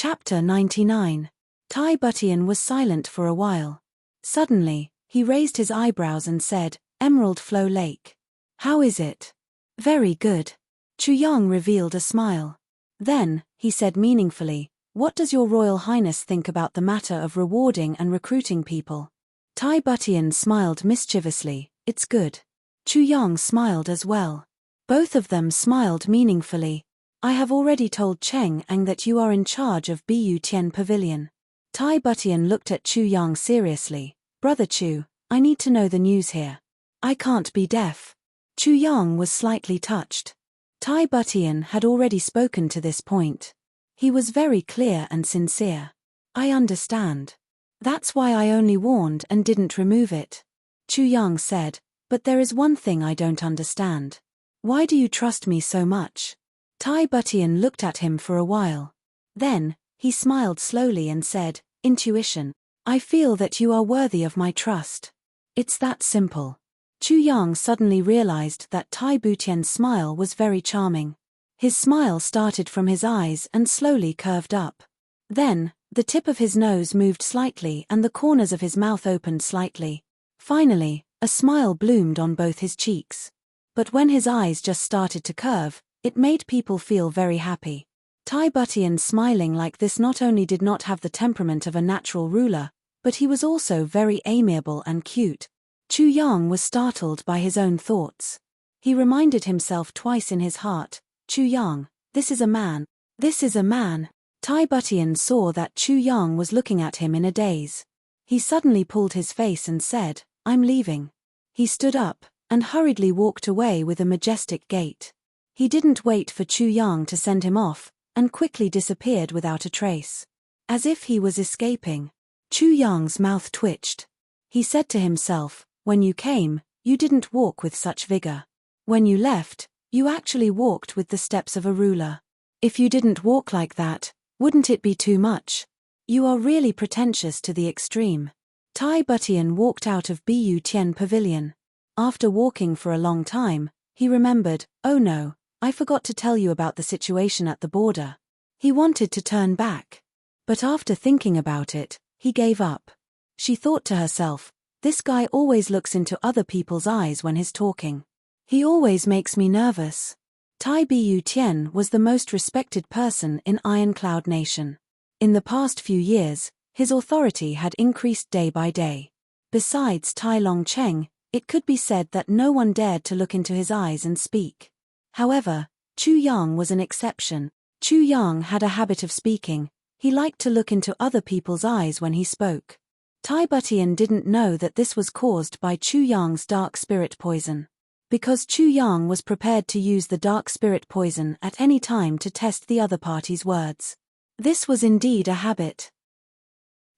Chapter 99. Tai Butian was silent for a while. Suddenly, he raised his eyebrows and said, "Emerald Flow Lake. How is it?" "Very good." Chu Yang revealed a smile. Then, he said meaningfully, "What does your Royal Highness think about the matter of rewarding and recruiting people?" Tai Butian smiled mischievously. "It's good." Chu Yang smiled as well. Both of them smiled meaningfully. "I have already told Cheng Ang that you are in charge of Bu Tian Pavilion." Tai Butian looked at Chu Yang seriously. "Brother Chu, I need to know the news here. I can't be deaf." Chu Yang was slightly touched. Tai Butian had already spoken to this point. He was very clear and sincere. "I understand. That's why I only warned and didn't remove it." Chu Yang said, "But there is one thing I don't understand. Why do you trust me so much?" Tai Butian looked at him for a while. Then, he smiled slowly and said, "Intuition. I feel that you are worthy of my trust. It's that simple." Chu Yang suddenly realized that Tai Butian's smile was very charming. His smile started from his eyes and slowly curved up. Then, the tip of his nose moved slightly and the corners of his mouth opened slightly. Finally, a smile bloomed on both his cheeks. But when his eyes just started to curve, it made people feel very happy. Tai Butian smiling like this not only did not have the temperament of a natural ruler, but he was also very amiable and cute. Chu Yang was startled by his own thoughts. He reminded himself twice in his heart, "Chu Yang, this is a man. This is a man." Tai Butian saw that Chu Yang was looking at him in a daze. He suddenly pulled his face and said, "I'm leaving." He stood up and hurriedly walked away with a majestic gait. He didn't wait for Chu Yang to send him off, and quickly disappeared without a trace. As if he was escaping. Chu Yang's mouth twitched. He said to himself, "When you came, you didn't walk with such vigor. When you left, you actually walked with the steps of a ruler. If you didn't walk like that, wouldn't it be too much? You are really pretentious to the extreme." Tai Butian walked out of Bu Tian Pavilion. After walking for a long time, he remembered, "Oh no, I forgot to tell you about the situation at the border." He wanted to turn back. But after thinking about it, he gave up. She thought to herself, "This guy always looks into other people's eyes when he's talking. He always makes me nervous." Tai Bu Tian was the most respected person in Iron Cloud Nation. In the past few years, his authority had increased day by day. Besides Tai Long Cheng, it could be said that no one dared to look into his eyes and speak. However, Chu Yang was an exception. Chu Yang had a habit of speaking. He liked to look into other people's eyes when he spoke. Tai Butian didn't know that this was caused by Chu Yang's dark spirit poison. Because Chu Yang was prepared to use the dark spirit poison at any time to test the other party's words. This was indeed a habit.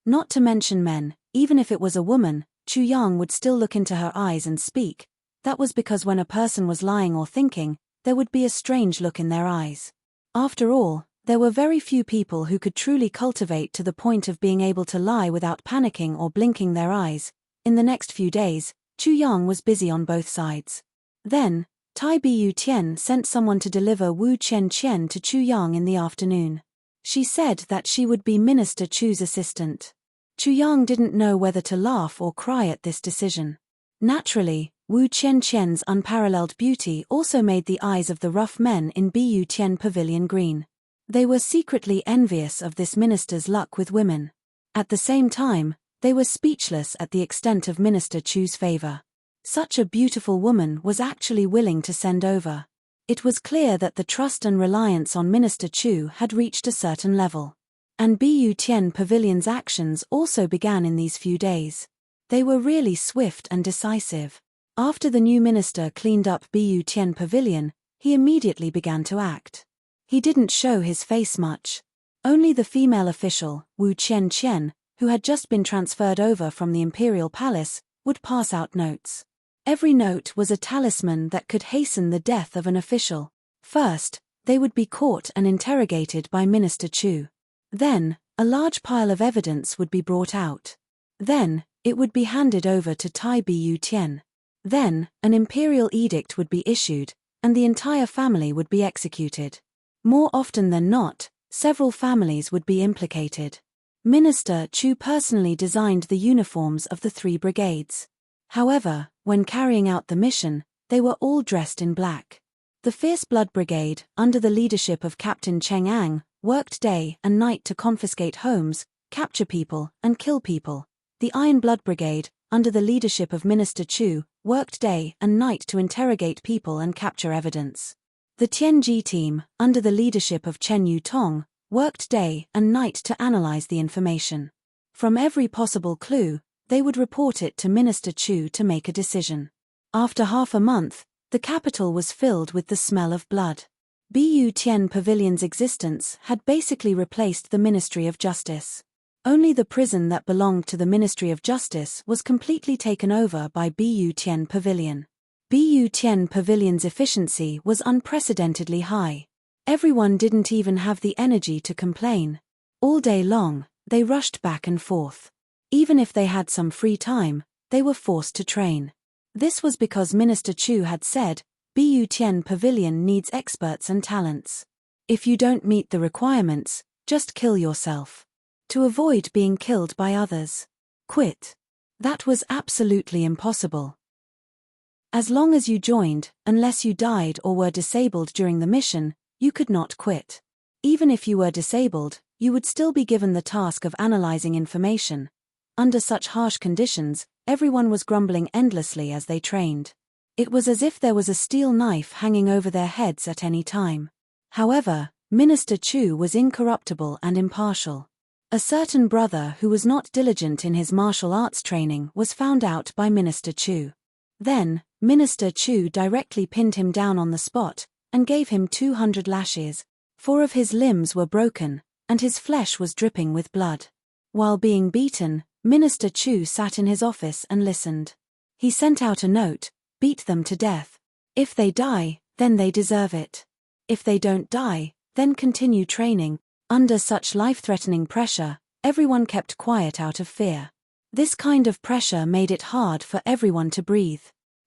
Not to mention men, even if it was a woman, Chu Yang would still look into her eyes and speak. That was because when a person was lying or thinking, there would be a strange look in their eyes. After all, there were very few people who could truly cultivate to the point of being able to lie without panicking or blinking their eyes. In the next few days, Chu Yang was busy on both sides. Then, Tai Bu Tian sent someone to deliver Wu Chen Chen to Chu Yang in the afternoon. She said that she would be Minister Chu's assistant. Chu Yang didn't know whether to laugh or cry at this decision. Naturally, Wu Chen Chen's unparalleled beauty also made the eyes of the rough men in Bu Tian Pavilion green. They were secretly envious of this minister's luck with women. At the same time, they were speechless at the extent of Minister Chu's favor. Such a beautiful woman was actually willing to send over. It was clear that the trust and reliance on Minister Chu had reached a certain level. And Bu Tian Pavilion's actions also began in these few days. They were really swift and decisive. After the new minister cleaned up Bu Tian Pavilion, he immediately began to act. He didn't show his face much. Only the female official, Wu Chen Chen, who had just been transferred over from the imperial palace, would pass out notes. Every note was a talisman that could hasten the death of an official. First, they would be caught and interrogated by Minister Chu. Then, a large pile of evidence would be brought out. Then, it would be handed over to Tai Bu Tian. Then, an imperial edict would be issued, and the entire family would be executed. More often than not, several families would be implicated. Minister Chu personally designed the uniforms of the 3 brigades. However, when carrying out the mission, they were all dressed in black. The Fierce Blood Brigade, under the leadership of Captain Cheng Ang, worked day and night to confiscate homes, capture people, and kill people. The Iron Blood Brigade, under the leadership of Minister Chu, worked day and night to interrogate people and capture evidence. The Tianji team, under the leadership of Chen Yutong, worked day and night to analyze the information. From every possible clue, they would report it to Minister Chu to make a decision. After half a month, the capital was filled with the smell of blood. Bu Tian Pavilion's existence had basically replaced the Ministry of Justice. Only the prison that belonged to the Ministry of Justice was completely taken over by Bu Tian Pavilion. Bu Tian Pavilion's efficiency was unprecedentedly high. Everyone didn't even have the energy to complain. All day long, they rushed back and forth. Even if they had some free time, they were forced to train. This was because Minister Chu had said, Bu Tian Pavilion needs experts and talents. If you don't meet the requirements, just kill yourself. To avoid being killed by others. Quit. That was absolutely impossible. As long as you joined, unless you died or were disabled during the mission, you could not quit. Even if you were disabled, you would still be given the task of analyzing information. Under such harsh conditions, everyone was grumbling endlessly as they trained. It was as if there was a steel knife hanging over their heads at any time. However, Minister Chu was incorruptible and impartial. A certain brother who was not diligent in his martial arts training was found out by Minister Chu. Then, Minister Chu directly pinned him down on the spot, and gave him 200 lashes. 4 of his limbs were broken, and his flesh was dripping with blood. While being beaten, Minister Chu sat in his office and listened. He sent out a note, beat them to death. If they die, then they deserve it. If they don't die, then continue training. Under such life-threatening pressure, everyone kept quiet out of fear. This kind of pressure made it hard for everyone to breathe.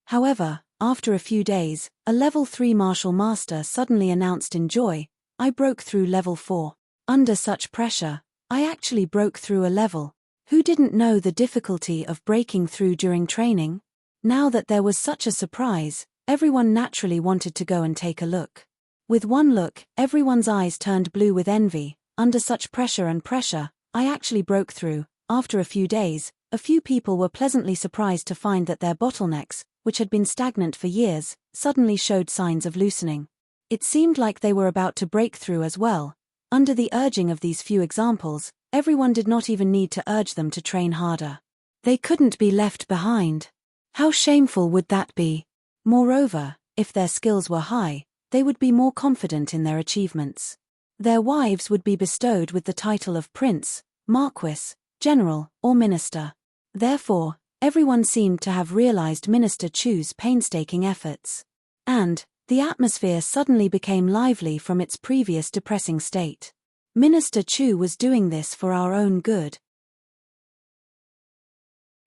However, after a few days, a level 3 martial master suddenly announced in joy, I broke through level 4. Under such pressure, I actually broke through a level. Who didn't know the difficulty of breaking through during training? Now that there was such a surprise, everyone naturally wanted to go and take a look. With one look, everyone's eyes turned blue with envy. Under such pressure, I actually broke through. After a few days, a few people were pleasantly surprised to find that their bottlenecks, which had been stagnant for years, suddenly showed signs of loosening. It seemed like they were about to break through as well. Under the urging of these few examples, everyone did not even need to urge them to train harder. They couldn't be left behind. How shameful would that be? Moreover, if their skills were high, they would be more confident in their achievements. Their wives would be bestowed with the title of prince, marquis, general, or minister. Therefore, everyone seemed to have realized Minister Chu's painstaking efforts. And, the atmosphere suddenly became lively from its previous depressing state. Minister Chu was doing this for our own good.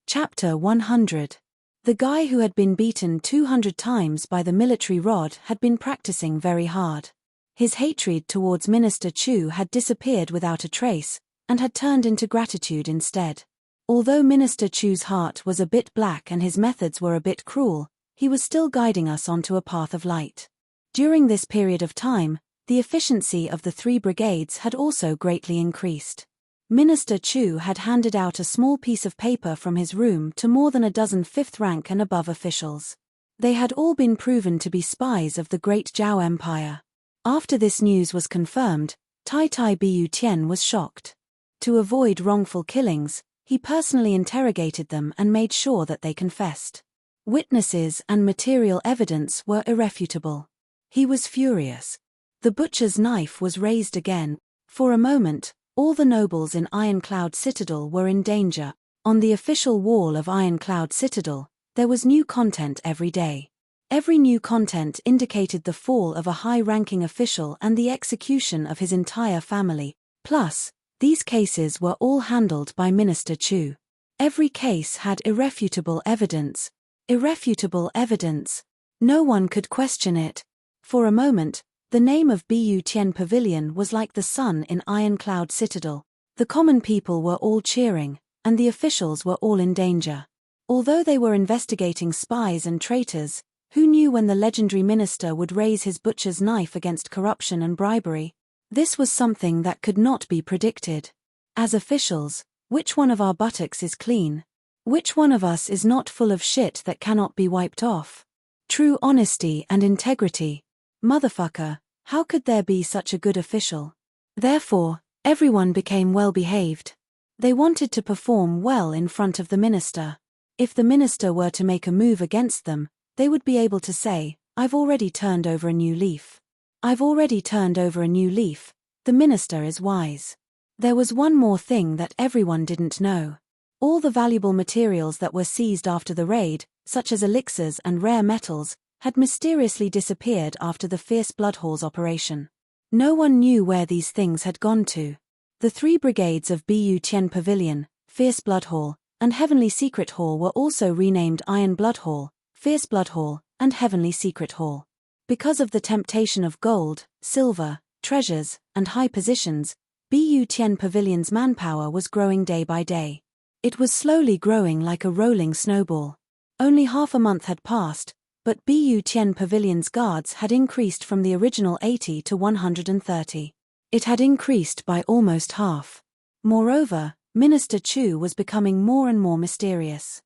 Chapter 100. The guy who had been beaten 200 times by the military rod had been practicing very hard. His hatred towards Minister Chu had disappeared without a trace, and had turned into gratitude instead. Although Minister Chu's heart was a bit black and his methods were a bit cruel, he was still guiding us onto a path of light. During this period of time, the efficiency of the 3 brigades had also greatly increased. Minister Chu had handed out a small piece of paper from his room to more than a dozen 5th rank and above officials. They had all been proven to be spies of the Great Zhao Empire. After this news was confirmed, Tai Bu Tian was shocked. To avoid wrongful killings, he personally interrogated them and made sure that they confessed. Witnesses and material evidence were irrefutable. He was furious. The butcher's knife was raised again. For a moment, all the nobles in Ironcloud Citadel were in danger. On the official wall of Ironcloud Citadel, there was new content every day. Every new content indicated the fall of a high-ranking official and the execution of his entire family. Plus, these cases were all handled by Minister Chu. Every case had irrefutable evidence. Irrefutable evidence. No one could question it. For a moment, The name of Bu Tien Pavilion was like the sun in Ironcloud Citadel. The common people were all cheering, and the officials were all in danger. Although they were investigating spies and traitors, who knew when the legendary minister would raise his butcher's knife against corruption and bribery? This was something that could not be predicted. As officials, which one of our buttocks is clean? Which one of us is not full of shit that cannot be wiped off? True honesty and integrity. Motherfucker, how could there be such a good official? Therefore, everyone became well-behaved. They wanted to perform well in front of the minister. If the minister were to make a move against them, they would be able to say, "I've already turned over a new leaf. I've already turned over a new leaf, the minister is wise." There was one more thing that everyone didn't know. All the valuable materials that were seized after the raid, such as elixirs and rare metals, had mysteriously disappeared after the Fierce Blood Hall's operation. No one knew where these things had gone to. The 3 brigades of Bu Tien Pavilion, Fierce Blood Hall, and Heavenly Secret Hall were also renamed Iron Blood Hall, Fierce Blood Hall, and Heavenly Secret Hall. Because of the temptation of gold, silver, treasures, and high positions, Bu Tien Pavilion's manpower was growing day by day. It was slowly growing like a rolling snowball. Only half a month had passed, but Bu Tien Pavilion's guards had increased from the original 80 to 130. It had increased by almost half. Moreover, Minister Chu was becoming more and more mysterious.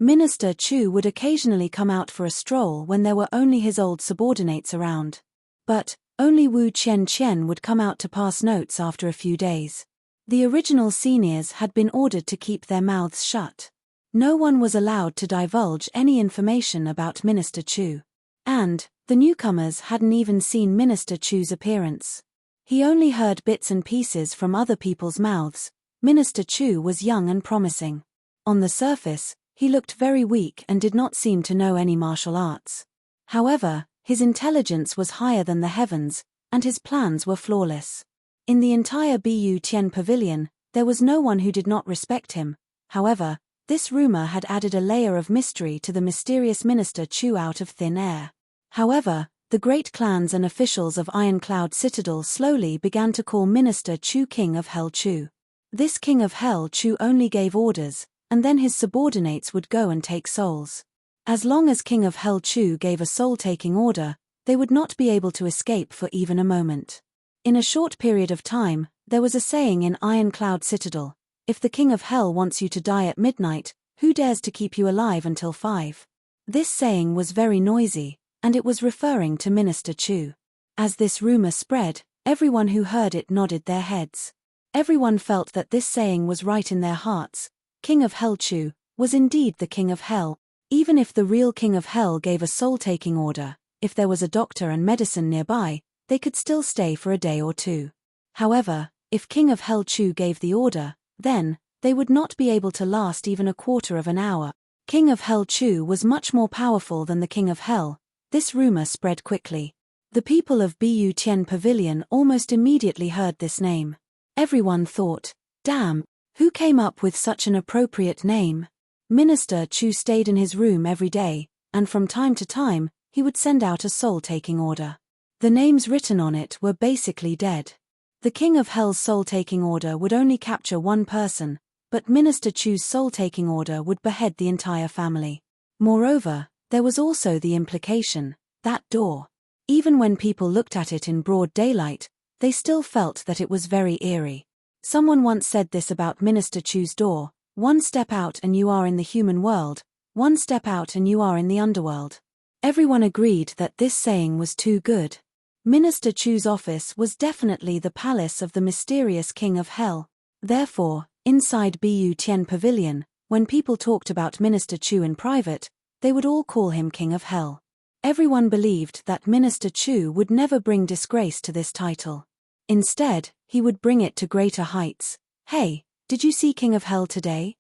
Minister Chu would occasionally come out for a stroll when there were only his old subordinates around. But only Wu Chen would come out to pass notes after a few days. The original seniors had been ordered to keep their mouths shut. No one was allowed to divulge any information about Minister Chu. And the newcomers hadn't even seen Minister Chu's appearance. He only heard bits and pieces from other people's mouths. Minister Chu was young and promising. On the surface, he looked very weak and did not seem to know any martial arts. However, his intelligence was higher than the heavens, and his plans were flawless. In the entire Bu Tien Pavilion, there was no one who did not respect him. However, this rumor had added a layer of mystery to the mysterious Minister Chu out of thin air. However, the great clans and officials of Ironcloud Citadel slowly began to call Minister Chu King of Hell Chu. This King of Hell Chu only gave orders, and then his subordinates would go and take souls. As long as King of Hell Chu gave a soul-taking order, they would not be able to escape for even a moment. In a short period of time, there was a saying in Ironcloud Citadel: "If the King of Hell wants you to die at midnight, who dares to keep you alive until 5? This saying was very noisy, and it was referring to Minister Chu. As this rumor spread, everyone who heard it nodded their heads. Everyone felt that this saying was right in their hearts. King of Hell Chu was indeed the King of Hell. Even if the real King of Hell gave a soul-taking order, if there was a doctor and medicine nearby, they could still stay for a day or two. However, if King of Hell Chu gave the order, then they would not be able to last even a quarter of an hour. King of Hell Chu was much more powerful than the King of Hell. This rumor spread quickly. The people of Bu Tien Pavilion almost immediately heard this name. Everyone thought, "Damn, who came up with such an appropriate name?" Minister Chu stayed in his room every day, and from time to time, he would send out a soul-taking order. The names written on it were basically dead. The King of Hell's soul-taking order would only capture one person, but Minister Chu's soul-taking order would behead the entire family. Moreover, there was also the implication, that door. Even when people looked at it in broad daylight, they still felt that it was very eerie. Someone once said this about Minister Chu's door: "One step out and you are in the human world, one step out and you are in the underworld." Everyone agreed that this saying was too good. Minister Chu's office was definitely the palace of the mysterious King of Hell. Therefore, inside Bu Tien Pavilion, when people talked about Minister Chu in private, they would all call him King of Hell. Everyone believed that Minister Chu would never bring disgrace to this title. Instead, he would bring it to greater heights. "Hey, did you see King of Hell today?"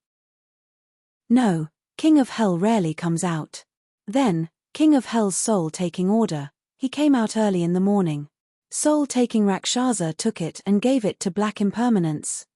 No, King of Hell rarely comes out. Then, King of Hell's soul-taking order. He came out early in the morning. Soul-taking Rakshasa took it and gave it to Black Impermanence.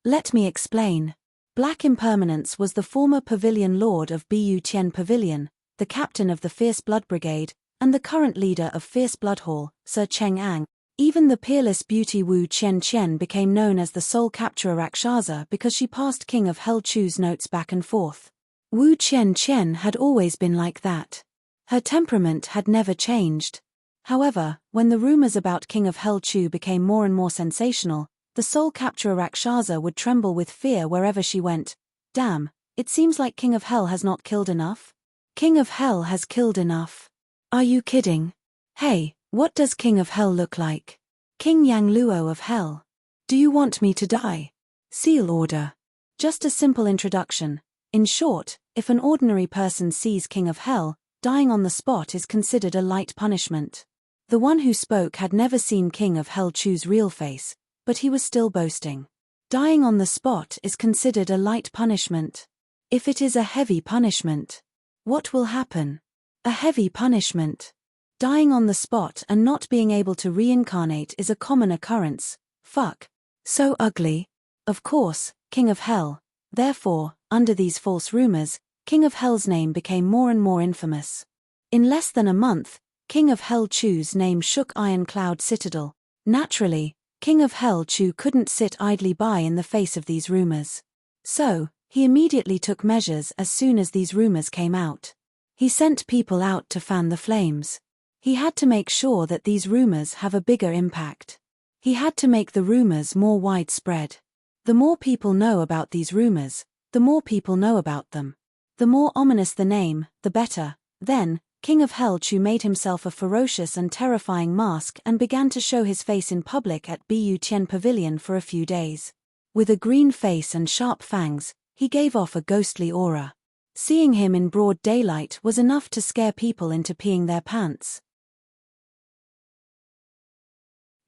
Let me explain. Black Impermanence was the former pavilion lord of Bu Tien Pavilion, the captain of the Fierce Blood Brigade, and the current leader of Fierce Blood Hall, Sir Cheng-Ang. Even the peerless beauty Wu Qian became known as the soul capturer Rakshasa because she passed King of Hell Chu's notes back and forth. Wu Qian had always been like that. Her temperament had never changed. However, when the rumors about King of Hell Chu became more and more sensational, the soul capturer Rakshasa would tremble with fear wherever she went. Damn, it seems like King of Hell has not killed enough. King of Hell has killed enough. Are you kidding? Hey, what does King of Hell look like? King Yang Luo of Hell. Do you want me to die? Seal order. Just a simple introduction. In short, if an ordinary person sees King of Hell, dying on the spot is considered a light punishment. The one who spoke had never seen King of Hell Chu's real face, but he was still boasting. Dying on the spot is considered a light punishment. If it is a heavy punishment, what will happen? A heavy punishment. Dying on the spot and not being able to reincarnate is a common occurrence. Fuck. So ugly. Of course, King of Hell. Therefore, under these false rumors, King of Hell's name became more and more infamous. In less than a month, King of Hell Chu's name shook Iron Cloud Citadel. Naturally, King of Hell Chu couldn't sit idly by in the face of these rumors. So, he immediately took measures as soon as these rumors came out. He sent people out to fan the flames. He had to make sure that these rumors have a bigger impact. He had to make the rumors more widespread. The more people know about these rumors, the more people know about them. The more ominous the name, the better. Then, King of Hell Chu made himself a ferocious and terrifying mask and began to show his face in public at Bu Tian Pavilion for a few days. With a green face and sharp fangs, he gave off a ghostly aura. Seeing him in broad daylight was enough to scare people into peeing their pants.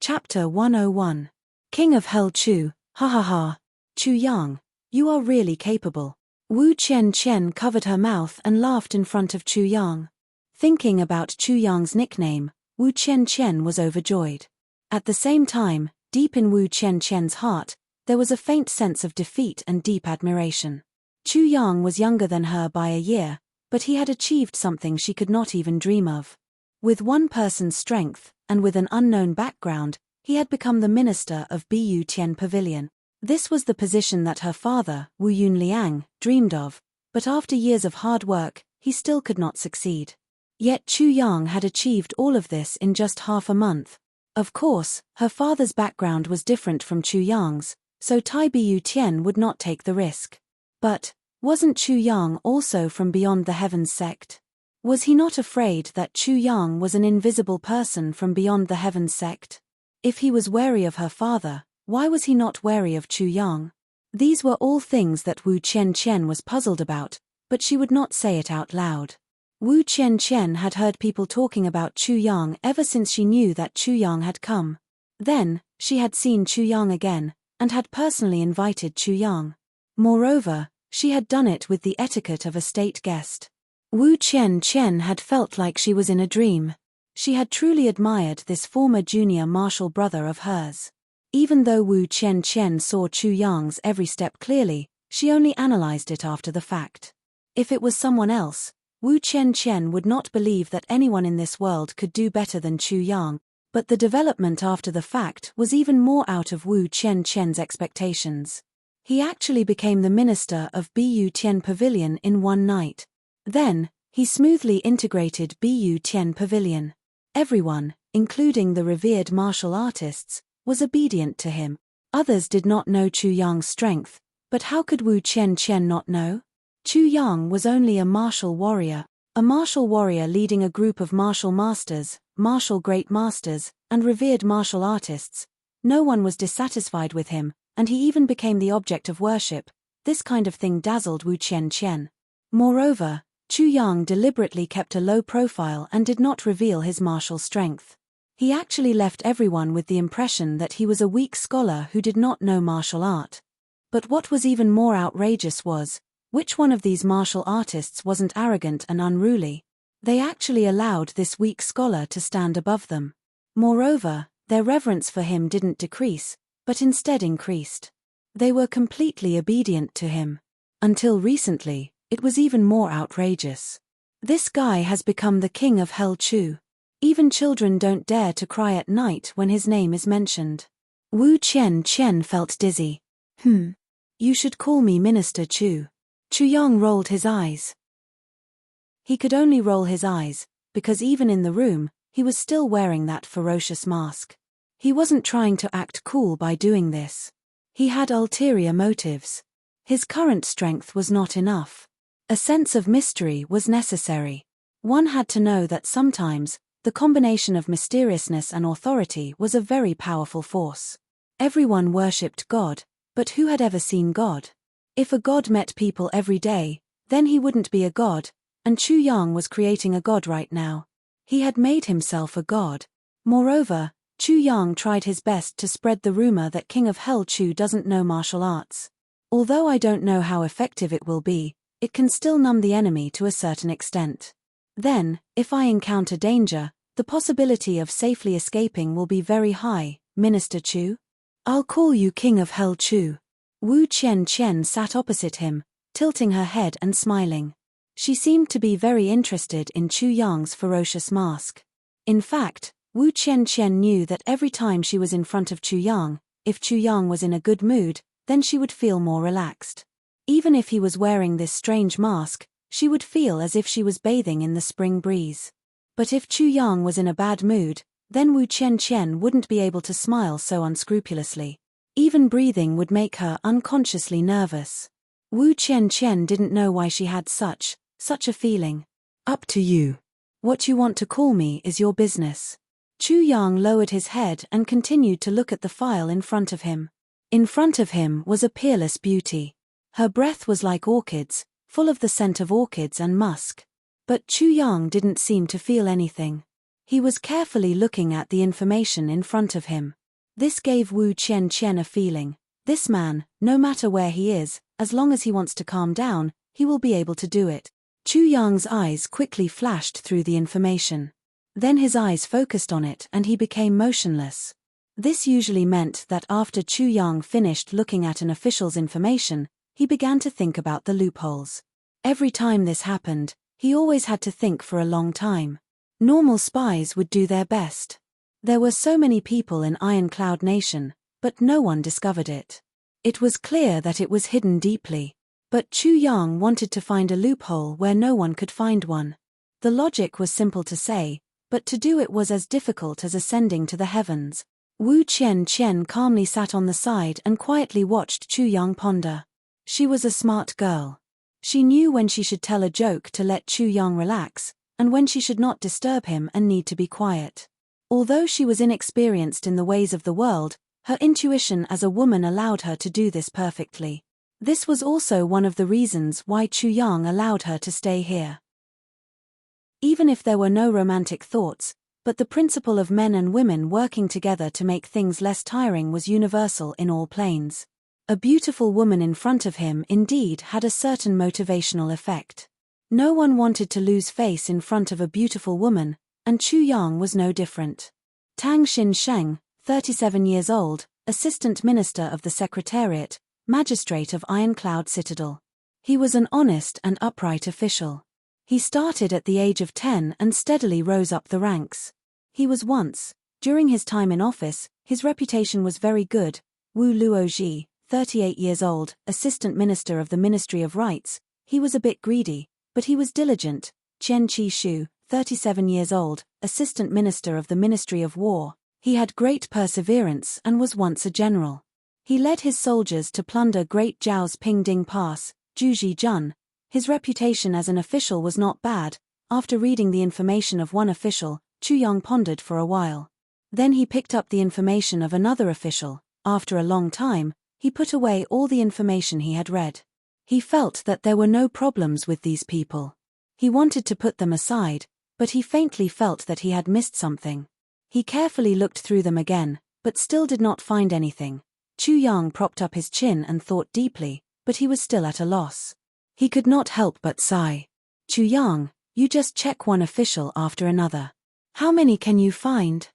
Chapter 101. King of Hell Chu, ha ha ha. Chu Yang, you are really capable. Wu Qian covered her mouth and laughed in front of Chu Yang. Thinking about Chu Yang's nickname, Wu Qian was overjoyed. At the same time, deep in Wu Qian's heart, there was a faint sense of defeat and deep admiration. Chu Yang was younger than her by a year, but he had achieved something she could not even dream of. With one person's strength, and with an unknown background, he had become the minister of Bu Tian Pavilion. This was the position that her father, Wu Yunliang, dreamed of, but after years of hard work, he still could not succeed. Yet Chu Yang had achieved all of this in just half a month. Of course, her father's background was different from Chu Yang's, so Tai Bu Tian would not take the risk. But, wasn't Chu Yang also from beyond the heavens sect? Was he not afraid that Chu Yang was an invisible person from beyond the heavens sect? If he was wary of her father, why was he not wary of Chu Yang? These were all things that Wu Qian was puzzled about, but she would not say it out loud. Wu Qian had heard people talking about Chu Yang ever since she knew that Chu Yang had come. Then, she had seen Chu Yang again, and had personally invited Chu Yang. Moreover, she had done it with the etiquette of a state guest. Wu Qian had felt like she was in a dream. She had truly admired this former junior martial brother of hers. Even though Wu Qian saw Chu Yang's every step clearly, she only analyzed it after the fact. If it was someone else, Wu Qian would not believe that anyone in this world could do better than Chu Yang, but the development after the fact was even more out of Wu Qian's expectations. He actually became the minister of Bu Tian Pavilion in one night. Then, he smoothly integrated Bu Tian Pavilion. Everyone, including the revered martial artists, was obedient to him. Others did not know Chu Yang's strength, but how could Wu Qian not know? Chu Yang was only a martial warrior leading a group of martial masters, martial great masters, and revered martial artists. No one was dissatisfied with him, and he even became the object of worship. This kind of thing dazzled Wu Qian. Moreover, Chu Yang deliberately kept a low profile and did not reveal his martial strength. He actually left everyone with the impression that he was a weak scholar who did not know martial art. But what was even more outrageous was, which one of these martial artists wasn't arrogant and unruly? They actually allowed this weak scholar to stand above them. Moreover, their reverence for him didn't decrease, but instead increased. They were completely obedient to him. Until recently, it was even more outrageous. This guy has become the King of Hell Chu. Even children don't dare to cry at night when his name is mentioned. Wu Qian felt dizzy. You should call me Minister Chu. Chu Yang rolled his eyes. He could only roll his eyes, because even in the room, he was still wearing that ferocious mask. He wasn't trying to act cool by doing this. He had ulterior motives. His current strength was not enough. A sense of mystery was necessary. One had to know that sometimes, the combination of mysteriousness and authority was a very powerful force. Everyone worshipped God, but who had ever seen God? If a god met people every day, then he wouldn't be a god, and Chu Yang was creating a god right now. He had made himself a god. Moreover, Chu Yang tried his best to spread the rumor that King of Hell Chu doesn't know martial arts. Although I don't know how effective it will be, it can still numb the enemy to a certain extent. Then, if I encounter danger, the possibility of safely escaping will be very high, Minister Chu. I'll call you King of Hell Chu. Wu Qian sat opposite him, tilting her head and smiling. She seemed to be very interested in Chu Yang's ferocious mask. In fact, Wu Qian knew that every time she was in front of Chu Yang, if Chu Yang was in a good mood, then she would feel more relaxed. Even if he was wearing this strange mask, she would feel as if she was bathing in the spring breeze. But if Chu Yang was in a bad mood, then Wu Qian wouldn't be able to smile so unscrupulously. Even breathing would make her unconsciously nervous. Wu Qian didn't know why she had such a feeling. Up to you. What you want to call me is your business. Chu Yang lowered his head and continued to look at the file in front of him. In front of him was a peerless beauty. Her breath was like orchids, full of the scent of orchids and musk. But Chu Yang didn't seem to feel anything. He was carefully looking at the information in front of him. This gave Wu Qian a feeling. This man, no matter where he is, as long as he wants to calm down, he will be able to do it. Chu Yang's eyes quickly flashed through the information. Then his eyes focused on it and he became motionless. This usually meant that after Chu Yang finished looking at an official's information, he began to think about the loopholes. Every time this happened, he always had to think for a long time. Normal spies would do their best. There were so many people in Iron Cloud Nation, but no one discovered it. It was clear that it was hidden deeply. But Chu Yang wanted to find a loophole where no one could find one. The logic was simple to say, but to do it was as difficult as ascending to the heavens. Wu Qian calmly sat on the side and quietly watched Chu Yang ponder. She was a smart girl. She knew when she should tell a joke to let Chu Yang relax, and when she should not disturb him and need to be quiet. Although she was inexperienced in the ways of the world, her intuition as a woman allowed her to do this perfectly. This was also one of the reasons why Chu Yang allowed her to stay here. Even if there were no romantic thoughts, but the principle of men and women working together to make things less tiring was universal in all planes. A beautiful woman in front of him indeed had a certain motivational effect. No one wanted to lose face in front of a beautiful woman, and Chu Yang was no different. Tang Xin-sheng, 37 years old, Assistant Minister of the Secretariat, Magistrate of Ironcloud Citadel. He was an honest and upright official. He started at the age of 10 and steadily rose up the ranks. He was once, during his time in office, his reputation was very good. Wu Luozhi, 38 years old, Assistant Minister of the Ministry of Rights, he was a bit greedy, but he was diligent. Chen Qishu, 37 years old, Assistant Minister of the Ministry of War, he had great perseverance and was once a general. He led his soldiers to plunder Great Zhao's Pingding Pass, Juzhi-jun. His reputation as an official was not bad. After reading the information of one official, Chu Yang pondered for a while. Then he picked up the information of another official. After a long time, he put away all the information he had read. He felt that there were no problems with these people. He wanted to put them aside, but he faintly felt that he had missed something. He carefully looked through them again, but still did not find anything. Chu Yang propped up his chin and thought deeply, but he was still at a loss. He could not help but sigh. Chu Yang, you just check one official after another. How many can you find?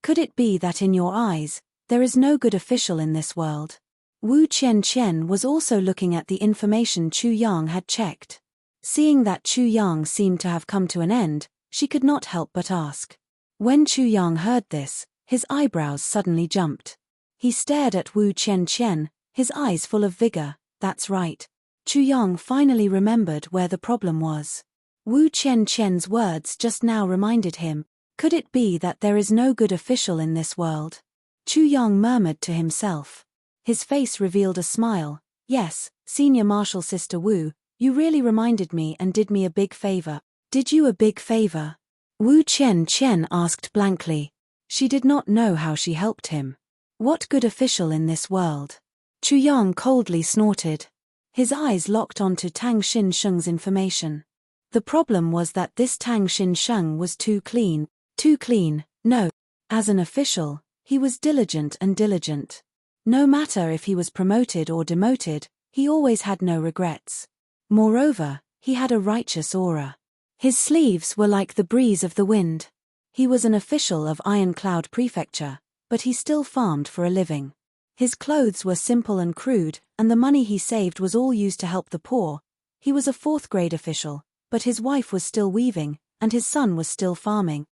Could it be that in your eyes, there is no good official in this world? Wu Qian was also looking at the information Chu Yang had checked. Seeing that Chu Yang seemed to have come to an end, she could not help but ask. When Chu Yang heard this, his eyebrows suddenly jumped. He stared at Wu Qianqian, his eyes full of vigor. That's right. Chu Yang finally remembered where the problem was. Wu Qianqian's words just now reminded him, could it be that there is no good official in this world? Chu Yang murmured to himself. His face revealed a smile. Yes, Senior Marshal Sister Wu, you really reminded me and did me a big favor. Did you a big favor? Wu Qianqian asked blankly. She did not know how she helped him. What good official in this world? Chu Yang coldly snorted. His eyes locked onto Tang Xin-sheng's information. The problem was that this Tang Xin-sheng was too clean. Too clean, no. As an official, he was diligent and diligent. No matter if he was promoted or demoted, he always had no regrets. Moreover, he had a righteous aura. His sleeves were like the breeze of the wind. He was an official of Iron Cloud Prefecture, but he still farmed for a living. His clothes were simple and crude, and the money he saved was all used to help the poor. He was a fourth-grade official, but his wife was still weaving, and his son was still farming.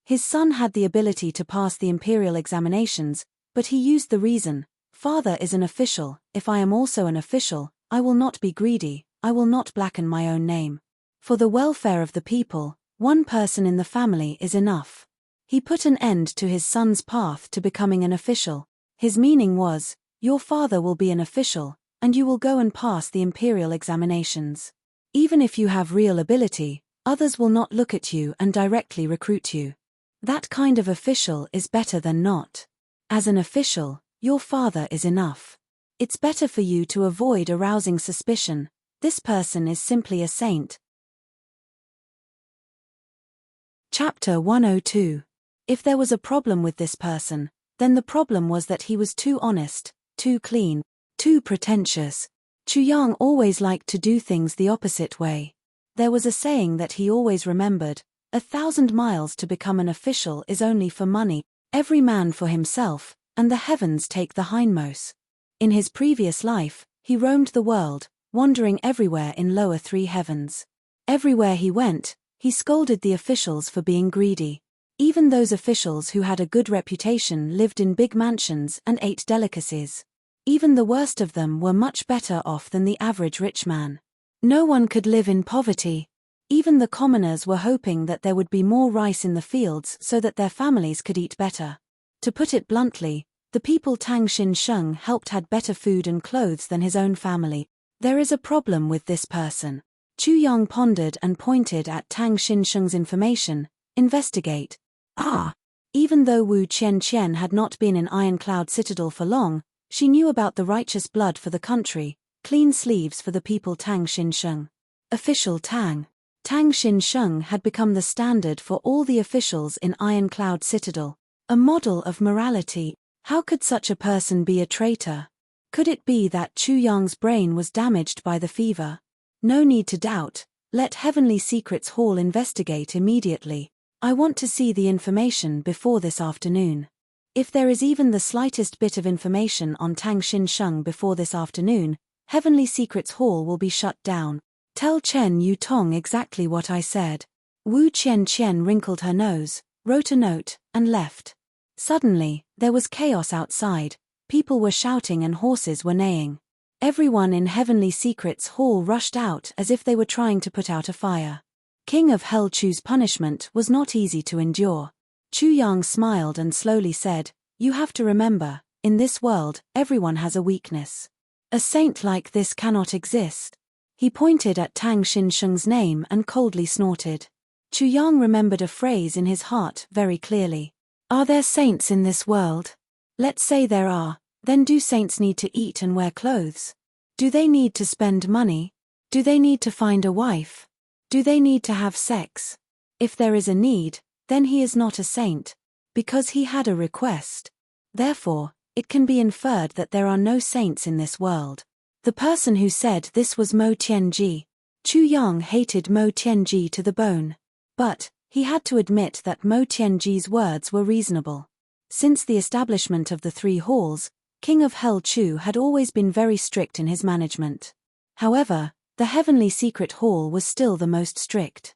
His son had the ability to pass the imperial examinations, but he used the reason, "Father is an official, if I am also an official, I will not be greedy, I will not blacken my own name. For the welfare of the people, one person in the family is enough." He put an end to his son's path to becoming an official. His meaning was, your father will be an official, and you will go and pass the imperial examinations. Even if you have real ability, others will not look at you and directly recruit you. That kind of official is better than not. As an official, your father is enough. It's better for you to avoid arousing suspicion. This person is simply a saint. Chapter 102. If there was a problem with this person, then the problem was that he was too honest, too clean, too pretentious. Chu Yang always liked to do things the opposite way. There was a saying that he always remembered, 1,000 miles to become an official is only for money, every man for himself, and the heavens take the hindmost. In his previous life, he roamed the world, wandering everywhere in lower three heavens. Everywhere he went, he scolded the officials for being greedy. Even those officials who had a good reputation lived in big mansions and ate delicacies. Even the worst of them were much better off than the average rich man. No one could live in poverty. Even the commoners were hoping that there would be more rice in the fields so that their families could eat better. To put it bluntly, the people Tang Xin-sheng helped had better food and clothes than his own family. There is a problem with this person. Chu Yang pondered and pointed at Tang Xin-sheng's information. Investigate. Even though Wu Qianqian had not been in Iron Cloud Citadel for long, she knew about the righteous blood for the country, clean sleeves for the people Tang Xin-sheng. Official Tang. Tang Xin-sheng had become the standard for all the officials in Iron Cloud Citadel. A model of morality. How could such a person be a traitor? Could it be that Chu Yang's brain was damaged by the fever? No need to doubt. Let Heavenly Secrets Hall investigate immediately. I want to see the information before this afternoon. If there is even the slightest bit of information on Tang Xin-sheng before this afternoon, Heavenly Secrets Hall will be shut down. Tell Chen Yutong exactly what I said. Wu Qianqian wrinkled her nose, wrote a note, and left. Suddenly, there was chaos outside. People were shouting and horses were neighing. Everyone in Heavenly Secrets Hall rushed out as if they were trying to put out a fire. King of Hell Chu's punishment was not easy to endure. Chu Yang smiled and slowly said, "You have to remember, in this world, everyone has a weakness. A saint like this cannot exist." He pointed at Tang Xin-sheng's name and coldly snorted. Chu Yang remembered a phrase in his heart very clearly. Are there saints in this world? Let's say there are, then do saints need to eat and wear clothes? Do they need to spend money? Do they need to find a wife? Do they need to have sex? If there is a need, then he is not a saint, because he had a request. Therefore, it can be inferred that there are no saints in this world. The person who said this was Mo Tianji. Chu Yang hated Mo Tianji to the bone. But, he had to admit that Mo Tianji's words were reasonable. Since the establishment of the three halls, King of Hell Chu had always been very strict in his management. However, the Heavenly Secret Hall was still the most strict.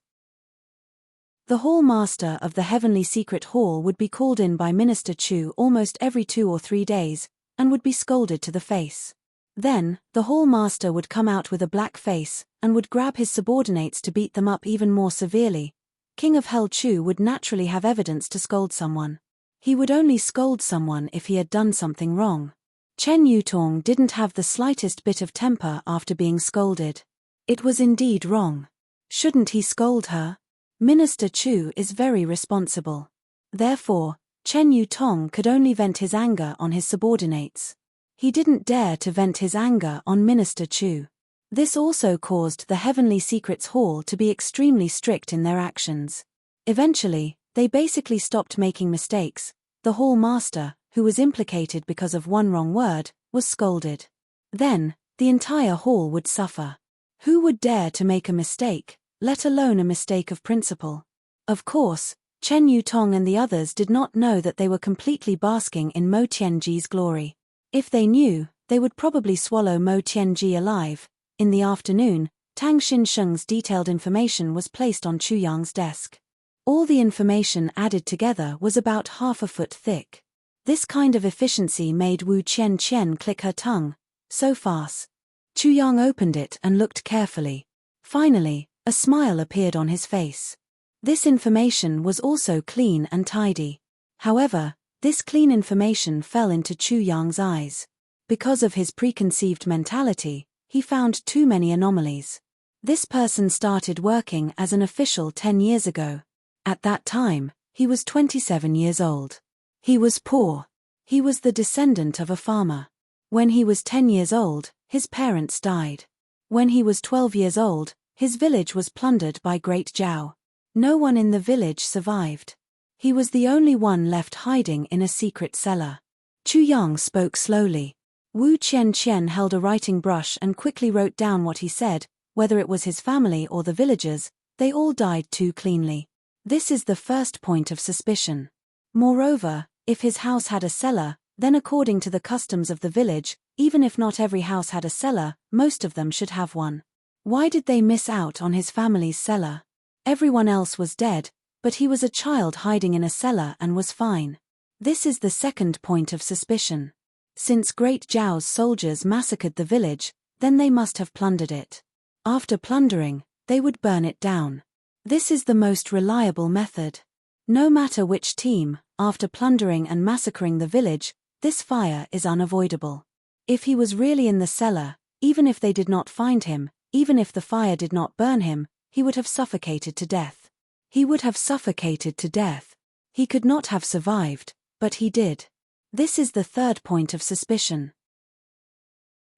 The hall master of the heavenly secret hall would be called in by Minister Chu almost every 2 or 3 days, and would be scolded to the face. Then, the hall master would come out with a black face, and would grab his subordinates to beat them up even more severely. King of Hell Chu would naturally have evidence to scold someone. He would only scold someone if he had done something wrong. Chen Yutong didn't have the slightest bit of temper after being scolded. It was indeed wrong. Shouldn't he scold her? Minister Chu is very responsible. Therefore, Chen Yutong could only vent his anger on his subordinates. He didn't dare to vent his anger on Minister Chu. This also caused the Heavenly Secrets Hall to be extremely strict in their actions. Eventually, they basically stopped making mistakes. The hall master, who was implicated because of one wrong word, was scolded. Then, the entire hall would suffer. Who would dare to make a mistake, let alone a mistake of principle? Of course, Chen Yutong and the others did not know that they were completely basking in Mo Tianji's glory. If they knew, they would probably swallow Mo Tianji alive. In the afternoon, Tang Xinsheng's detailed information was placed on Chu Yang's desk. All the information added together was about half a foot thick. This kind of efficiency made Wu Qian click her tongue. So fast. Chu Yang opened it and looked carefully. Finally, a smile appeared on his face. This information was also clean and tidy. However, this clean information fell into Chu Yang's eyes. Because of his preconceived mentality, he found too many anomalies. This person started working as an official 10 years ago. At that time, he was 27 years old. He was poor. He was the descendant of a farmer. When he was 10 years old, his parents died. When he was 12 years old, his village was plundered by Great Zhao. No one in the village survived. He was the only one left hiding in a secret cellar. Chu Yang spoke slowly. Wu Qian held a writing brush and quickly wrote down what he said. Whether it was his family or the villagers, they all died too cleanly. This is the first point of suspicion. Moreover, if his house had a cellar, then according to the customs of the village, even if not every house had a cellar, most of them should have one. Why did they miss out on his family's cellar? Everyone else was dead, but he was a child hiding in a cellar and was fine. This is the second point of suspicion. Since Great Zhao's soldiers massacred the village, then they must have plundered it. After plundering, they would burn it down. This is the most reliable method. No matter which team, after plundering and massacring the village, this fire is unavoidable. If he was really in the cellar, even if they did not find him, even if the fire did not burn him, he would have suffocated to death. He would have suffocated to death. He could not have survived, but he did. This is the third point of suspicion.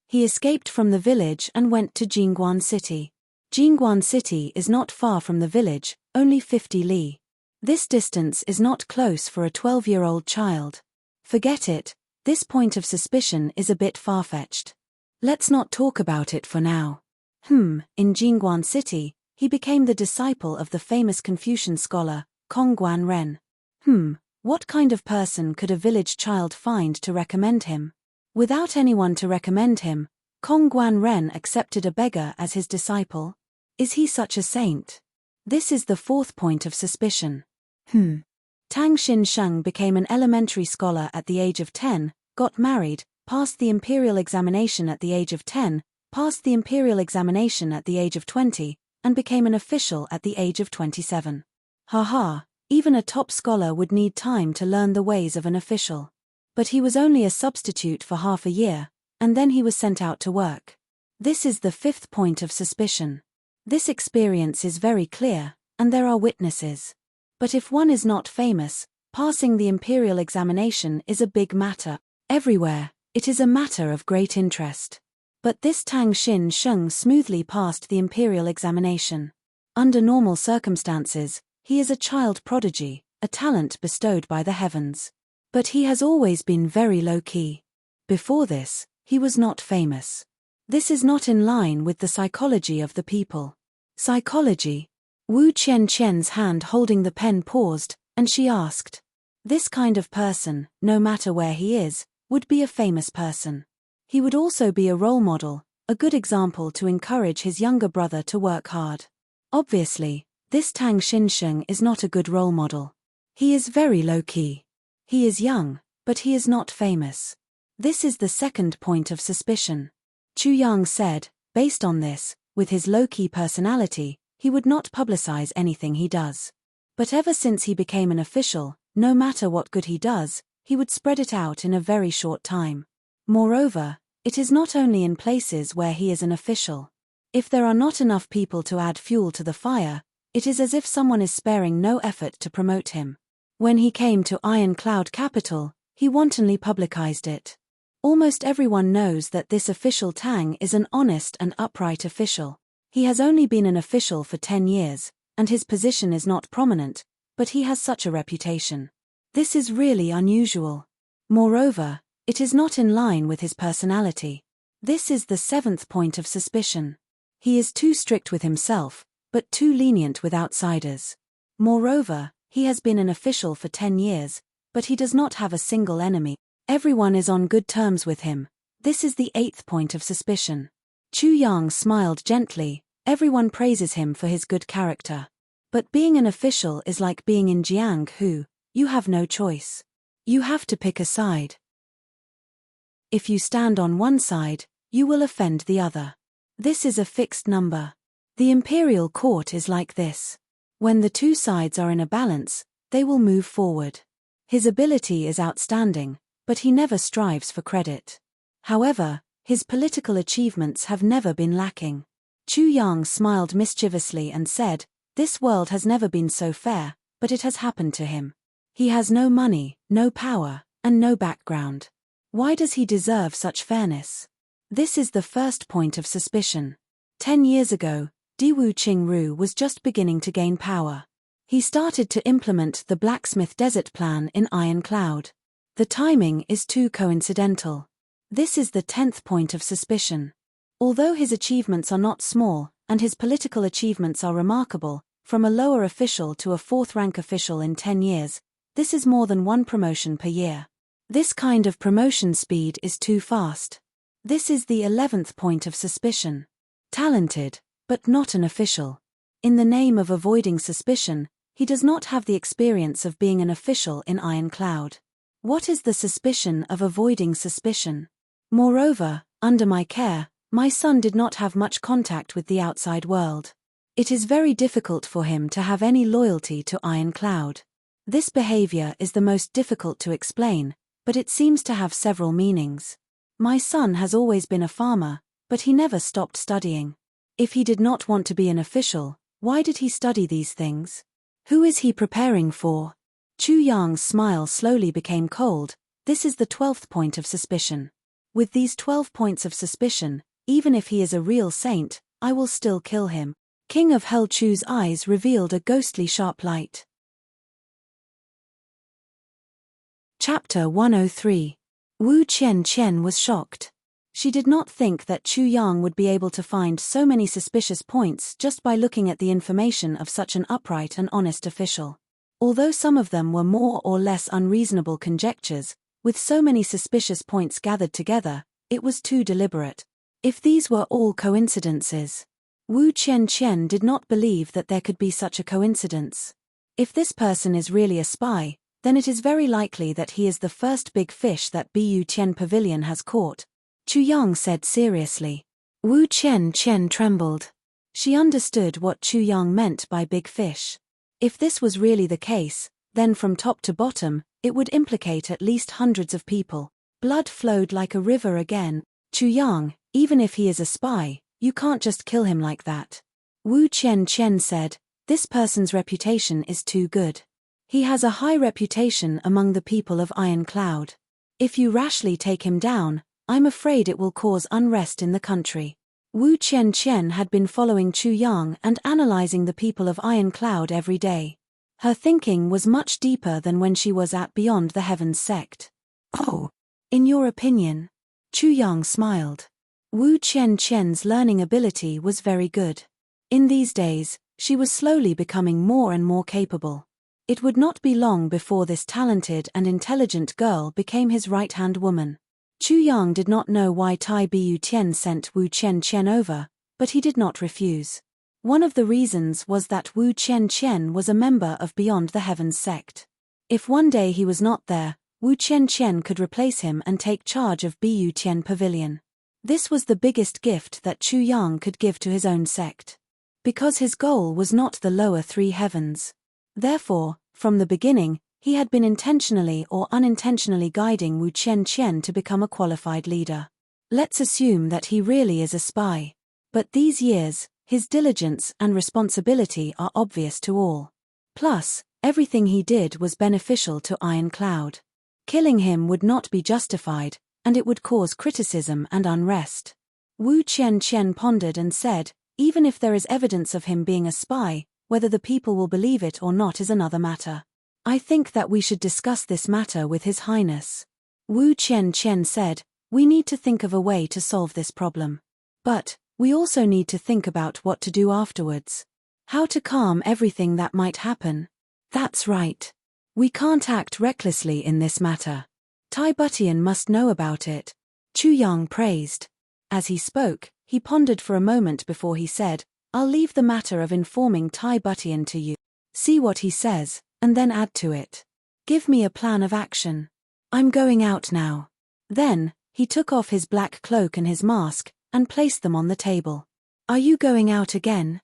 He escaped from the village and went to Jingguan City. Jingguan City is not far from the village, only 50 li. This distance is not close for a 12-year-old child. Forget it, this point of suspicion is a bit far-fetched. Let's not talk about it for now. In Jingguan City, he became the disciple of the famous Confucian scholar, Kong Guan Ren. What kind of person could a village child find to recommend him? Without anyone to recommend him, Kong Guan Ren accepted a beggar as his disciple. Is he such a saint? This is the fourth point of suspicion. Tang Xinsheng became an elementary scholar at the age of 10, got married, passed the imperial examination at the age of 10, passed the imperial examination at the age of 20, and became an official at the age of 27. Even a top scholar would need time to learn the ways of an official. But he was only a substitute for half a year, and then he was sent out to work. This is the fifth point of suspicion. This experience is very clear, and there are witnesses. But if one is not famous, passing the imperial examination is a big matter. Everywhere, it is a matter of great interest. But this Tang Xinsheng smoothly passed the imperial examination. Under normal circumstances, he is a child prodigy, a talent bestowed by the heavens. But he has always been very low-key. Before this, he was not famous. This is not in line with the psychology of the people. Psychology? Wu Qian's hand holding the pen paused, and she asked. This kind of person, no matter where he is, would be a famous person. He would also be a role model, a good example to encourage his younger brother to work hard. Obviously, This Tang Xinsheng is not a good role model. He is very low-key. He is young, but he is not famous. This is the second point of suspicion. Chu Yang said, based on this, with his low-key personality, he would not publicize anything he does. But ever since he became an official, no matter what good he does, he would spread it out in a very short time. Moreover, it is not only in places where he is an official. If there are not enough people to add fuel to the fire, it is as if someone is sparing no effort to promote him. When he came to Iron Cloud capital, he wantonly publicized it. Almost everyone knows that this official Tang is an honest and upright official. He has only been an official for 10 years, and his position is not prominent, but he has such a reputation. This is really unusual. Moreover, it is not in line with his personality. This is the seventh point of suspicion. He is too strict with himself, but too lenient with outsiders. Moreover, he has been an official for 10 years, but he does not have a single enemy. Everyone is on good terms with him. This is the eighth point of suspicion. Chu Yang smiled gently. Everyone praises him for his good character. But being an official is like being in Jianghu. You have no choice. You have to pick a side. If you stand on one side, you will offend the other. This is a fixed number. The imperial court is like this. When the two sides are in a balance, they will move forward. His ability is outstanding, but he never strives for credit. However, his political achievements have never been lacking. Chu Yang smiled mischievously and said, "This world has never been so fair, but it has happened to him. He has no money, no power, and no background. Why does he deserve such fairness?" This is the first point of suspicion. 10 years ago, Diwu Qingru was just beginning to gain power. He started to implement the Blacksmith Desert Plan in Iron Cloud. The timing is too coincidental. This is the 10th point of suspicion. Although his achievements are not small, and his political achievements are remarkable, from a lower official to a fourth-rank official in 10 years, this is more than one promotion per year. This kind of promotion speed is too fast. This is the 11th point of suspicion. Talented, but not an official. In the name of avoiding suspicion, he does not have the experience of being an official in Iron Cloud. What is the suspicion of avoiding suspicion? Moreover, under my care, my son did not have much contact with the outside world. It is very difficult for him to have any loyalty to Iron Cloud. This behavior is the most difficult to explain, but it seems to have several meanings. My son has always been a farmer, but he never stopped studying. If he did not want to be an official, why did he study these things? Who is he preparing for? Chu Yang's smile slowly became cold. This is the 12th point of suspicion. With these 12 points of suspicion, even if he is a real saint, I will still kill him. King of Hell Chu's eyes revealed a ghostly sharp light. Chapter 103. Wu Qianqian was shocked. She did not think that Chu Yang would be able to find so many suspicious points just by looking at the information of such an upright and honest official. Although some of them were more or less unreasonable conjectures, with so many suspicious points gathered together, it was too deliberate. If these were all coincidences, Wu Qianqian did not believe that there could be such a coincidence. If this person is really a spy, then it is very likely that he is the first big fish that Bu Tian Pavilion has caught. Chu Yang said seriously. Wu Qianqian trembled. She understood what Chu Yang meant by big fish. If this was really the case, then from top to bottom, it would implicate at least hundreds of people. Blood flowed like a river again. Chu Yang, even if he is a spy, you can't just kill him like that. Wu Qianqian said, this person's reputation is too good. He has a high reputation among the people of Iron Cloud. If you rashly take him down, I'm afraid it will cause unrest in the country. Wu Qianqian had been following Chu Yang and analyzing the people of Iron Cloud every day. Her thinking was much deeper than when she was at Beyond the Heavens sect. Oh, in your opinion? Chu Yang smiled. Wu Qianqian's learning ability was very good. In these days, she was slowly becoming more and more capable. It would not be long before this talented and intelligent girl became his right-hand woman. Chu Yang did not know why Tai Bu Tian sent Wu Qianqian over, but he did not refuse. One of the reasons was that Wu Qian was a member of Beyond the Heavens sect. If one day he was not there, Wu Qian could replace him and take charge of Bu Tian Pavilion. This was the biggest gift that Chu Yang could give to his own sect. Because his goal was not the lower three heavens. Therefore, from the beginning, he had been intentionally or unintentionally guiding Wu Qian to become a qualified leader. Let's assume that he really is a spy. But these years, his diligence and responsibility are obvious to all. Plus, everything he did was beneficial to Iron Cloud. Killing him would not be justified, and it would cause criticism and unrest. Wu Qian pondered and said, even if there is evidence of him being a spy, whether the people will believe it or not is another matter. I think that we should discuss this matter with His Highness. Wu Qian said, we need to think of a way to solve this problem. But, we also need to think about what to do afterwards. How to calm everything that might happen. That's right. We can't act recklessly in this matter. Tai Butian must know about it. Chu Yang praised. As he spoke, he pondered for a moment before he said, I'll leave the matter of informing Tai Butian to you. See what he says, and then add to it. Give me a plan of action. I'm going out now. Then, he took off his black cloak and his mask, and placed them on the table. Are you going out again?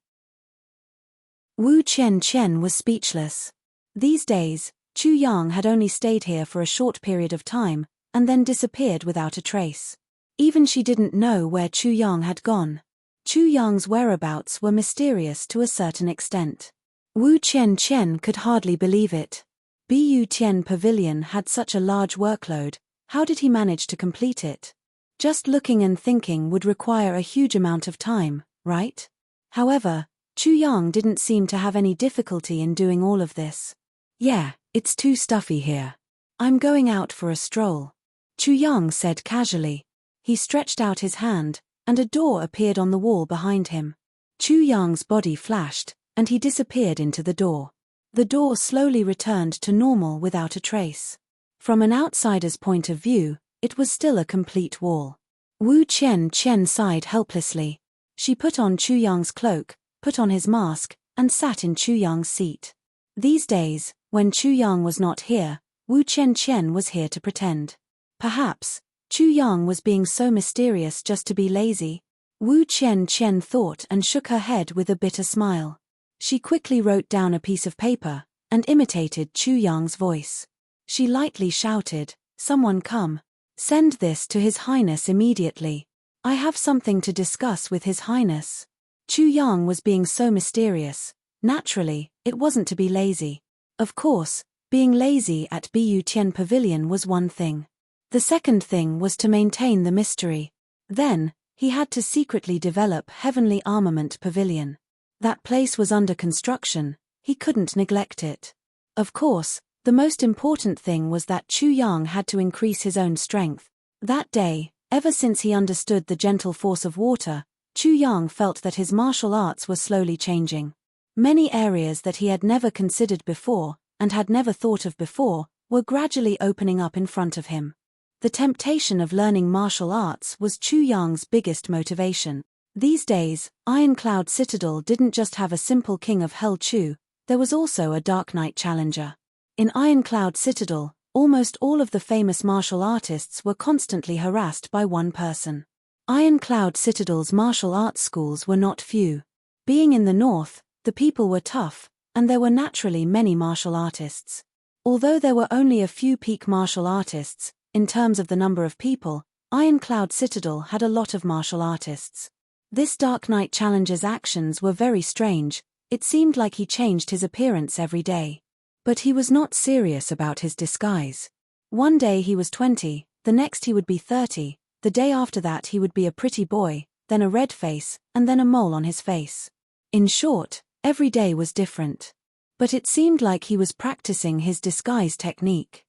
Wu Qian was speechless. These days, Chu Yang had only stayed here for a short period of time, and then disappeared without a trace. Even she didn't know where Chu Yang had gone. Chu Yang's whereabouts were mysterious to a certain extent. Wu Qian could hardly believe it. Bu Tian Pavilion had such a large workload, how did he manage to complete it? Just looking and thinking would require a huge amount of time, right? However, Chu Yang didn't seem to have any difficulty in doing all of this. Yeah, it's too stuffy here. I'm going out for a stroll. Chu Yang said casually. He stretched out his hand, and a door appeared on the wall behind him. Chu Yang's body flashed, and he disappeared into the door. The door slowly returned to normal without a trace. From an outsider's point of view, it was still a complete wall. Wu Qian sighed helplessly. She put on Chu Yang's cloak, put on his mask, and sat in Chu Yang's seat. These days, when Chu Yang was not here, Wu Qian was here to pretend. Perhaps, Chu Yang was being so mysterious just to be lazy. Wu Qian thought and shook her head with a bitter smile. She quickly wrote down a piece of paper, and imitated Chu Yang's voice. She lightly shouted, someone come. Send this to His Highness immediately. I have something to discuss with His Highness. Chu Yang was being so mysterious. Naturally, it wasn't to be lazy. Of course, being lazy at Bu Tian Pavilion was one thing. The second thing was to maintain the mystery. Then, he had to secretly develop Heavenly Armament Pavilion. That place was under construction, he couldn't neglect it. Of course, the most important thing was that Chu Yang had to increase his own strength. That day, ever since he understood the gentle force of water, Chu Yang felt that his martial arts were slowly changing. Many areas that he had never considered before, and had never thought of before, were gradually opening up in front of him. The temptation of learning martial arts was Chu Yang's biggest motivation. These days, Ironcloud Citadel didn't just have a simple king of Hell Chu, there was also a Dark Knight challenger. In Ironcloud Citadel, almost all of the famous martial artists were constantly harassed by one person. Ironcloud Citadel's martial arts schools were not few. Being in the north, the people were tough, and there were naturally many martial artists. Although there were only a few peak martial artists, in terms of the number of people, Ironcloud Citadel had a lot of martial artists. This Dark Knight challenger's actions were very strange, it seemed like he changed his appearance every day. But he was not serious about his disguise. One day he was 20, the next he would be 30, the day after that he would be a pretty boy, then a red face, and then a mole on his face. In short, every day was different. But it seemed like he was practicing his disguise technique.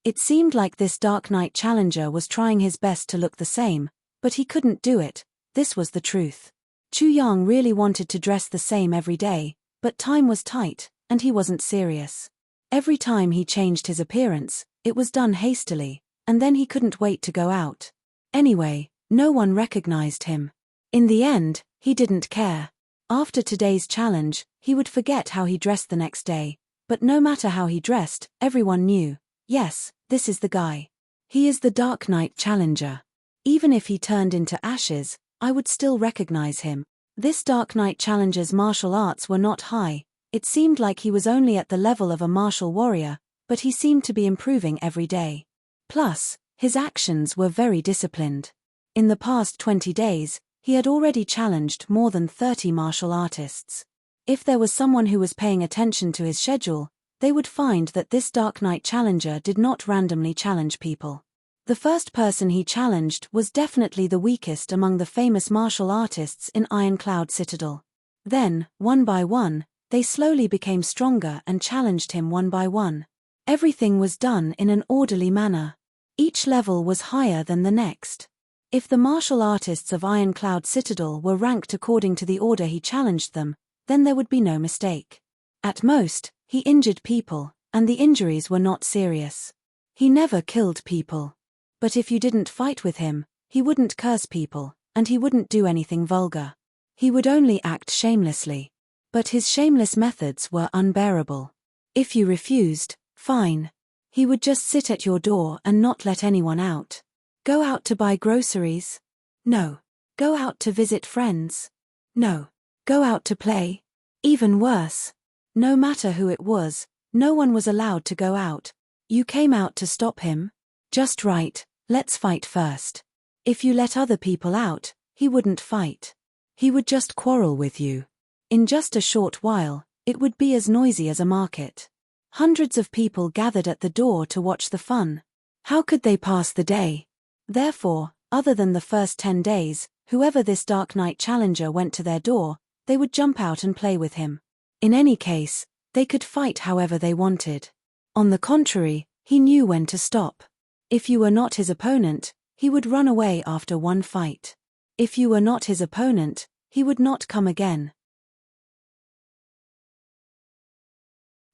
It seemed like this Dark Knight challenger was trying his best to look the same, but he couldn't do it, this was the truth. Chu Yang really wanted to dress the same every day, but time was tight, and he wasn't serious. Every time he changed his appearance, it was done hastily, and then he couldn't wait to go out. Anyway, no one recognized him. In the end, He didn't care. After today's challenge, he would forget how he dressed the next day, but no matter how he dressed, everyone knew, yes, this is the guy. He is the Dark Knight Challenger. Even if he turned into ashes, I would still recognize him. This Dark Knight Challenger's martial arts were not high. It seemed like he was only at the level of a martial warrior, but he seemed to be improving every day. Plus, his actions were very disciplined. In the past 20 days, he had already challenged more than 30 martial artists. If there was someone who was paying attention to his schedule, they would find that this Dark Knight Challenger did not randomly challenge people. The first person he challenged was definitely the weakest among the famous martial artists in Ironcloud Citadel. Then, one by one, they slowly became stronger and challenged him one by one. Everything was done in an orderly manner. Each level was higher than the next. If the martial artists of Ironcloud Citadel were ranked according to the order he challenged them, then there would be no mistake. At most, he injured people, and the injuries were not serious. He never killed people. But if you didn't fight with him, he wouldn't curse people, and he wouldn't do anything vulgar. He would only act shamelessly. But his shameless methods were unbearable. If you refused, fine. He would just sit at your door and not let anyone out. Go out to buy groceries? No. Go out to visit friends? No. Go out to play? Even worse. No matter who it was, no one was allowed to go out. You came out to stop him? Just right, let's fight first. If you let other people out, he wouldn't fight. He would just quarrel with you. In just a short while, it would be as noisy as a market. Hundreds of people gathered at the door to watch the fun. How could they pass the day? Therefore, other than the first 10 days, whoever this Dark Knight Challenger went to their door, they would jump out and play with him. In any case, they could fight however they wanted. On the contrary, he knew when to stop. If you were not his opponent, he would run away after one fight. If you were not his opponent, he would not come again.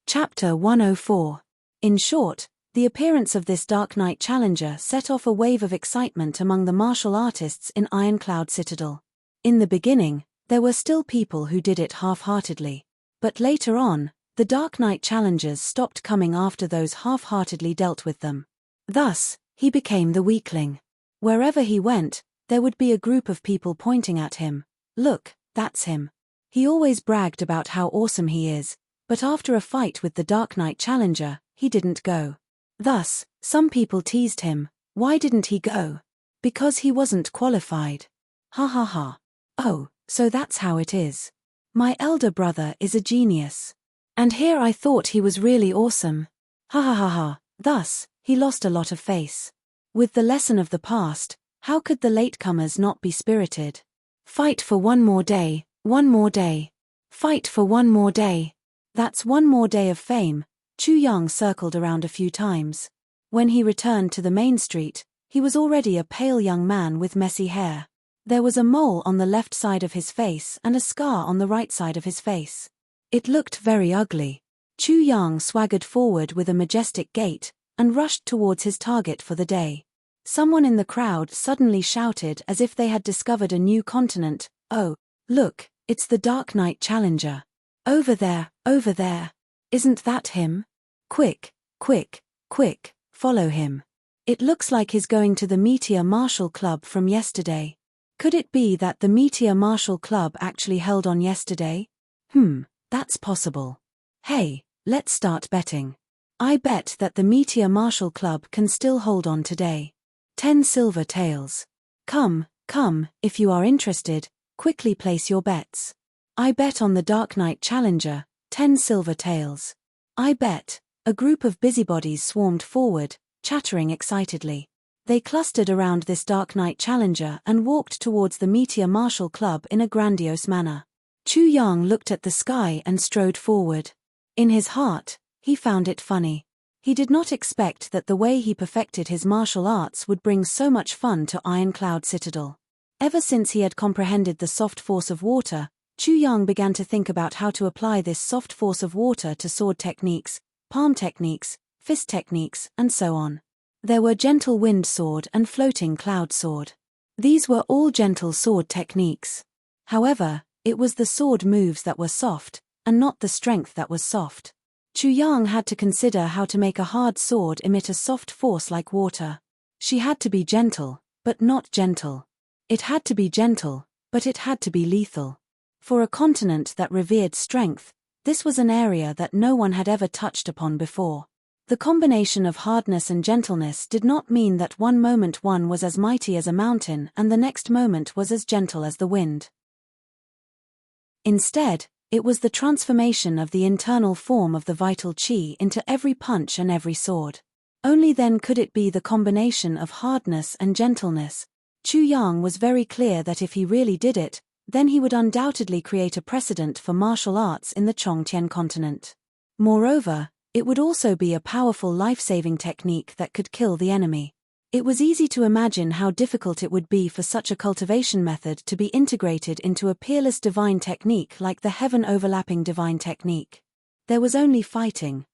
Chapter 104. In short, the appearance of this Dark Knight Challenger set off a wave of excitement among the martial artists in Ironcloud Citadel. In the beginning, there were still people who did it half-heartedly. But later on, the Dark Knight Challengers stopped coming after those half-heartedly dealt with them. Thus, he became the weakling. Wherever he went, there would be a group of people pointing at him. Look, that's him. He always bragged about how awesome he is, but after a fight with the Dark Knight Challenger, he didn't go. Thus, some people teased him. Why didn't he go? Because he wasn't qualified. Ha ha ha. Oh, so that's how it is. My elder brother is a genius. And here I thought he was really awesome. Ha ha ha ha. Thus, he lost a lot of face. With the lesson of the past, how could the latecomers not be spirited? Fight for one more day, one more day. Fight for one more day. That's one more day of fame. Chu Yang circled around a few times. When he returned to the main street, he was already a pale young man with messy hair. There was a mole on the left side of his face and a scar on the right side of his face. It looked very ugly. Chu Yang swaggered forward with a majestic gait and rushed towards his target for the day. Someone in the crowd suddenly shouted as if they had discovered a new continent, "Oh, look, it's the Dark Knight Challenger. Over there, over there. Isn't that him? Quick, quick, quick, follow him. It looks like he's going to the Meteor Martial Club from yesterday. Could it be that the Meteor Martial Club actually held on yesterday? That's possible. Hey, let's start betting. I bet that the Meteor Martial Club can still hold on today. 10 silver taels. Come, if you are interested, quickly place your bets. I bet on the Dark Knight Challenger, 10 silver taels. I bet. A group of busybodies swarmed forward, chattering excitedly. They clustered around this Dark Knight Challenger and walked towards the Meteor Martial Club in a grandiose manner. Chu Yang looked at the sky and strode forward. In his heart, he found it funny. He did not expect that the way he perfected his martial arts would bring so much fun to Ironcloud Citadel. Ever since he had comprehended the soft force of water, Chu Yang began to think about how to apply this soft force of water to sword techniques, palm techniques, fist techniques, and so on. There were gentle wind sword and floating cloud sword. These were all gentle sword techniques. However, it was the sword moves that were soft, and not the strength that was soft. Chu Yang had to consider how to make a hard sword emit a soft force like water. She had to be gentle, but not gentle. It had to be gentle, but it had to be lethal. For a continent that revered strength, this was an area that no one had ever touched upon before. The combination of hardness and gentleness did not mean that one moment one was as mighty as a mountain and the next moment was as gentle as the wind. Instead, it was the transformation of the internal form of the vital qi into every punch and every sword. Only then could it be the combination of hardness and gentleness. Chu Yang was very clear that if he really did it, then he would undoubtedly create a precedent for martial arts in the Chongqian continent. Moreover, it would also be a powerful life-saving technique that could kill the enemy. It was easy to imagine how difficult it would be for such a cultivation method to be integrated into a peerless divine technique like the heaven-overlapping divine technique. There was only fighting,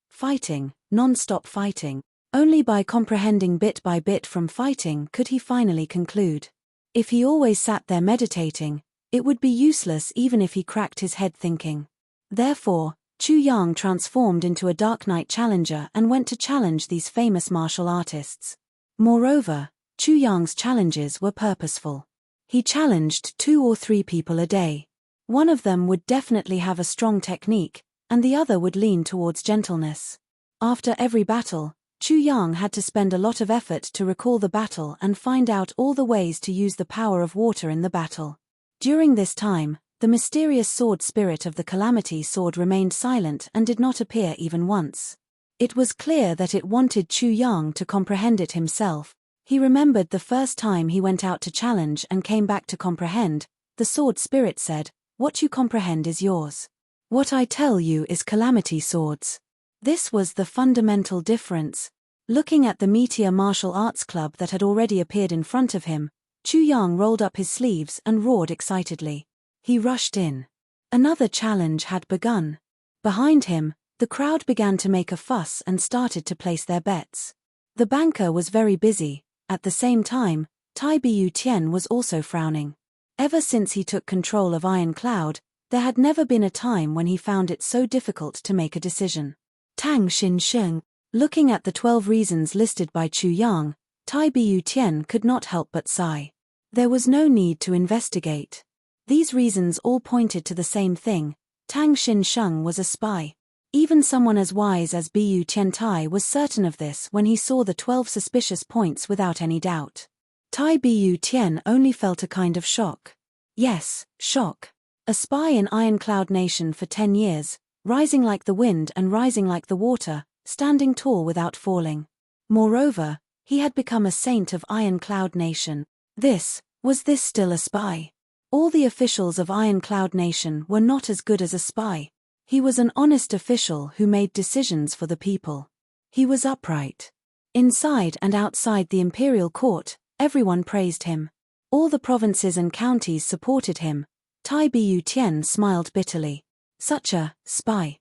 non-stop fighting. Only by comprehending bit by bit from fighting could he finally conclude. If he always sat there meditating, it would be useless even if he cracked his head thinking. Therefore, Chu Yang transformed into a Dark Knight challenger and went to challenge these famous martial artists. Moreover, Chu Yang's challenges were purposeful. He challenged 2 or 3 people a day. One of them would definitely have a strong technique, and the other would lean towards gentleness. After every battle, Chu Yang had to spend a lot of effort to recall the battle and find out all the ways to use the power of water in the battle. During this time, the mysterious sword spirit of the Calamity Sword remained silent and did not appear even once. It was clear that it wanted Chu Yang to comprehend it himself. He remembered the first time he went out to challenge and came back to comprehend. The sword spirit said, "What you comprehend is yours. What I tell you is calamity swords." This was the fundamental difference. Looking at the Meteor Martial Arts Club that had already appeared in front of him, Chu Yang rolled up his sleeves and roared excitedly. He rushed in. Another challenge had begun. Behind him, the crowd began to make a fuss and started to place their bets. The banker was very busy. At the same time, Tai Bu Tian was also frowning. Ever since he took control of Iron Cloud, there had never been a time when he found it so difficult to make a decision. Tang Xinsheng. Looking at the 12 reasons listed by Chu Yang, Tai Bu Tian could not help but sigh. There was no need to investigate. These reasons all pointed to the same thing. Tang Xinsheng was a spy. Even someone as wise as Bu Tiantai was certain of this when he saw the 12 suspicious points without any doubt. Tai Bu Tian only felt a kind of shock. Yes, shock. A spy in Iron Cloud Nation for 10 years, rising like the wind and rising like the water, standing tall without falling. Moreover, he had become a saint of Iron Cloud Nation. Was this still a spy? All the officials of Iron Cloud Nation were not as good as a spy. He was an honest official who made decisions for the people. He was upright. Inside and outside the imperial court, everyone praised him. All the provinces and counties supported him. Tai Bu Tian smiled bitterly. Such a spy.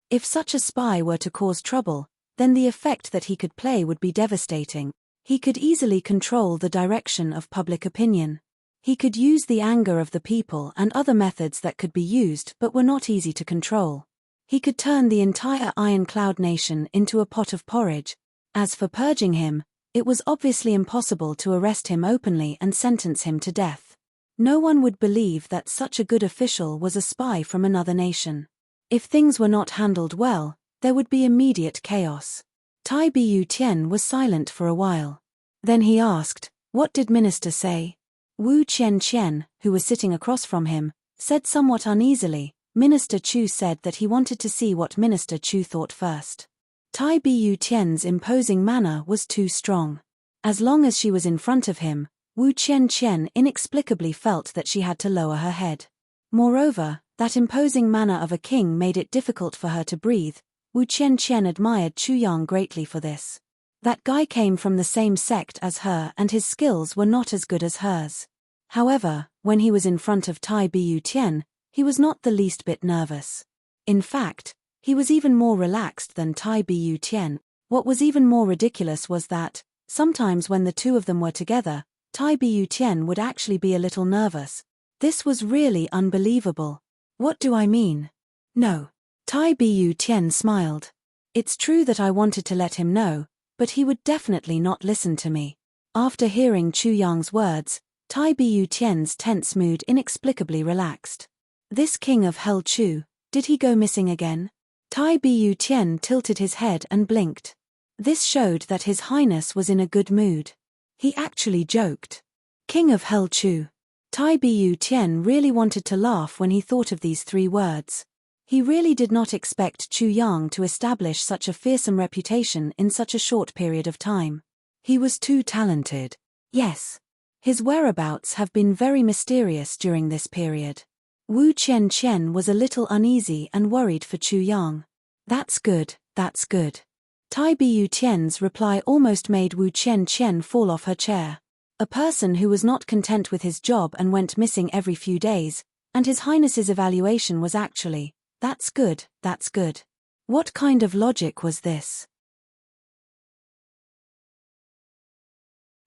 If such a spy were to cause trouble, then the effect that he could play would be devastating. He could easily control the direction of public opinion. He could use the anger of the people and other methods that could be used but were not easy to control. He could turn the entire Iron Cloud Nation into a pot of porridge. As for purging him, it was obviously impossible to arrest him openly and sentence him to death. No one would believe that such a good official was a spy from another nation. If things were not handled well, there would be immediate chaos. Tai Bu Tian was silent for a while. Then he asked, "What did Minister say?" Wu Qianqian, who was sitting across from him, said somewhat uneasily, "Minister Chu said that he wanted to see what Minister Chu thought first." Tai Bu Tian's imposing manner was too strong. As long as she was in front of him, Wu Qianqian inexplicably felt that she had to lower her head. Moreover, that imposing manner of a king made it difficult for her to breathe. Wu Qianqian admired Chu Yang greatly for this. That guy came from the same sect as her and his skills were not as good as hers. However, when he was in front of Tai Bu Tian, he was not the least bit nervous. In fact, he was even more relaxed than Tai Bu Tian. What was even more ridiculous was that, sometimes when the two of them were together, Tai Bu Tian would actually be a little nervous. This was really unbelievable. What do I mean? No. Tai Bu Tian smiled. It's true that I wanted to let him know, but he would definitely not listen to me. After hearing Chu Yang's words, Tai Bu Tian's tense mood inexplicably relaxed. This king of Hell Chu, did he go missing again? Tai Bu Tian tilted his head and blinked. This showed that His Highness was in a good mood. He actually joked. King of Hell Chu. Tai Bu Tian really wanted to laugh when he thought of these 3 words. He really did not expect Chu Yang to establish such a fearsome reputation in such a short period of time. He was too talented. Yes. His whereabouts have been very mysterious during this period. Wu Chen was a little uneasy and worried for Chu Yang. That's good, that's good. Tai Bu Tian's reply almost made Wu Chen fall off her chair. A person who was not content with his job and went missing every few days, and His Highness's evaluation was actually, that's good, that's good. What kind of logic was this?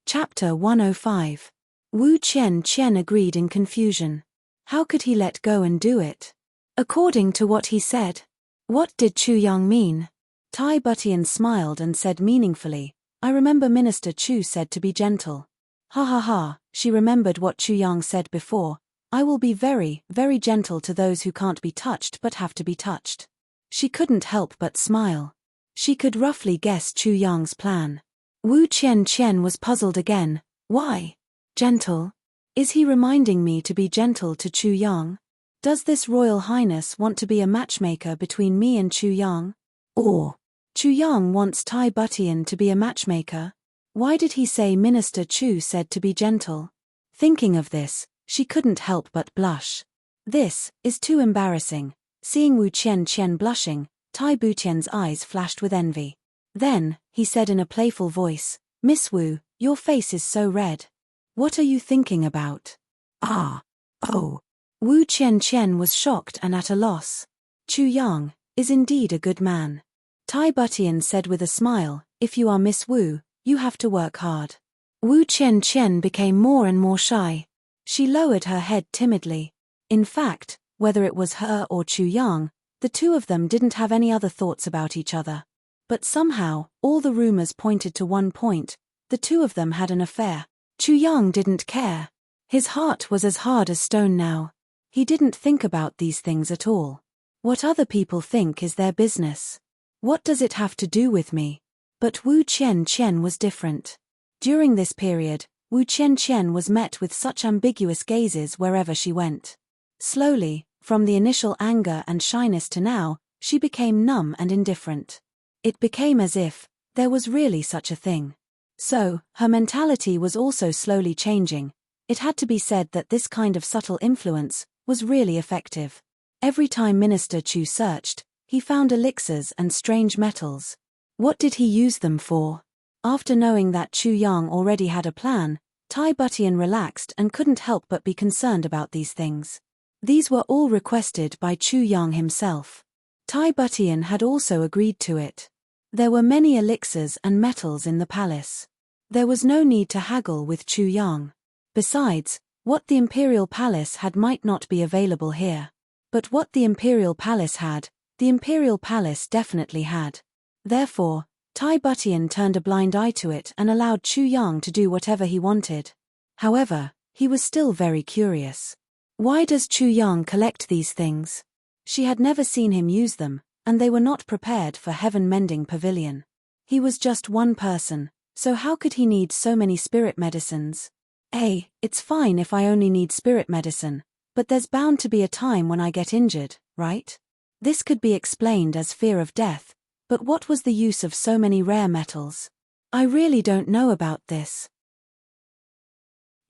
Chapter 105. Wu Chen agreed in confusion. How could he let go and do it? According to what he said. What did Chu Yang mean? Tai Butian smiled and said meaningfully, I remember Minister Chu said to be gentle. Ha ha ha, she remembered what Chu Yang said before, I will be very, very gentle to those who can't be touched but have to be touched. She couldn't help but smile. She could roughly guess Chu Yang's plan. Wu Chen was puzzled again. Why? Gentle? Is he reminding me to be gentle to Chu Yang? Does this Royal Highness want to be a matchmaker between me and Chu Yang? Or, Chu Yang wants Tai Butian to be a matchmaker? Why did he say Minister Chu said to be gentle? Thinking of this, she couldn't help but blush. This is too embarrassing. Seeing Wu Chen blushing, Tai Butian's eyes flashed with envy. Then, he said in a playful voice, Miss Wu, your face is so red. What are you thinking about? Oh. Wu Chen was shocked and at a loss. Chu Yang is indeed a good man. Tai Butian said with a smile, if you are Miss Wu, you have to work hard. Wu Chen became more and more shy. She lowered her head timidly. In fact, whether it was her or Chu Yang, the 2 of them didn't have any other thoughts about each other. But somehow, all the rumors pointed to one point, the 2 of them had an affair. Chu Yang didn't care. His heart was as hard as stone now. He didn't think about these things at all. What other people think is their business. What does it have to do with me? But Wu Chen was different. During this period, Wu Chen was met with such ambiguous gazes wherever she went. Slowly, from the initial anger and shyness to now, she became numb and indifferent. It became as if there was really such a thing. So, her mentality was also slowly changing. It had to be said that this kind of subtle influence was really effective. Every time Minister Chu searched, he found elixirs and strange metals. What did he use them for? After knowing that Chu Yang already had a plan, Tai Butian relaxed and couldn't help but be concerned about these things. These were all requested by Chu Yang himself. Tai Butian had also agreed to it. There were many elixirs and metals in the palace. There was no need to haggle with Chu Yang. Besides, what the Imperial Palace had might not be available here. But what the Imperial Palace had, the Imperial Palace definitely had. Therefore, Tai Butian turned a blind eye to it and allowed Chu Yang to do whatever he wanted. However, he was still very curious. Why does Chu Yang collect these things? She had never seen him use them, and they were not prepared for Heaven Mending Pavilion. He was just one person, so how could he need so many spirit medicines? It's fine if I only need spirit medicine, but there's bound to be a time when I get injured, right? This could be explained as fear of death, but what was the use of so many rare metals? I really don't know about this.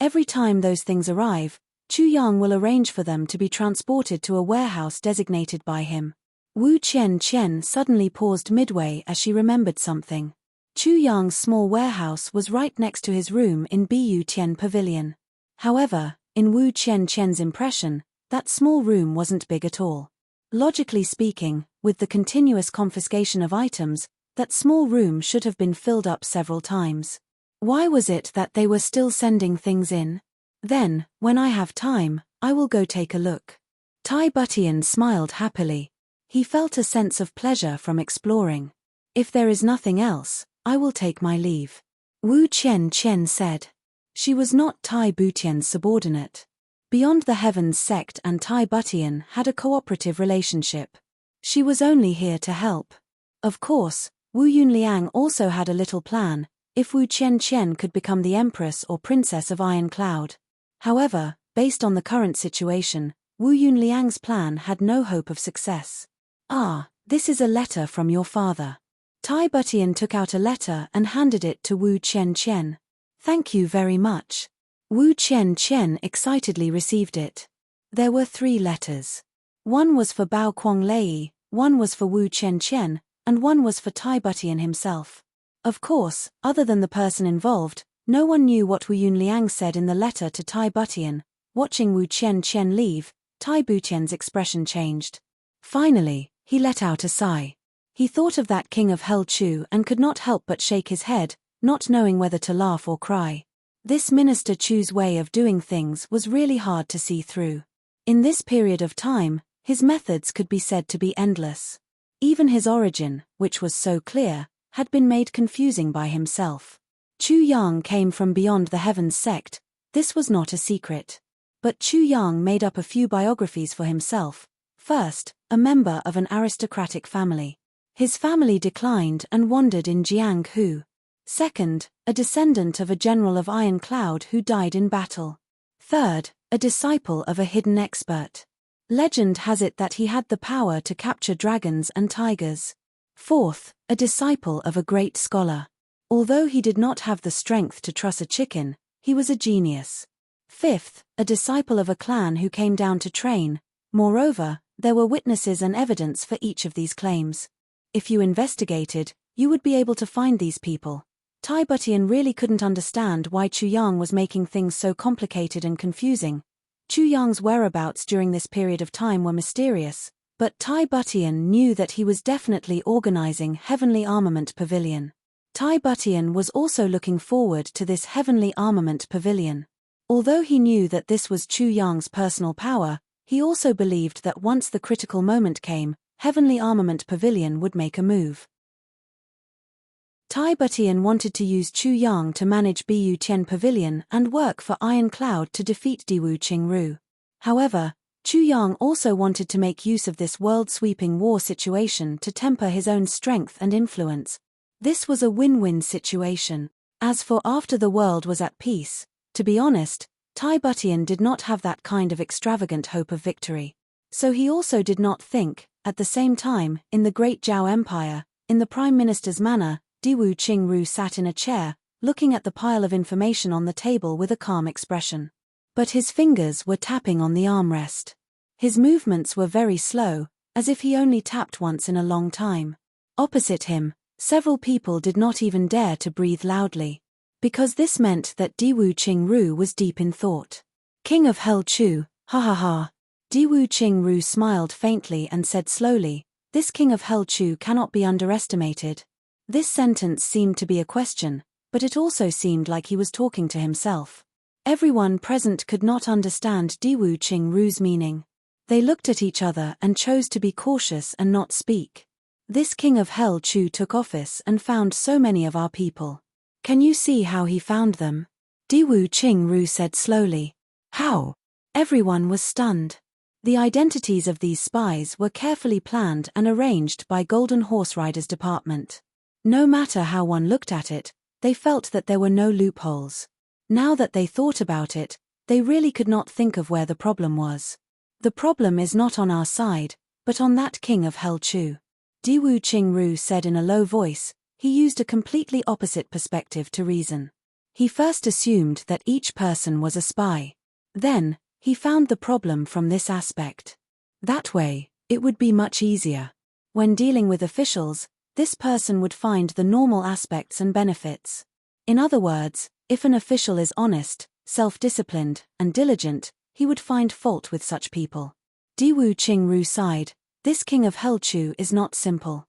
Every time those things arrive, Chu Yang will arrange for them to be transported to a warehouse designated by him. Wu Chen suddenly paused midway as she remembered something. Chu Yang's small warehouse was right next to his room in Bu Tian Pavilion. However, in Wu Chen's impression, that small room wasn't big at all. Logically speaking, with the continuous confiscation of items, that small room should have been filled up several times. Why was it that they were still sending things in? Then, when I have time, I will go take a look. Tai Butian smiled happily. He felt a sense of pleasure from exploring. If there is nothing else, I will take my leave. Wu Qian said. She was not Tai Butian's subordinate. Beyond the Heavens sect and Tai Butian had a cooperative relationship. She was only here to help. Of course, Wu Yunliang also had a little plan, if Wu Qian could become the Empress or Princess of Iron Cloud. However, based on the current situation, Wu Yunliang's plan had no hope of success. Ah, this is a letter from your father. Tai Butian took out a letter and handed it to Wu Qian. Thank you very much. Wu Qian excitedly received it. There were 3 letters. One was for Bao Kuanglei, one was for Wu Qian, and one was for Tai Butian himself. Of course, other than the person involved, no one knew what Wu Yunliang said in the letter to Tai Butian. Watching Wu Qian leave, Tai Butian's expression changed. Finally, he let out a sigh. He thought of that king of Hell Chu and could not help but shake his head, not knowing whether to laugh or cry. This Minister Chu's way of doing things was really hard to see through. In this period of time, his methods could be said to be endless. Even his origin, which was so clear, had been made confusing by himself. Chu Yang came from beyond the Heavens sect. This was not a secret. But Chu Yang made up a few biographies for himself. First, a member of an aristocratic family. His family declined and wandered in Jianghu. Second, a descendant of a general of Iron Cloud who died in battle. Third, a disciple of a hidden expert. Legend has it that he had the power to capture dragons and tigers. Fourth, a disciple of a great scholar. Although he did not have the strength to truss a chicken, he was a genius. Fifth, a disciple of a clan who came down to train. Moreover, there were witnesses and evidence for each of these claims. If you investigated, you would be able to find these people. Tai Butian really couldn't understand why Chu Yang was making things so complicated and confusing. Chu Yang's whereabouts during this period of time were mysterious, but Tai Butian knew that he was definitely organizing Heavenly Armament Pavilion. Tai Butian was also looking forward to this Heavenly Armament Pavilion. Although he knew that this was Chu Yang's personal power, he also believed that once the critical moment came, Heavenly Armament Pavilion would make a move. Tai Butian wanted to use Chu Yang to manage Bu Tian Pavilion and work for Iron Cloud to defeat Diwu Qingru. However, Chu Yang also wanted to make use of this world-sweeping war situation to temper his own strength and influence. This was a win-win situation. As for after the world was at peace, to be honest, Tai Butian did not have that kind of extravagant hope of victory. So he also did not think, at the same time, in the Great Zhao Empire, in the Prime Minister's manner, Diwu Qingru sat in a chair, looking at the pile of information on the table with a calm expression. But his fingers were tapping on the armrest. His movements were very slow, as if he only tapped once in a long time. Opposite him, several people did not even dare to breathe loudly. Because this meant that Diwu Qingru was deep in thought. King of Hell Chu, ha ha ha. Diwu Qingru smiled faintly and said slowly, this King of Hell Chu cannot be underestimated. This sentence seemed to be a question, but it also seemed like he was talking to himself. Everyone present could not understand Diwu Qingru's meaning. They looked at each other and chose to be cautious and not speak. This King of Hell Chu took office and found so many of our people. Can you see how he found them? Diwu Qingru said slowly. How? Everyone was stunned. The identities of these spies were carefully planned and arranged by Golden Horse Riders Department. No matter how one looked at it, they felt that there were no loopholes. Now that they thought about it, they really could not think of where the problem was. The problem is not on our side, but on that King of Hell Chu. Diwu Qingru said in a low voice. He used a completely opposite perspective to reason. He first assumed that each person was a spy. Then, he found the problem from this aspect. That way, it would be much easier. When dealing with officials, this person would find the normal aspects and benefits. In other words, if an official is honest, self-disciplined, and diligent, he would find fault with such people. Diwu Qingru sighed. This King of Hell Chu is not simple.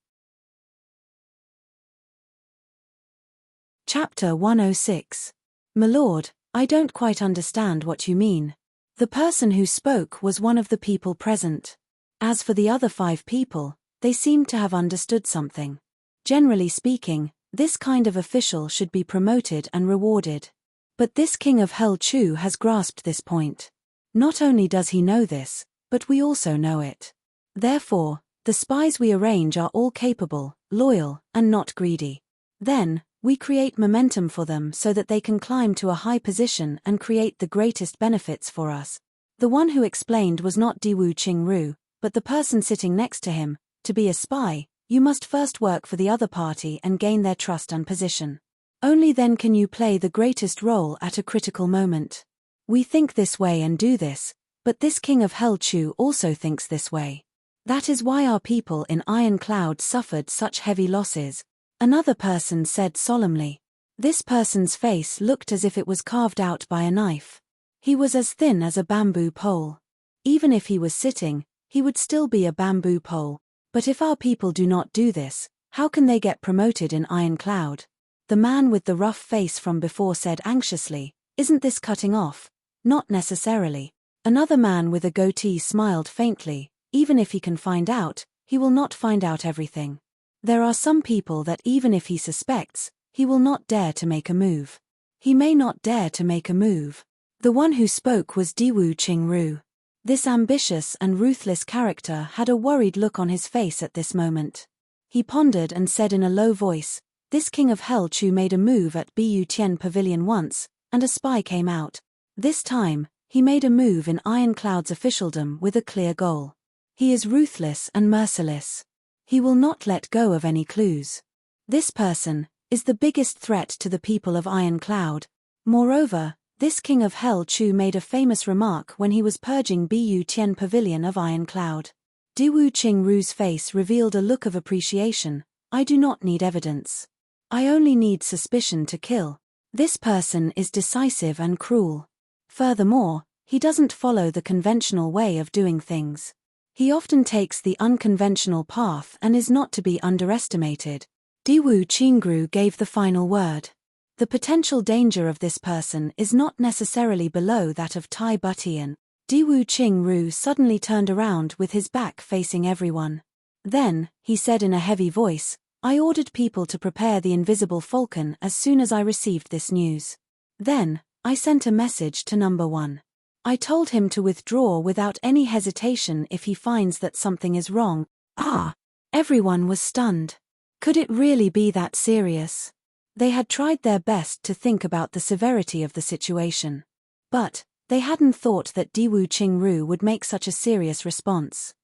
Chapter 106. My lord, I don't quite understand what you mean. The person who spoke was one of the people present. As for the other 5 people, they seemed to have understood something. Generally speaking, this kind of official should be promoted and rewarded. But this king of Hell Chu has grasped this point. Not only does he know this, but we also know it. Therefore, the spies we arrange are all capable, loyal, and not greedy. Then, we create momentum for them so that they can climb to a high position and create the greatest benefits for us. The one who explained was not Diwu Qingru, but the person sitting next to him. To be a spy, you must first work for the other party and gain their trust and position. Only then can you play the greatest role at a critical moment. We think this way and do this, but this king of Hell Chu also thinks this way. That is why our people in Iron Cloud suffered such heavy losses. Another person said solemnly. This person's face looked as if it was carved out by a knife. He was as thin as a bamboo pole. Even if he was sitting, he would still be a bamboo pole. But if our people do not do this, how can they get promoted in Iron Cloud? The man with the rough face from before said anxiously, "Isn't this cutting off?" "Not necessarily." Another man with a goatee smiled faintly. "Even if he can find out, he will not find out everything. There are some people that even if he suspects, he will not dare to make a move. He may not dare to make a move." The one who spoke was Diwu Qingru. This ambitious and ruthless character had a worried look on his face at this moment. He pondered and said in a low voice, "This king of Hell Chu made a move at Bu Tian Pavilion once, and a spy came out. This time, he made a move in Iron Cloud's officialdom with a clear goal. He is ruthless and merciless. He will not let go of any clues. This person is the biggest threat to the people of Iron Cloud. Moreover, this king of Hell Chu made a famous remark when he was purging Bu Tian Pavilion of Iron Cloud." Diwu Qingru's face revealed a look of appreciation. "I do not need evidence. I only need suspicion to kill. This person is decisive and cruel. Furthermore, he doesn't follow the conventional way of doing things. He often takes the unconventional path and is not to be underestimated." Diwu Qingru gave the final word. The potential danger of this person is not necessarily below that of Tai Butian. Diwu Qingru suddenly turned around with his back facing everyone. Then, he said in a heavy voice, "I ordered people to prepare the invisible falcon as soon as I received this news. Then, I sent a message to number 1. I told him to withdraw without any hesitation if he finds that something is wrong." Everyone was stunned. Could it really be that serious? They had tried their best to think about the severity of the situation. But, they hadn't thought that Diwu Qingru would make such a serious response.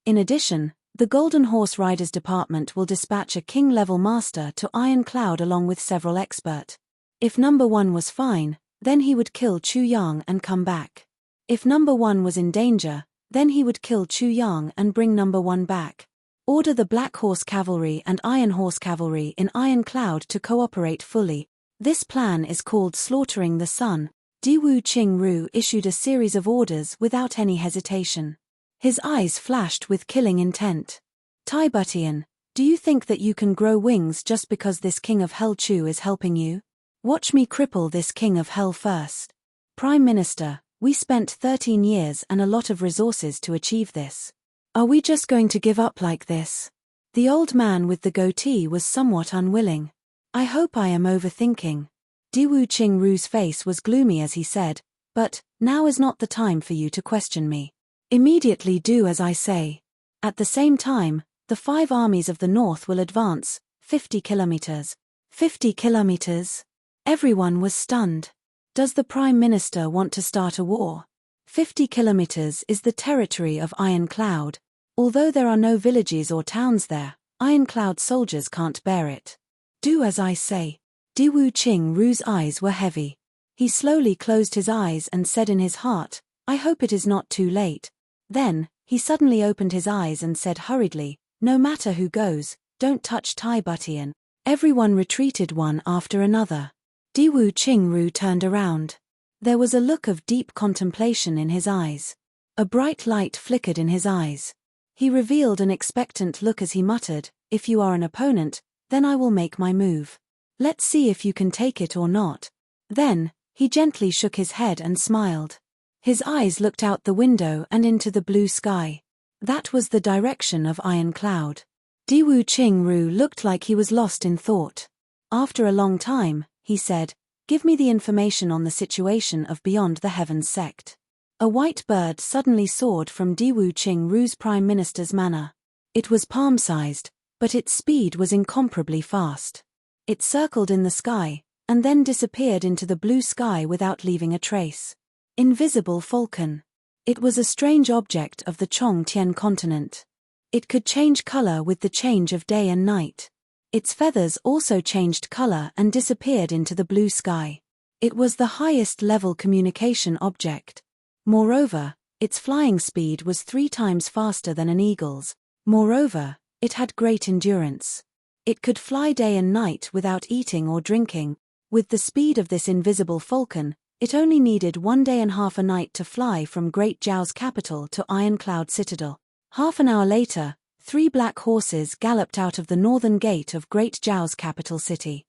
In addition, the Golden Horse Riders Department will dispatch a king-level master to Iron Cloud along with several experts. If number 1 was fine, then he would kill Chu Yang and come back. If number 1 was in danger, then he would kill Chu Yang and bring number 1 back. Order the Black Horse Cavalry and Iron Horse Cavalry in Iron Cloud to cooperate fully. This plan is called Slaughtering the Sun. Diwu Qingru issued a series of orders without any hesitation. His eyes flashed with killing intent. Tai Butian, do you think that you can grow wings just because this king of Hell Chu is helping you? Watch me cripple this king of hell first. Prime Minister, we spent 13 years and a lot of resources to achieve this. Are we just going to give up like this? The old man with the goatee was somewhat unwilling. I hope I am overthinking. Diwu Qingru's face was gloomy as he said, but, now is not the time for you to question me. Immediately do as I say. At the same time, the 5 armies of the north will advance, 50 kilometers. 50 kilometers? Everyone was stunned. Does the Prime Minister want to start a war? 50 kilometers is the territory of Iron Cloud. Although there are no villages or towns there, Iron Cloud soldiers can't bear it. Do as I say. Diwu Qingru's eyes were heavy. He slowly closed his eyes and said in his heart, I hope it is not too late. Then, he suddenly opened his eyes and said hurriedly, no matter who goes, don't touch Tai Butian. Everyone retreated one after another. Diwu Qingru turned around. There was a look of deep contemplation in his eyes. A bright light flickered in his eyes. He revealed an expectant look as he muttered, if you are an opponent, then I will make my move. Let's see if you can take it or not. Then, He gently shook his head and smiled. His eyes looked out the window and into the blue sky. That was the direction of Iron Cloud. Diwu Qingru looked like he was lost in thought. After a long time, he said, "Give me the information on the situation of Beyond the Heavens sect." A white bird suddenly soared from Diwu Qingru's prime minister's manor. It was palm-sized, but its speed was incomparably fast. It circled in the sky, and then disappeared into the blue sky without leaving a trace. Invisible falcon. It was a strange object of the Chongtian continent. It could change color with the change of day and night. Its feathers also changed color and disappeared into the blue sky. It was the highest level communication object. Moreover, its flying speed was 3 times faster than an eagle's. Moreover, it had great endurance. It could fly day and night without eating or drinking. With the speed of this invisible falcon, it only needed 1 day and half a night to fly from Great Zhao's capital to Iron Cloud Citadel. Half an hour later, 3 black horses galloped out of the northern gate of Great Zhao's capital city.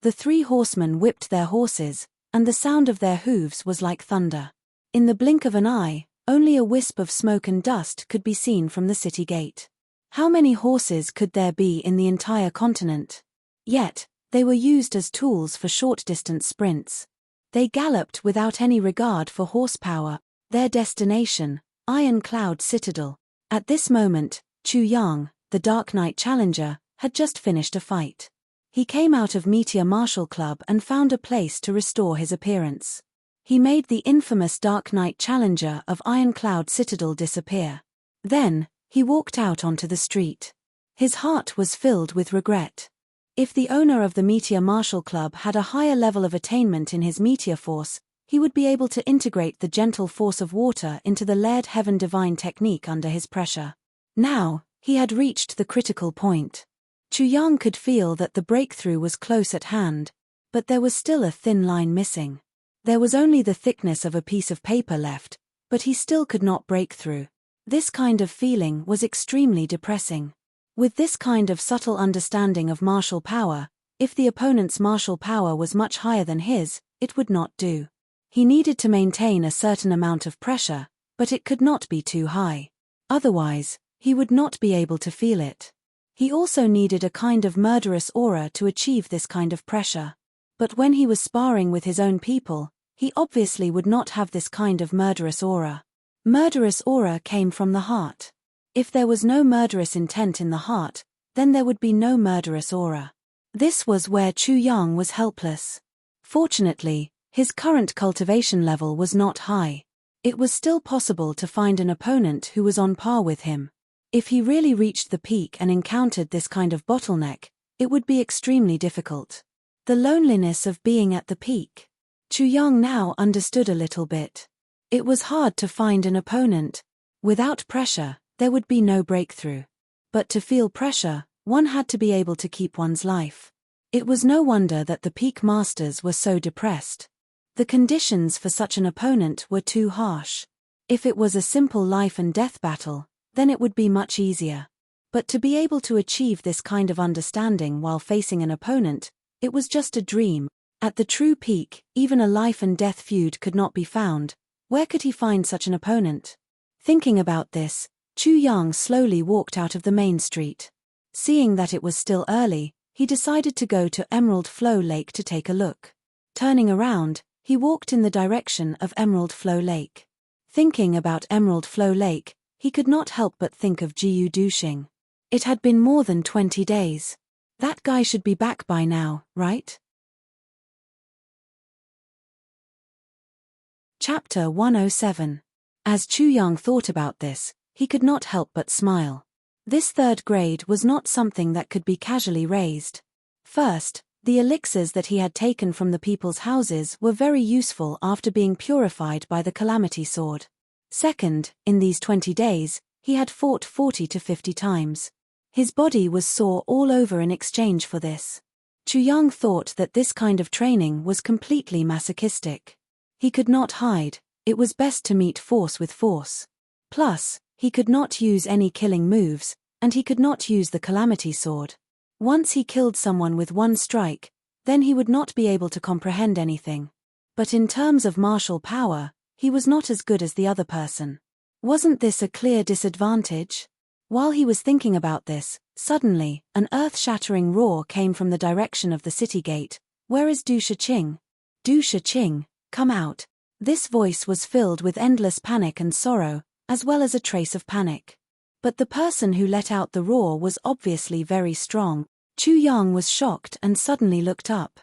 The 3 horsemen whipped their horses, and the sound of their hooves was like thunder. In the blink of an eye, only a wisp of smoke and dust could be seen from the city gate. How many horses could there be in the entire continent? Yet, they were used as tools for short-distance sprints. They galloped without any regard for horsepower. Their destination, Iron Cloud Citadel. At this moment, Chu Yang, the Dark Knight challenger, had just finished a fight. He came out of Meteor Martial Club and found a place to restore his appearance. He made the infamous Dark Knight challenger of Iron Cloud Citadel disappear. Then, he walked out onto the street. His heart was filled with regret. If the owner of the Meteor Martial Club had a higher level of attainment in his meteor force, he would be able to integrate the gentle force of water into the layered heaven divine technique under his pressure. Now, he had reached the critical point. Chu Yang could feel that the breakthrough was close at hand, but there was still a thin line missing. There was only the thickness of a piece of paper left, but he still could not break through. This kind of feeling was extremely depressing. With this kind of subtle understanding of martial power, if the opponent's martial power was much higher than his, it would not do. He needed to maintain a certain amount of pressure, but it could not be too high. Otherwise, he would not be able to feel it. He also needed a kind of murderous aura to achieve this kind of pressure. But when he was sparring with his own people, he obviously would not have this kind of murderous aura. Murderous aura came from the heart. If there was no murderous intent in the heart, then there would be no murderous aura. This was where Chu Yang was helpless. Fortunately, his current cultivation level was not high. It was still possible to find an opponent who was on par with him. If he really reached the peak and encountered this kind of bottleneck, it would be extremely difficult. The loneliness of being at the peak. Chu Yang now understood a little bit. It was hard to find an opponent. Without pressure, there would be no breakthrough. But to feel pressure, one had to be able to keep one's life. It was no wonder that the peak masters were so depressed. The conditions for such an opponent were too harsh. If it was a simple life and death battle, then it would be much easier. But to be able to achieve this kind of understanding while facing an opponent, it was just a dream. At the true peak, even a life and death feud could not be found. Where could he find such an opponent? Thinking about this, Chu Yang slowly walked out of the main street. Seeing that it was still early, he decided to go to Emerald Flow Lake to take a look. Turning around, he walked in the direction of Emerald Flow Lake. Thinking about Emerald Flow Lake, he could not help but think of Jiyu Duxing. It had been more than 20 days. That guy should be back by now, right? Chapter 107. As Chu Yang thought about this, he could not help but smile. This 3rd grade was not something that could be casually raised. First, the elixirs that he had taken from the people's houses were very useful after being purified by the Calamity Sword. Second, in these 20 days, he had fought 40 to 50 times. His body was sore all over in exchange for this. Chu Yang thought that this kind of training was completely masochistic. He could not hide, it was best to meet force with force. Plus, he could not use any killing moves, and he could not use the Calamity Sword. Once he killed someone with one strike, then he would not be able to comprehend anything. But in terms of martial power, he was not as good as the other person. Wasn't this a clear disadvantage? While he was thinking about this, suddenly, an earth-shattering roar came from the direction of the city gate. "Where is Du Shiqing? Du Shiqing, come out." This voice was filled with endless panic and sorrow, as well as a trace of panic. But the person who let out the roar was obviously very strong. Chu Yang was shocked and suddenly looked up.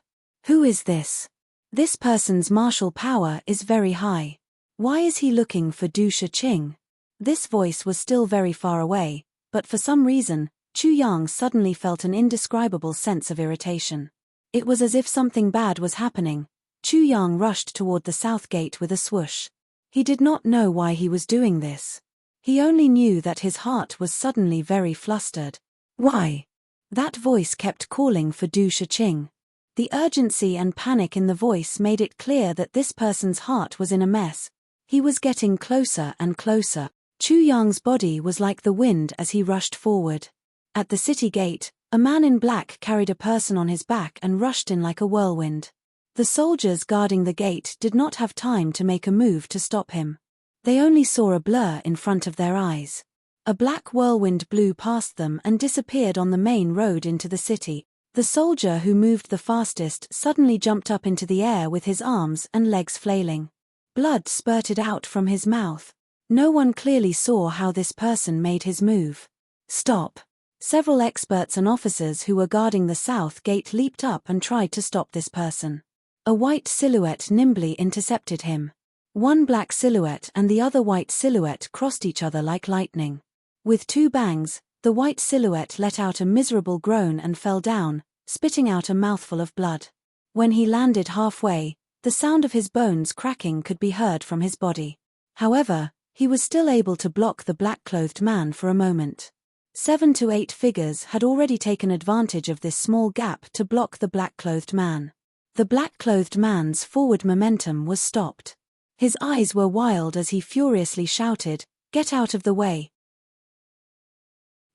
Who is this? This person's martial power is very high. Why is he looking for Du Shiqing? This voice was still very far away, but for some reason, Chu Yang suddenly felt an indescribable sense of irritation. It was as if something bad was happening. Chu Yang rushed toward the south gate with a swoosh. He did not know why he was doing this. He only knew that his heart was suddenly very flustered. Why? That voice kept calling for Du Shiqing. The urgency and panic in the voice made it clear that this person's heart was in a mess. He was getting closer and closer. Chu Yang's body was like the wind as he rushed forward. At the city gate, a man in black carried a person on his back and rushed in like a whirlwind. The soldiers guarding the gate did not have time to make a move to stop him. They only saw a blur in front of their eyes. A black whirlwind blew past them and disappeared on the main road into the city. The soldier who moved the fastest suddenly jumped up into the air with his arms and legs flailing. Blood spurted out from his mouth. No one clearly saw how this person made his move. Stop! Several experts and officers who were guarding the south gate leaped up and tried to stop this person. A white silhouette nimbly intercepted him. One black silhouette and the other white silhouette crossed each other like lightning. With two bangs, the white silhouette let out a miserable groan and fell down, spitting out a mouthful of blood. When he landed halfway, the sound of his bones cracking could be heard from his body. However, he was still able to block the black-clothed man for a moment. 7 to 8 figures had already taken advantage of this small gap to block the black-clothed man. The black-clothed man's forward momentum was stopped. His eyes were wild as he furiously shouted, "Get out of the way!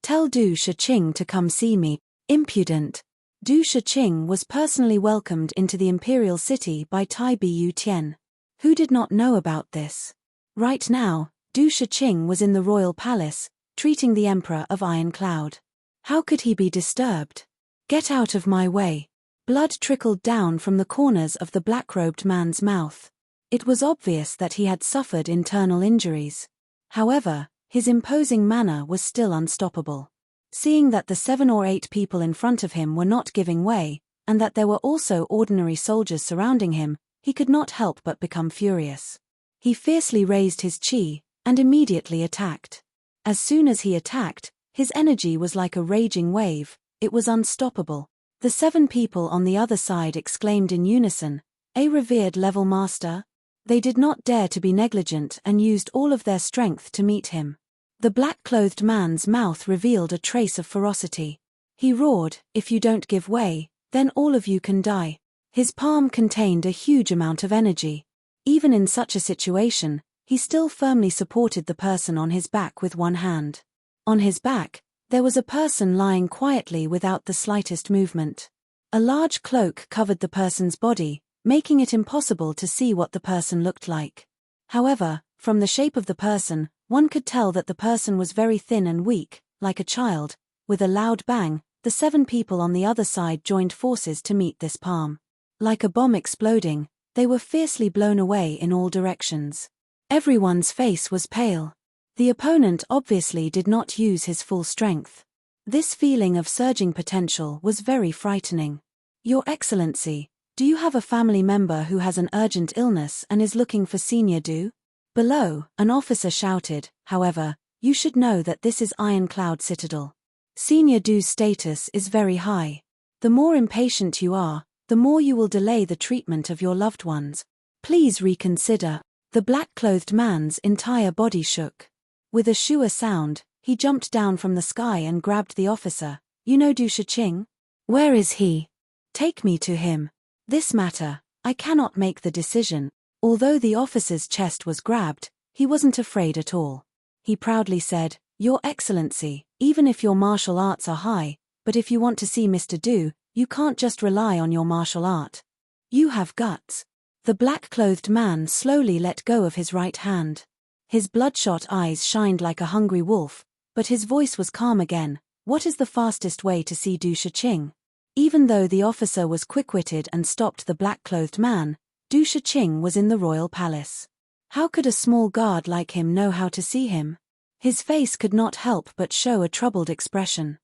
Tell Du Shiqing to come see me, impudent!" Du Shiqing was personally welcomed into the imperial city by Tai Bu Tian. Who did not know about this? Right now, Du Shiqing was in the royal palace, treating the Emperor of Iron Cloud. How could he be disturbed? "Get out of my way!" Blood trickled down from the corners of the black-robed man's mouth. It was obvious that he had suffered internal injuries. However, his imposing manner was still unstoppable. Seeing that the 7 or 8 people in front of him were not giving way, and that there were also ordinary soldiers surrounding him, he could not help but become furious. He fiercely raised his chi, and immediately attacked. As soon as he attacked, his energy was like a raging wave. It was unstoppable. The 7 people on the other side exclaimed in unison, "A revered level master?" They did not dare to be negligent and used all of their strength to meet him. The black-clothed man's mouth revealed a trace of ferocity. He roared, "If you don't give way, then all of you can die." His palm contained a huge amount of energy. Even in such a situation, he still firmly supported the person on his back with one hand. On his back, there was a person lying quietly without the slightest movement. A large cloak covered the person's body, making it impossible to see what the person looked like. However, from the shape of the person, one could tell that the person was very thin and weak, like a child. With a loud bang, the 7 people on the other side joined forces to meet this palm. Like a bomb exploding, they were fiercely blown away in all directions. Everyone's face was pale. The opponent obviously did not use his full strength. This feeling of surging potential was very frightening. "Your Excellency, do you have a family member who has an urgent illness and is looking for Senior Du?" Below, an officer shouted, "However, you should know that this is Iron Cloud Citadel. Senior Du's status is very high. The more impatient you are, the more you will delay the treatment of your loved ones. Please reconsider." The black-clothed man's entire body shook. With a shua sound, he jumped down from the sky and grabbed the officer. "You know Du Shiqing? Where is he? Take me to him. This matter, I cannot make the decision." Although the officer's chest was grabbed, he wasn't afraid at all. He proudly said, "Your Excellency, even if your martial arts are high, but if you want to see Mr. Du, You can't just rely on your martial art. You have guts. The black-clothed man slowly let go of his right hand. His bloodshot eyes shined like a hungry wolf, but his voice was calm again. What is the fastest way to see Du Shiqing? Even though the officer was quick-witted and stopped the black-clothed man, Du Shiqing was in the royal palace. How could a small guard like him know how to see him? His face could not help but show a troubled expression.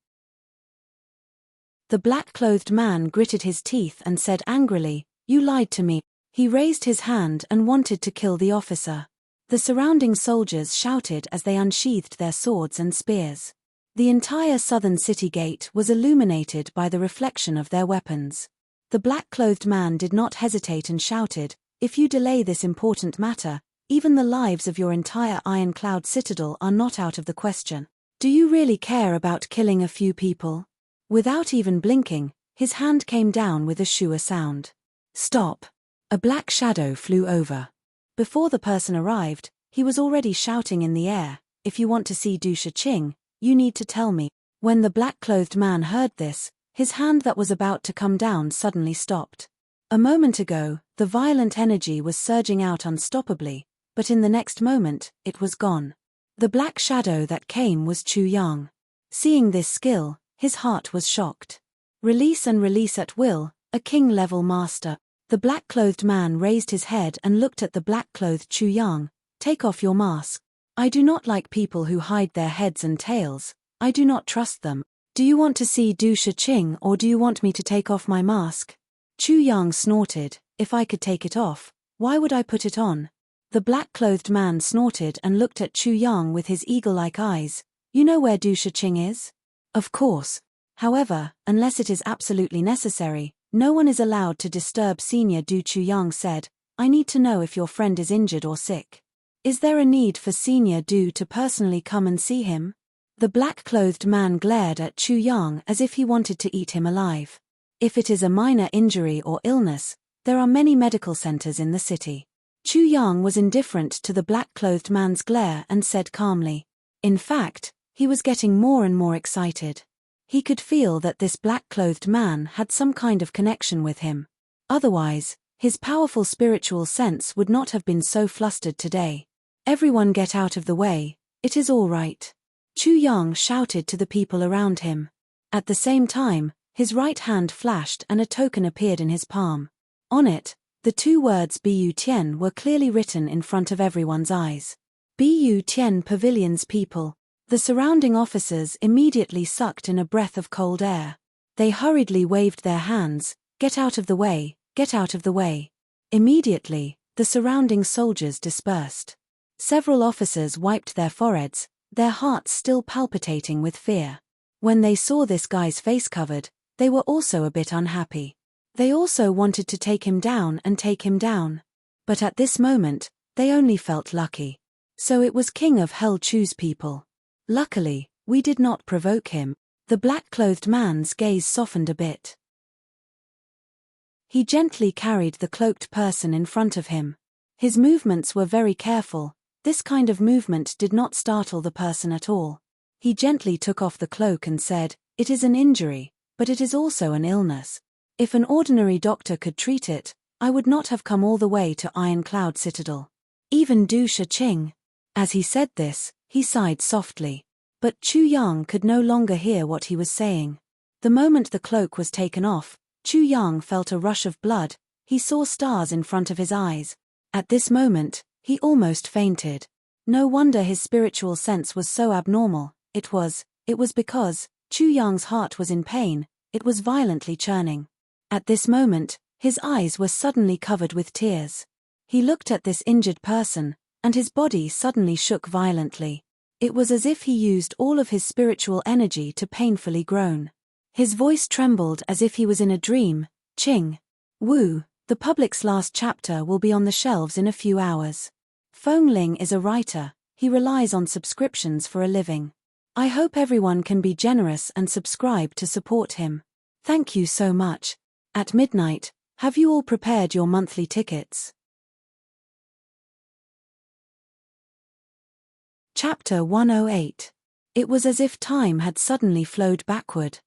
The black-clothed man gritted his teeth and said angrily, "You lied to me." He raised his hand and wanted to kill the officer. The surrounding soldiers shouted as they unsheathed their swords and spears. The entire southern city gate was illuminated by the reflection of their weapons. The black-clothed man did not hesitate and shouted, "If you delay this important matter, even the lives of your entire ironclad citadel are not out of the question. Do you really care about killing a few people?" Without even blinking, his hand came down with a shua sound. "Stop!" A black shadow flew over. Before the person arrived, he was already shouting in the air, "If you want to see Du Shiqing, you need to tell me." When the black-clothed man heard this, his hand that was about to come down suddenly stopped. A moment ago, the violent energy was surging out unstoppably, but in the next moment, it was gone. The black shadow that came was Chu Yang. Seeing this skill, his heart was shocked. Release and release at will, a king-level master. The black-clothed man raised his head and looked at the black-clothed Chu Yang. "Take off your mask. I do not like people who hide their heads and tails. I do not trust them. Do you want to see Du Shiqing or do you want me to take off my mask?" Chu Yang snorted, "If I could take it off, why would I put it on?" The black-clothed man snorted and looked at Chu Yang with his eagle-like eyes. "You know where Du Shiqing is?" "Of course. However, unless it is absolutely necessary, no one is allowed to disturb Senior Du." Chu Yang said, "I need to know if your friend is injured or sick. Is there a need for Senior Du to personally come and see him?" The black-clothed man glared at Chu Yang as if he wanted to eat him alive. "If it is a minor injury or illness, there are many medical centers in the city." Chu Yang was indifferent to the black-clothed man's glare and said calmly. In fact, he was getting more and more excited. He could feel that this black-clothed man had some kind of connection with him. Otherwise, his powerful spiritual sense would not have been so flustered today. "Everyone get out of the way, it is all right." Chu Yang shouted to the people around him. At the same time, his right hand flashed and a token appeared in his palm. On it, the two words Bu Tian were clearly written in front of everyone's eyes. Bu Tian Pavilion's people. The surrounding officers immediately sucked in a breath of cold air. They hurriedly waved their hands, "Get out of the way, get out of the way." Immediately, the surrounding soldiers dispersed. Several officers wiped their foreheads, their hearts still palpitating with fear. When they saw this guy's face covered, they were also a bit unhappy. They also wanted to take him down and take him down. But at this moment, they only felt lucky. So it was King of Hell Chu's people. Luckily, we did not provoke him. The black-clothed man's gaze softened a bit. He gently carried the cloaked person in front of him. His movements were very careful. This kind of movement did not startle the person at all. He gently took off the cloak and said, "It is an injury, but it is also an illness. If an ordinary doctor could treat it, I would not have come all the way to Ironcloud Citadel. Even Du Shiqing." As he said this, he sighed softly. But Chu Yang could no longer hear what he was saying. The moment the cloak was taken off, Chu Yang felt a rush of blood. He saw stars in front of his eyes. At this moment, he almost fainted. No wonder his spiritual sense was so abnormal. It was because Chu Yang's heart was in pain. It was violently churning. At this moment, his eyes were suddenly covered with tears. He looked at this injured person, and his body suddenly shook violently. It was as if he used all of his spiritual energy to painfully groan. His voice trembled as if he was in a dream. "Ching Wu, the public's last chapter will be on the shelves in a few hours. Feng Ling is a writer, he relies on subscriptions for a living. I hope everyone can be generous and subscribe to support him. Thank you so much. At midnight, have you all prepared your monthly tickets?" Chapter 108. It was as if time had suddenly flowed backward.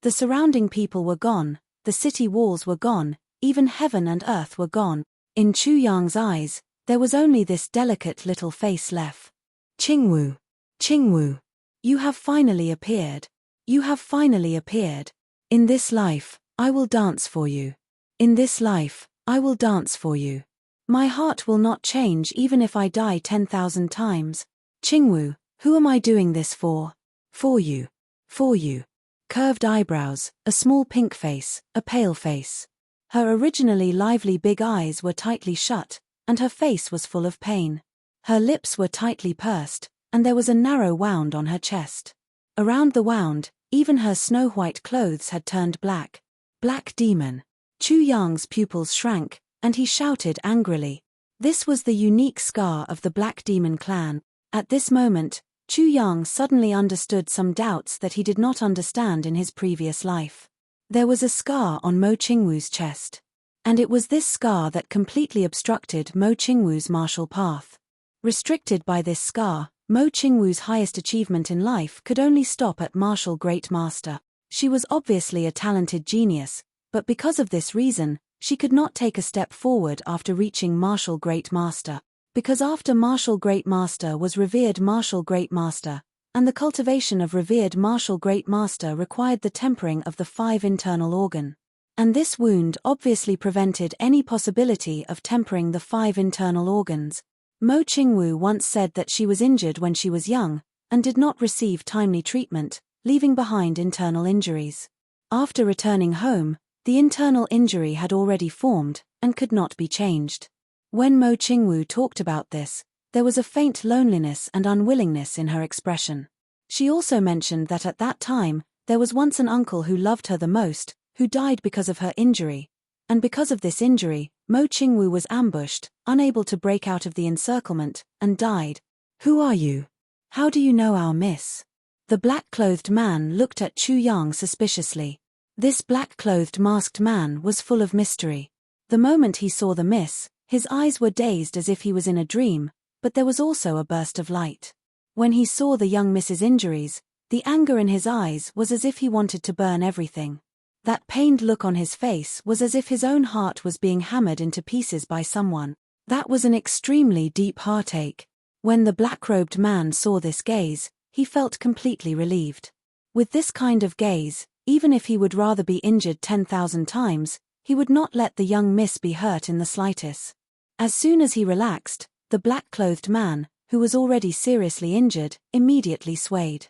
The surrounding people were gone, the city walls were gone, even heaven and earth were gone. In Chu Yang's eyes, there was only this delicate little face left. Qingwu. Qingwu. You have finally appeared. You have finally appeared. In this life, I will dance for you. In this life, I will dance for you. My heart will not change even if I die 10,000 times. Qingwu, who am I doing this for? For you. For you. Curved eyebrows, a small pink face, a pale face. Her originally lively big eyes were tightly shut, and her face was full of pain. Her lips were tightly pursed, and there was a narrow wound on her chest. Around the wound, even her snow-white clothes had turned black. Black demon. Chu Yang's pupils shrank, and he shouted angrily. This was the unique scar of the Black Demon clan. At this moment, Chu Yang suddenly understood some doubts that he did not understand in his previous life. There was a scar on Mo Qingwu's chest. And it was this scar that completely obstructed Mo Qingwu's martial path. Restricted by this scar, Mo Qingwu's highest achievement in life could only stop at martial great master. She was obviously a talented genius, but because of this reason, she could not take a step forward after reaching martial great master. Because after martial great master was revered martial great master, and the cultivation of revered martial great master required the tempering of the 5 internal organ. And this wound obviously prevented any possibility of tempering the 5 internal organs. Mo Qingwu once said that she was injured when she was young, and did not receive timely treatment, leaving behind internal injuries. After returning home, the internal injury had already formed, and could not be changed. When Mo Qingwu talked about this, there was a faint loneliness and unwillingness in her expression. She also mentioned that at that time, there was once an uncle who loved her the most, who died because of her injury, and because of this injury, Mo Qingwu was ambushed, unable to break out of the encirclement, and died. Who are you? How do you know our miss? The black-clothed man looked at Chu Yang suspiciously. This black-clothed masked man was full of mystery. The moment he saw the miss, his eyes were dazed as if he was in a dream, but there was also a burst of light. When he saw the young miss's injuries, the anger in his eyes was as if he wanted to burn everything. That pained look on his face was as if his own heart was being hammered into pieces by someone. That was an extremely deep heartache. When the black-robed man saw this gaze, he felt completely relieved. With this kind of gaze, even if he would rather be injured 10,000 times, he would not let the young miss be hurt in the slightest. As soon as he relaxed, the black-clothed man, who was already seriously injured, immediately swayed.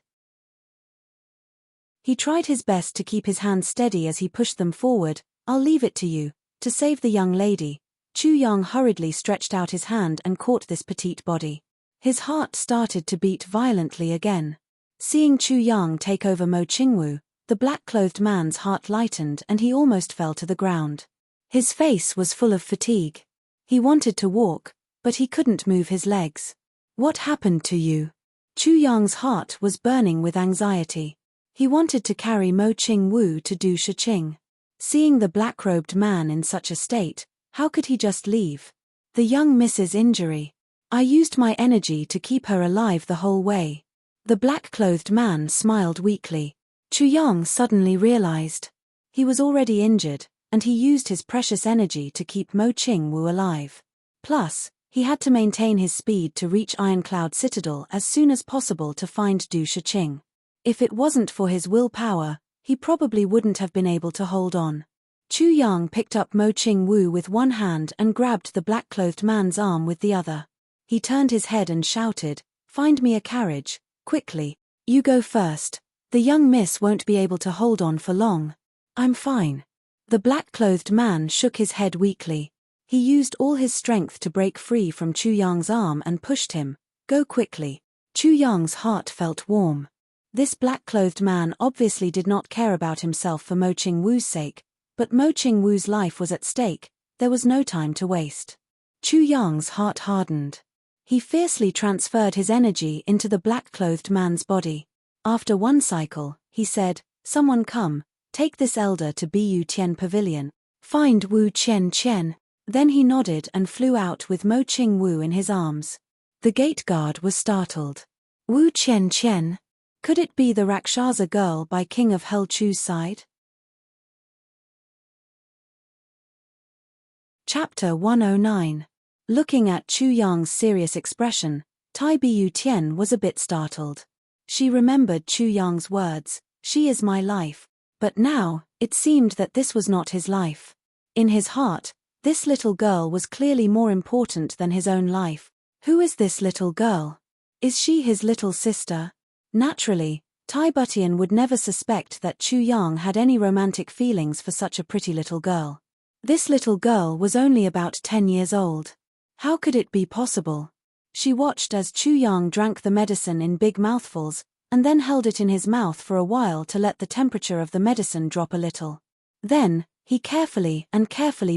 He tried his best to keep his hands steady as he pushed them forward. I'll leave it to you, to save the young lady. Chu Yang hurriedly stretched out his hand and caught this petite body. His heart started to beat violently again. Seeing Chu Yang take over Mo Qingwu, the black-clothed man's heart lightened and he almost fell to the ground. His face was full of fatigue. He wanted to walk, but he couldn't move his legs. What happened to you? Chu Yang's heart was burning with anxiety. He wanted to carry Mo Qingwu to Du Shiqing. Seeing the black-robed man in such a state, how could he just leave? The young miss's injury. I used my energy to keep her alive the whole way. The black-clothed man smiled weakly. Chu Yang suddenly realized. He was already injured, and he used his precious energy to keep Mo Qingwu alive. Plus, he had to maintain his speed to reach Ironcloud Citadel as soon as possible to find Du Shiqing. If it wasn't for his willpower, he probably wouldn't have been able to hold on. Chu Yang picked up Mo Qingwu with one hand and grabbed the black-clothed man's arm with the other. He turned his head and shouted, "Find me a carriage, quickly. You go first. The young miss won't be able to hold on for long." "I'm fine." The black-clothed man shook his head weakly. He used all his strength to break free from Chu Yang's arm and pushed him. "Go quickly." Chu Yang's heart felt warm. This black-clothed man obviously did not care about himself for Mo Qingwu's sake, but Mo Qingwu's life was at stake. There was no time to waste. Chu Yang's heart hardened. He fiercely transferred his energy into the black-clothed man's body. After one cycle, he said, "Someone come, take this elder to Bu Tian Pavilion. Find Wu Chen Chen." Then he nodded and flew out with Mo Qingwu in his arms. The gate guard was startled. Wu Chen Chen? Could it be the Rakshasa girl by King of Hell Chu's side? Chapter 109. Looking at Chu Yang's serious expression, Tai Bu Tian was a bit startled. She remembered Chu Yang's words, "She is my life." But now, it seemed that this was not his life. In his heart, this little girl was clearly more important than his own life. Who is this little girl? Is she his little sister? Naturally, Tai Bu Tian would never suspect that Chu Yang had any romantic feelings for such a pretty little girl. This little girl was only about 10 years old. How could it be possible? She watched as Chu Yang drank the medicine in big mouthfuls, and then held it in his mouth for a while to let the temperature of the medicine drop a little. Then, he carefully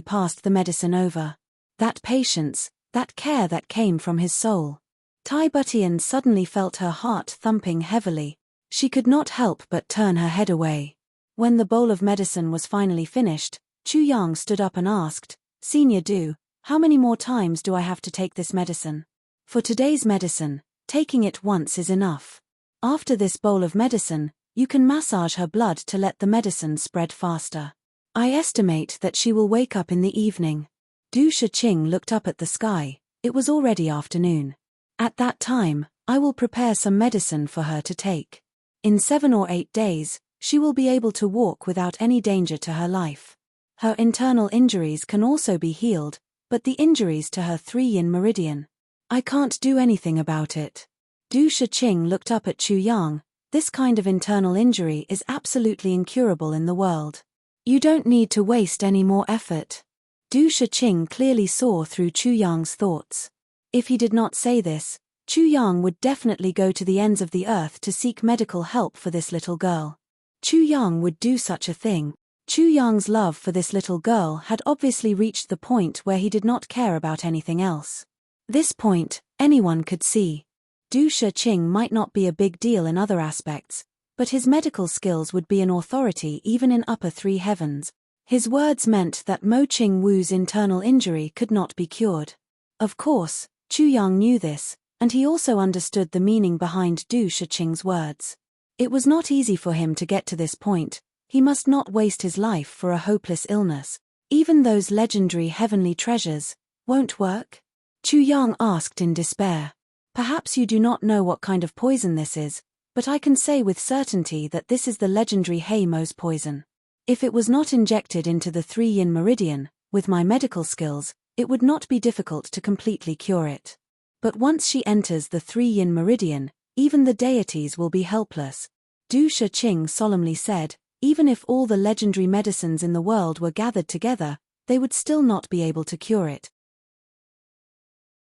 passed the medicine over. That patience, that care that came from his soul. Tai Bu Tian suddenly felt her heart thumping heavily. She could not help but turn her head away. When the bowl of medicine was finally finished, Chu Yang stood up and asked, "Senior Du, how many more times do I have to take this medicine?" "For today's medicine, taking it once is enough. After this bowl of medicine, you can massage her blood to let the medicine spread faster. I estimate that she will wake up in the evening." Du Shiqing looked up at the sky. It was already afternoon. "At that time, I will prepare some medicine for her to take. In 7 or 8 days, she will be able to walk without any danger to her life. Her internal injuries can also be healed, but the injuries to her 3-yin meridian. I can't do anything about it." Du Shiqing looked up at Chu Yang. "This kind of internal injury is absolutely incurable in the world. You don't need to waste any more effort." Du Shiqing clearly saw through Chu Yang's thoughts. If he did not say this, Chu Yang would definitely go to the ends of the earth to seek medical help for this little girl. Chu Yang would do such a thing. Chu Yang's love for this little girl had obviously reached the point where he did not care about anything else. This point, anyone could see. Du Shiqing might not be a big deal in other aspects, but his medical skills would be an authority even in upper 3 heavens. His words meant that Mo Qing Wu's internal injury could not be cured. Of course, Chu Yang knew this, and he also understood the meaning behind Du Shiqing's words. It was not easy for him to get to this point. He must not waste his life for a hopeless illness. Even those legendary heavenly treasures won't work? Chu Yang asked in despair. "Perhaps you do not know what kind of poison this is, but I can say with certainty that this is the legendary Heimo's poison. If it was not injected into the 3-yin meridian, with my medical skills, it would not be difficult to completely cure it. But once she enters the 3-yin meridian, even the deities will be helpless." Du Shiqing solemnly said, "Even if all the legendary medicines in the world were gathered together, they would still not be able to cure it."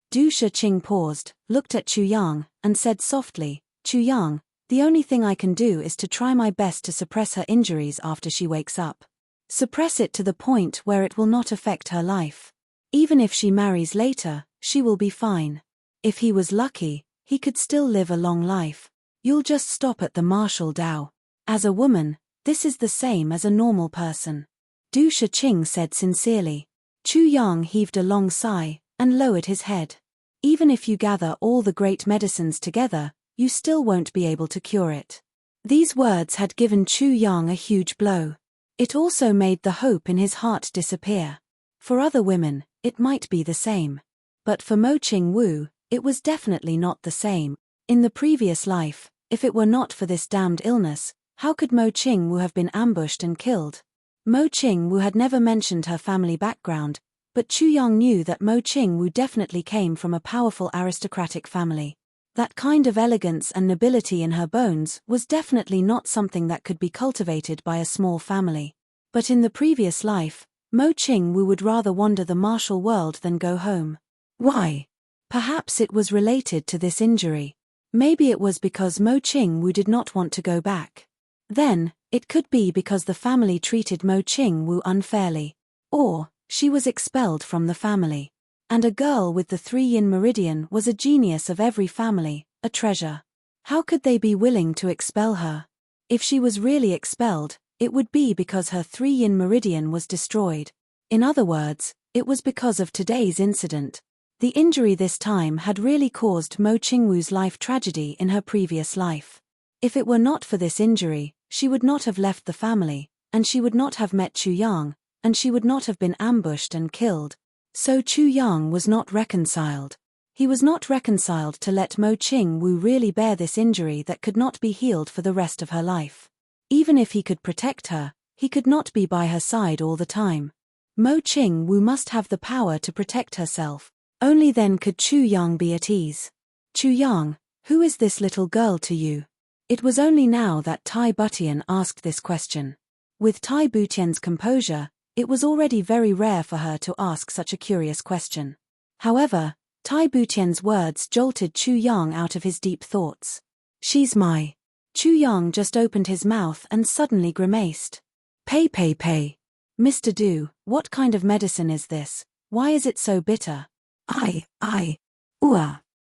Du Shiqing paused, looked at Chu Yang, and said softly, "Chu Yang, the only thing I can do is to try my best to suppress her injuries after she wakes up. Suppress it to the point where it will not affect her life. Even if she marries later, she will be fine. If he was lucky, he could still live a long life. You'll just stop at the martial Dao. As a woman, this is the same as a normal person." Du Shiqing said sincerely. Chu Yang heaved a long sigh, and lowered his head. "Even if you gather all the great medicines together, you still won't be able to cure it." These words had given Chu Yang a huge blow. It also made the hope in his heart disappear. For other women, it might be the same. But for Mo Qing Wu, it was definitely not the same. In the previous life, if it were not for this damned illness, how could Mo Qing Wu have been ambushed and killed? Mo Qing Wu had never mentioned her family background, but Chu Yang knew that Mo Qing Wu definitely came from a powerful aristocratic family. That kind of elegance and nobility in her bones was definitely not something that could be cultivated by a small family. But in the previous life, Mo Qing Wu would rather wander the martial world than go home. Why? Perhaps it was related to this injury. Maybe it was because Mo Qing Wu did not want to go back. Then, it could be because the family treated Mo Qing Wu unfairly. Or, she was expelled from the family. And a girl with the 3-yin meridian was a genius of every family, a treasure. How could they be willing to expel her? If she was really expelled, it would be because her 3-yin meridian was destroyed. In other words, it was because of today's incident. The injury this time had really caused Mo Qing Wu's life tragedy in her previous life. If it were not for this injury, she would not have left the family, and she would not have met Chu Yang, and she would not have been ambushed and killed. So Chu Yang was not reconciled. He was not reconciled to let Mo Qingwu really bear this injury that could not be healed for the rest of her life. Even if he could protect her, he could not be by her side all the time. Mo Qingwu must have the power to protect herself. Only then could Chu Yang be at ease. Chu Yang, who is this little girl to you? It was only now that Tai Butian asked this question. With Tai Butian's composure, it was already very rare for her to ask such a curious question. However, Tai Butian's words jolted Chu Yang out of his deep thoughts. She's my. Chu Yang just opened his mouth and suddenly grimaced. Pay. Mr. Du, what kind of medicine is this? Why is it so bitter?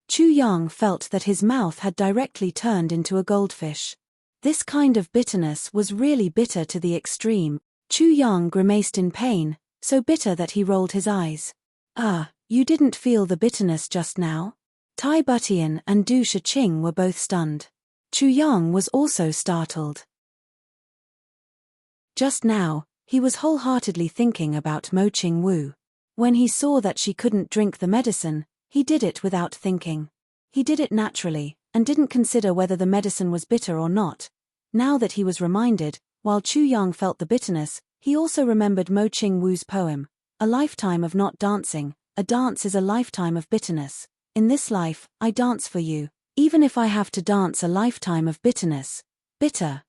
Chu Yang felt that his mouth had directly turned into a goldfish. This kind of bitterness was really bitter to the extreme. Chu Yang grimaced in pain, so bitter that he rolled his eyes. You didn't feel the bitterness just now? Tai Butian and Du Shiqing were both stunned. Chu Yang was also startled. Just now, he was wholeheartedly thinking about Mo Qingwu. When he saw that she couldn't drink the medicine, he did it without thinking. He did it naturally, and didn't consider whether the medicine was bitter or not. Now that he was reminded, while Chu Yang felt the bitterness, he also remembered Mo Qingwu's poem, "A lifetime of not dancing, a dance is a lifetime of bitterness. In this life, I dance for you, even if I have to dance a lifetime of bitterness. Bitter.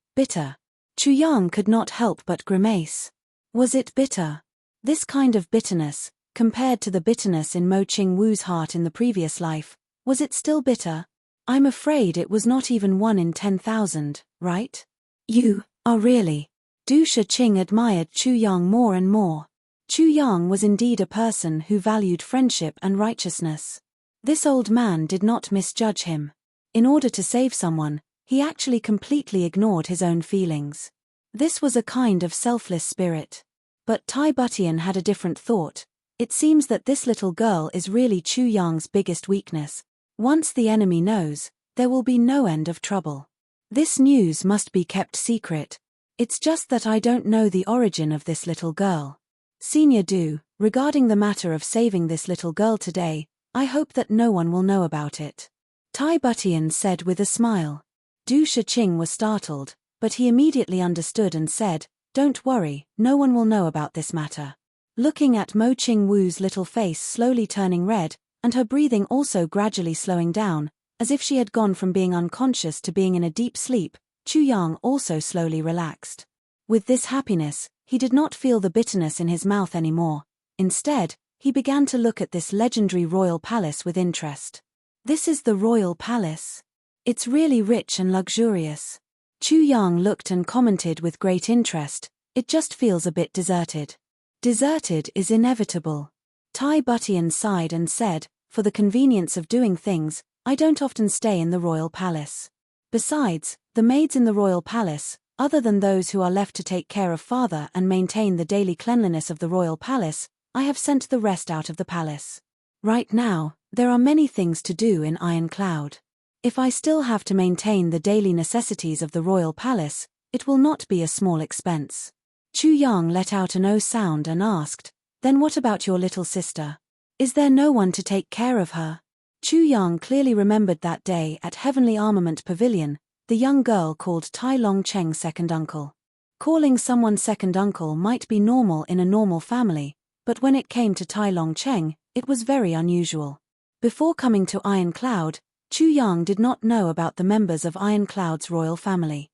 Chu Yang could not help but grimace. Was it bitter? This kind of bitterness, compared to the bitterness in Mo Qingwu's heart in the previous life, was it still bitter? I'm afraid it was not even 1 in 10,000, right? You are really. Du Shiqing admired Chu Yang more and more. Chu Yang was indeed a person who valued friendship and righteousness. This old man did not misjudge him. In order to save someone, he actually completely ignored his own feelings. This was a kind of selfless spirit. But Tai Butian had a different thought. It seems that this little girl is really Chu Yang's biggest weakness. Once the enemy knows, there will be no end of trouble. This news must be kept secret. It's just that I don't know the origin of this little girl. Senior Du, regarding the matter of saving this little girl today, I hope that no one will know about it. Tai Butian said with a smile. Du Shiqing was startled, but he immediately understood and said, "Don't worry, no one will know about this matter." Looking at Mo Qingwu's little face slowly turning red, and her breathing also gradually slowing down, as if she had gone from being unconscious to being in a deep sleep, Chu Yang also slowly relaxed. With this happiness, he did not feel the bitterness in his mouth anymore. Instead, he began to look at this legendary royal palace with interest. This is the royal palace. It's really rich and luxurious. Chu Yang looked and commented with great interest, "It just feels a bit deserted." Deserted is inevitable. Tai Butian sighed and said, "For the convenience of doing things, I don't often stay in the royal palace. Besides, the maids in the royal palace, other than those who are left to take care of father and maintain the daily cleanliness of the royal palace, I have sent the rest out of the palace. Right now, there are many things to do in Iron Cloud. If I still have to maintain the daily necessities of the royal palace, it will not be a small expense." Chu Yang let out an "oh" sound and asked, "Then what about your little sister? Is there no one to take care of her?" Chu Yang clearly remembered that day at Heavenly Armament Pavilion, the young girl called Tai Long Cheng second uncle. Calling someone second uncle might be normal in a normal family, but when it came to Tai Long Cheng, it was very unusual. Before coming to Iron Cloud, Chu Yang did not know about the members of Iron Cloud's royal family.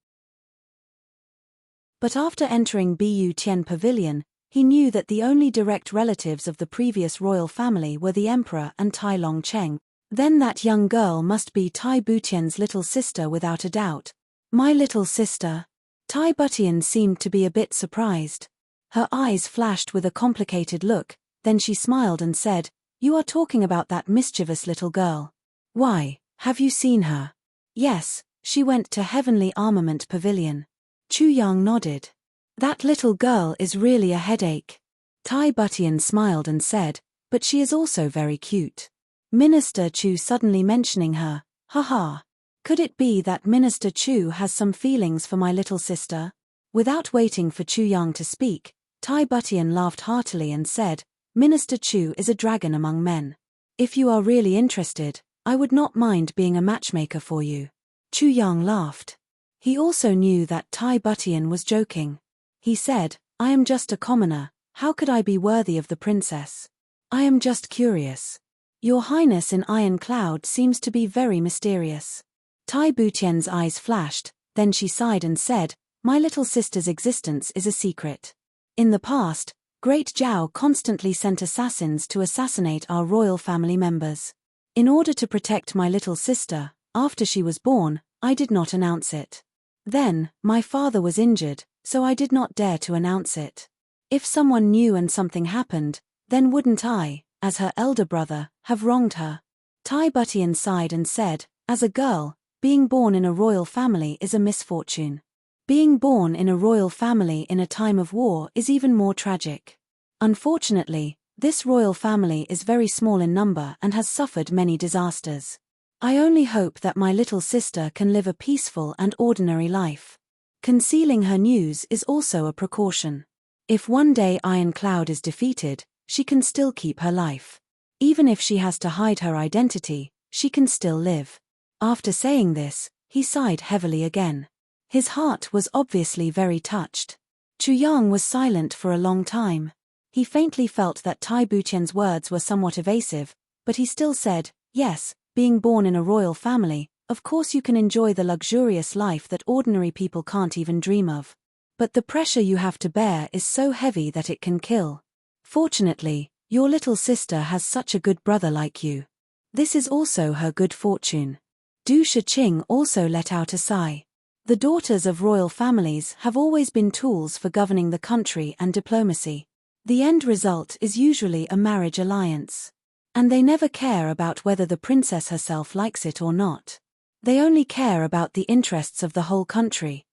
But after entering Bu Tian Pavilion, he knew that the only direct relatives of the previous royal family were the Emperor and Tai Long Cheng. Then that young girl must be Tai Butian's little sister without a doubt. My little sister? Tai Butian seemed to be a bit surprised. Her eyes flashed with a complicated look, then she smiled and said, "You are talking about that mischievous little girl. Why, have you seen her?" "Yes, she went to Heavenly Armament Pavilion." Chu Yang nodded. "That little girl is really a headache." Tai Butian smiled and said, "But she is also very cute." Minister Chu suddenly mentioning her, haha. Could it be that Minister Chu has some feelings for my little sister? Without waiting for Chu Yang to speak, Tai Butian laughed heartily and said, Minister Chu is a dragon among men. If you are really interested, I would not mind being a matchmaker for you. Chu Yang laughed. He also knew that Tai Butian was joking. He said, I am just a commoner, how could I be worthy of the princess? I am just curious. Your Highness in Iron Cloud seems to be very mysterious. Tai Butian's eyes flashed, then she sighed and said, my little sister's existence is a secret. In the past, Great Zhao constantly sent assassins to assassinate our royal family members. In order to protect my little sister, after she was born, I did not announce it. Then, my father was injured, so I did not dare to announce it. If someone knew and something happened, then wouldn't I, as her elder brother, have wronged her? Tai Butian sighed and said, as a girl, being born in a royal family is a misfortune. Being born in a royal family in a time of war is even more tragic. Unfortunately, this royal family is very small in number and has suffered many disasters. I only hope that my little sister can live a peaceful and ordinary life. Concealing her news is also a precaution. If one day Iron Cloud is defeated, she can still keep her life. Even if she has to hide her identity, she can still live. After saying this, he sighed heavily again. His heart was obviously very touched. Chu Yang was silent for a long time. He faintly felt that Tai Butian's words were somewhat evasive, but he still said, yes, being born in a royal family, of course you can enjoy the luxurious life that ordinary people can't even dream of. But the pressure you have to bear is so heavy that it can kill. Fortunately, your little sister has such a good brother like you. This is also her good fortune. Du Shiqing also let out a sigh. The daughters of royal families have always been tools for governing the country and diplomacy. The end result is usually a marriage alliance. And they never care about whether the princess herself likes it or not. They only care about the interests of the whole country.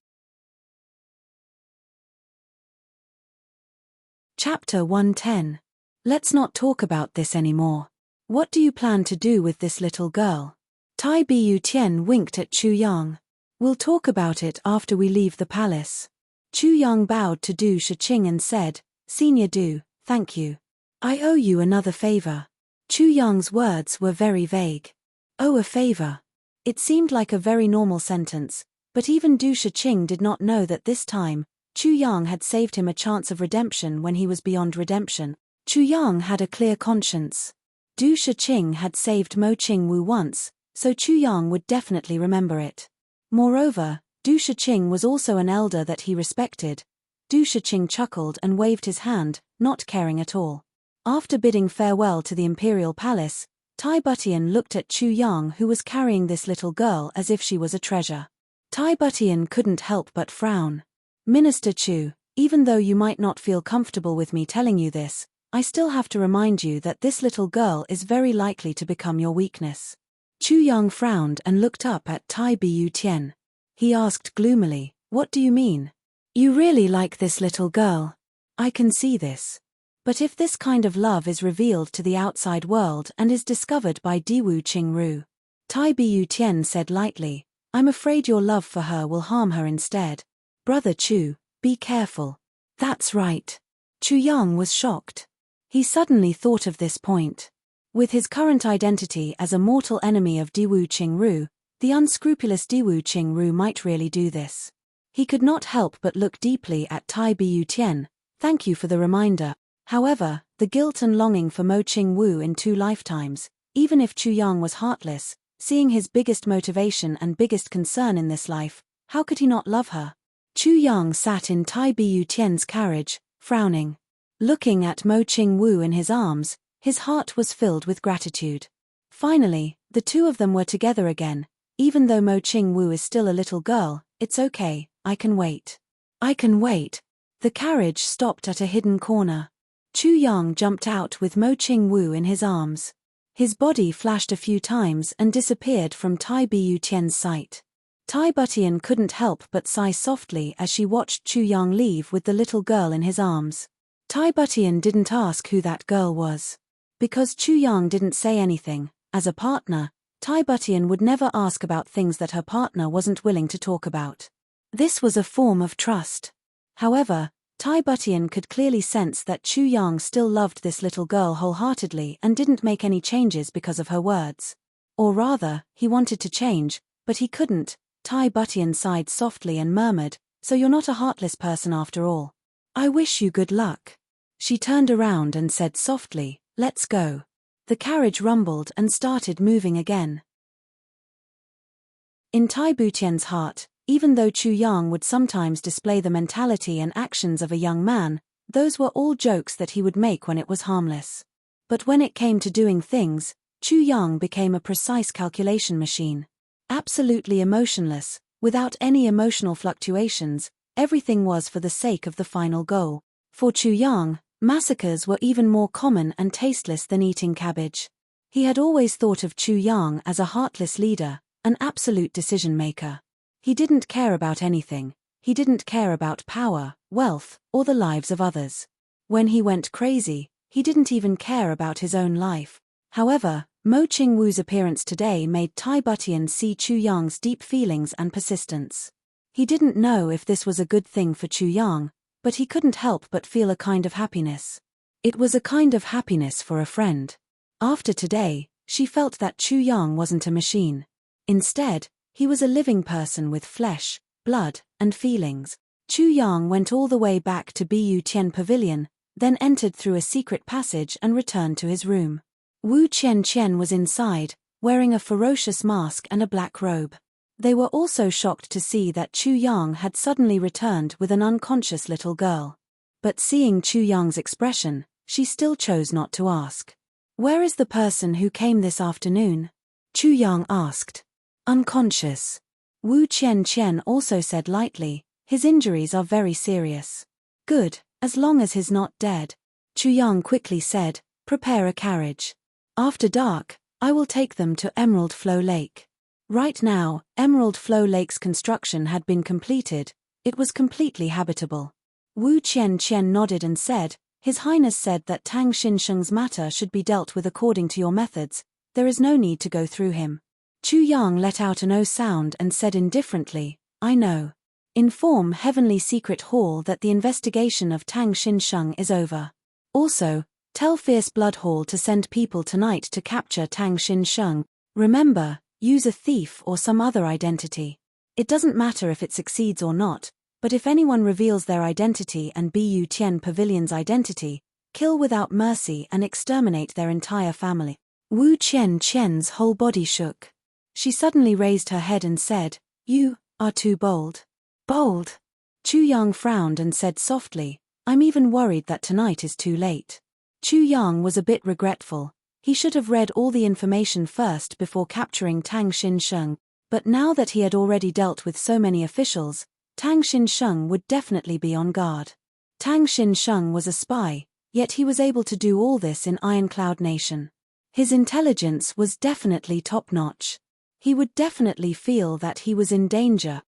Chapter 110. Let's not talk about this anymore. What do you plan to do with this little girl? Tai Butian winked at Chu Yang. We'll talk about it after we leave the palace. Chu Yang bowed to Du Shiqing and said, Senior Du, thank you. I owe you another favor. Chu Yang's words were very vague. Oh, a favor. It seemed like a very normal sentence, but even Du Shiqing did not know that this time, Chu Yang had saved him a chance of redemption when he was beyond redemption. Chu Yang had a clear conscience. Du Shiqing had saved Mo Qingwu once, so Chu Yang would definitely remember it. Moreover, Du Shiqing was also an elder that he respected. Du Shiqing chuckled and waved his hand, not caring at all. After bidding farewell to the imperial palace, Tai Butian looked at Chu Yang, who was carrying this little girl as if she was a treasure. Tai Butian couldn't help but frown. Minister Chu, even though you might not feel comfortable with me telling you this, I still have to remind you that this little girl is very likely to become your weakness. Chu Yang frowned and looked up at Tai Butian. He asked gloomily, what do you mean? You really like this little girl. I can see this. But if this kind of love is revealed to the outside world and is discovered by Diwu Qingru, Tai Butian said lightly, I'm afraid your love for her will harm her instead. Brother Chu, be careful. That's right. Chu Yang was shocked. He suddenly thought of this point. With his current identity as a mortal enemy of Diwu Qingru, the unscrupulous Diwu Qingru might really do this. He could not help but look deeply at Tai Butian. Thank you for the reminder. However, the guilt and longing for Mo Qingwu in 2 lifetimes, even if Chu Yang was heartless, seeing his biggest motivation and biggest concern in this life, how could he not love her? Chu Yang sat in Tai Butian's carriage, frowning. Looking at Mo Qingwu in his arms, his heart was filled with gratitude. Finally, the two of them were together again. Even though Mo Qingwu is still a little girl, it's okay, I can wait. I can wait. The carriage stopped at a hidden corner. Chu Yang jumped out with Mo Qingwu in his arms. His body flashed a few times and disappeared from Tai Butian's sight. Tai Butian couldn't help but sigh softly as she watched Chu Yang leave with the little girl in his arms. Tai Butian didn't ask who that girl was. Because Chu Yang didn't say anything, as a partner, Tai Butian would never ask about things that her partner wasn't willing to talk about. This was a form of trust. However, Tai Butian could clearly sense that Chu Yang still loved this little girl wholeheartedly and didn't make any changes because of her words. Or rather, he wanted to change, but he couldn't. Tai Butian sighed softly and murmured, "So you're not a heartless person after all. I wish you good luck." She turned around and said softly, "Let's go." The carriage rumbled and started moving again. In Tai Butian's heart, even though Chu Yang would sometimes display the mentality and actions of a young man, those were all jokes that he would make when it was harmless. But when it came to doing things, Chu Yang became a precise calculation machine. Absolutely emotionless, without any emotional fluctuations, everything was for the sake of the final goal. For Chu Yang, massacres were even more common and tasteless than eating cabbage. He had always thought of Chu Yang as a heartless leader, an absolute decision-maker. He didn't care about anything. He didn't care about power, wealth, or the lives of others. When he went crazy, he didn't even care about his own life. However, Mo Qingwu's appearance today made Tai Butian see Chu Yang's deep feelings and persistence. He didn't know if this was a good thing for Chu Yang, but he couldn't help but feel a kind of happiness. It was a kind of happiness for a friend. After today, she felt that Chu Yang wasn't a machine. Instead, he was a living person with flesh, blood, and feelings. Chu Yang went all the way back to Bu Tian Pavilion, then entered through a secret passage and returned to his room. Wu Qian was inside, wearing a ferocious mask and a black robe. They were also shocked to see that Chu Yang had suddenly returned with an unconscious little girl. But seeing Chu Yang's expression, she still chose not to ask. "Where is the person who came this afternoon?" Chu Yang asked. "Unconscious." Wu Qian also said lightly, "His injuries are very serious." "Good, as long as he's not dead." Chu Yang quickly said, "Prepare a carriage. After dark, I will take them to Emerald Flow Lake." Right now, Emerald Flow Lake's construction had been completed. It was completely habitable. Wu Qian nodded and said, "His Highness said that Tang Xinsheng's matter should be dealt with according to your methods. There is no need to go through him." Chu Yang let out an "oh" sound and said indifferently, "I know. Inform Heavenly Secret Hall that the investigation of Tang Xinsheng is over. Also, tell Fierce Blood Hall to send people tonight to capture Tang Xinsheng. Remember, use a thief or some other identity. It doesn't matter if it succeeds or not, but if anyone reveals their identity and Bu Tian Pavilion's identity, kill without mercy and exterminate their entire family." Wu Qian's whole body shook. She suddenly raised her head and said, "You are too bold." "Bold?" Chu Yang frowned and said softly, "I'm even worried that tonight is too late." Chu Yang was a bit regretful. He should have read all the information first before capturing Tang Xinsheng, but now that he had already dealt with so many officials, Tang Xinsheng would definitely be on guard. Tang Xinsheng was a spy, yet he was able to do all this in Ironcloud Nation. His intelligence was definitely top-notch. He would definitely feel that he was in danger.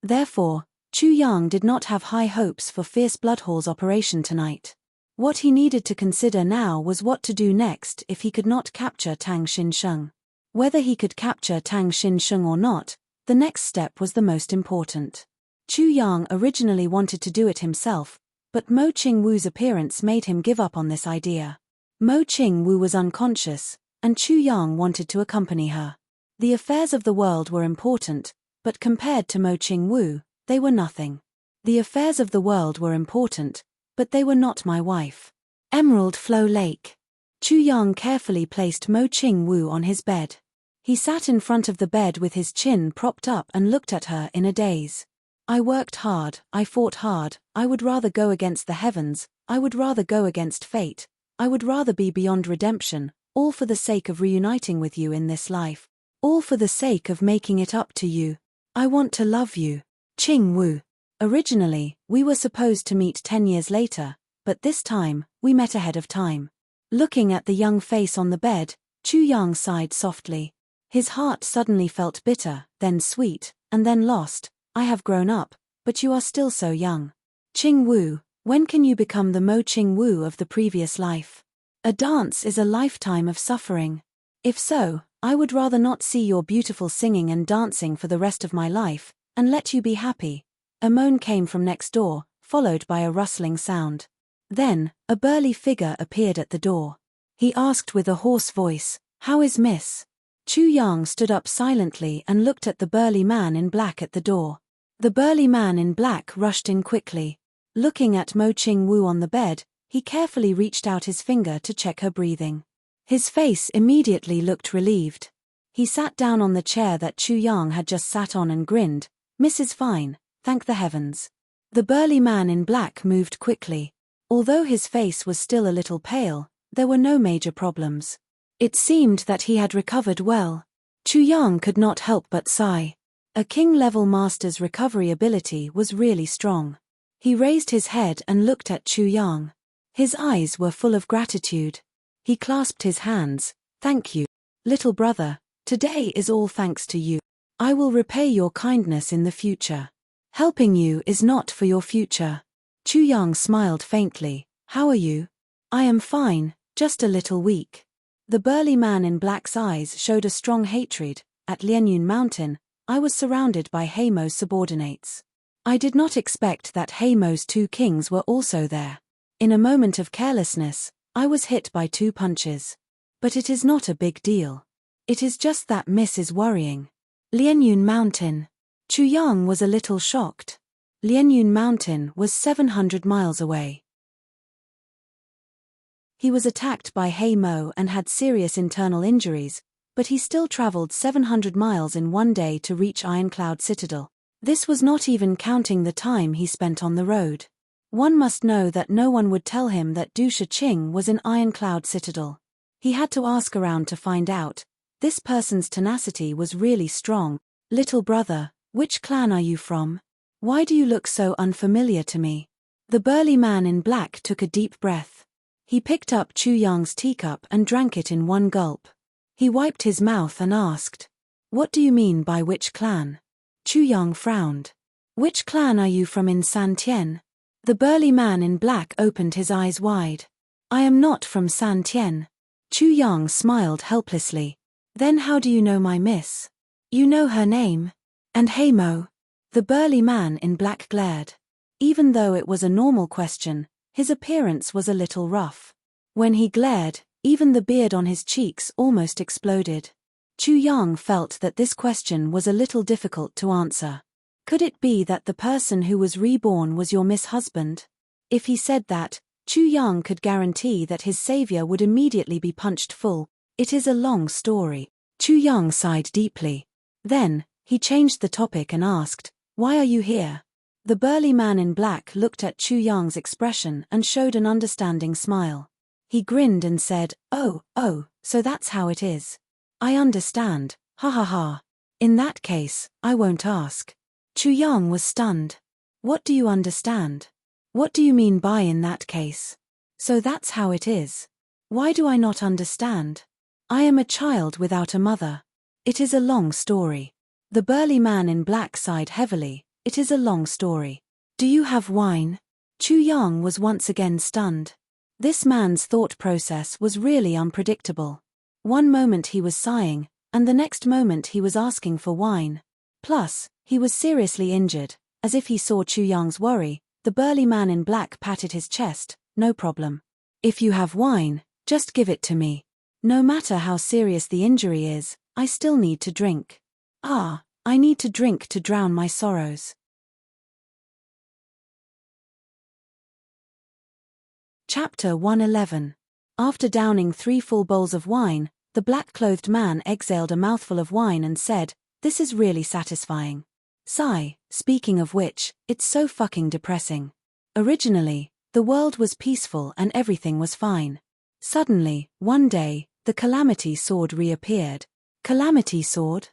Therefore, Chu Yang did not have high hopes for Fierce Bloodhall's operation tonight. What he needed to consider now was what to do next if he could not capture Tang Xinsheng. Whether he could capture Tang Xinsheng or not, the next step was the most important. Chu Yang originally wanted to do it himself, but Mo Qingwu's appearance made him give up on this idea. Mo Qingwu was unconscious, and Chu Yang wanted to accompany her. The affairs of the world were important, but compared to Mo Qingwu, they were nothing. The affairs of the world were important, but they were not my wife. Emerald Flow Lake. Chu Yang carefully placed Mo Qingwu on his bed. He sat in front of the bed with his chin propped up and looked at her in a daze. "I worked hard, I fought hard, I would rather go against the heavens, I would rather go against fate, I would rather be beyond redemption, all for the sake of reuniting with you in this life, all for the sake of making it up to you. I want to love you, Qingwu. Originally, we were supposed to meet 10 years later, but this time, we met ahead of time." Looking at the young face on the bed, Chu Yang sighed softly. His heart suddenly felt bitter, then sweet, and then lost. "I have grown up, but you are still so young. Qingwu, when can you become the Mo Qingwu of the previous life? A dance is a lifetime of suffering. If so, I would rather not see your beautiful singing and dancing for the rest of my life, and let you be happy. A moan came from next door, followed by a rustling sound. Then, a burly figure appeared at the door. He asked with a hoarse voice, "How is Miss?" Chu Yang stood up silently and looked at the burly man in black at the door. The burly man in black rushed in quickly. Looking at Mo Ching-woo on the bed, he carefully reached out his finger to check her breathing. His face immediately looked relieved. He sat down on the chair that Chu Yang had just sat on and grinned. "Mrs. Fine, thank the heavens." The burly man in black moved quickly. Although his face was still a little pale, there were no major problems. It seemed that he had recovered well. Chu Yang could not help but sigh. A king-level master's recovery ability was really strong. He raised his head and looked at Chu Yang. His eyes were full of gratitude. He clasped his hands. "Thank you, little brother. Today is all thanks to you. I will repay your kindness in the future. Helping you is not for your future." Chu Yang smiled faintly. "How are you?" "I am fine, just a little weak." The burly man in black's eyes showed a strong hatred. "At Lianyun Mountain, I was surrounded by Heimo's subordinates. I did not expect that Heimo's 2 kings were also there. In a moment of carelessness, I was hit by 2 punches. But it is not a big deal. It is just that Miss is worrying." Lianyun Mountain. Chu Yang was a little shocked. Lianyun Mountain was 700 miles away. He was attacked by Heimo and had serious internal injuries, but he still traveled 700 miles in one day to reach Ironcloud Citadel. This was not even counting the time he spent on the road. One must know that no one would tell him that Du Shiqing was in Ironcloud Citadel. He had to ask around to find out. This person's tenacity was really strong. "Little brother, which clan are you from? Why do you look so unfamiliar to me?" The burly man in black took a deep breath. He picked up Chu Yang's teacup and drank it in one gulp. He wiped his mouth and asked, "What do you mean by which clan?" Chu Yang frowned. "Which clan are you from in Santian?" The burly man in black opened his eyes wide. "I am not from Santian." Chu Yang smiled helplessly. "Then how do you know my miss? You know her name? And Heimo?" The burly man in black glared. Even though it was a normal question, his appearance was a little rough. When he glared, even the beard on his cheeks almost exploded. Chu Yang felt that this question was a little difficult to answer. Could it be that the person who was reborn was your husband? If he said that, Chu Yang could guarantee that his savior would immediately be punched full. It is a long story. Chu Yang sighed deeply. Then, he changed the topic and asked, "Why are you here?" The burly man in black looked at Chu Yang's expression and showed an understanding smile. He grinned and said, Oh, so that's how it is. I understand, ha ha ha. In that case, I won't ask. Chu Yang was stunned. What do you understand? What do you mean by in that case? So that's how it is. Why do I not understand? I am a child without a mother. It is a long story. The burly man in black sighed heavily. It is a long story. Do you have wine? Chu Yang was once again stunned. This man's thought process was really unpredictable. One moment he was sighing, and the next moment he was asking for wine. Plus, he was seriously injured. As if he saw Chu Yang's worry, the burly man in black patted his chest. No problem. If you have wine, just give it to me. No matter how serious the injury is, I still need to drink. I need to drink to drown my sorrows. Chapter 111. After downing 3 full bowls of wine, the black-clothed man exhaled a mouthful of wine and said, "This is really satisfying." Sigh, speaking of which, it's so fucking depressing. Originally, the world was peaceful and everything was fine. Suddenly, one day, the Calamity Sword reappeared. Calamity Sword?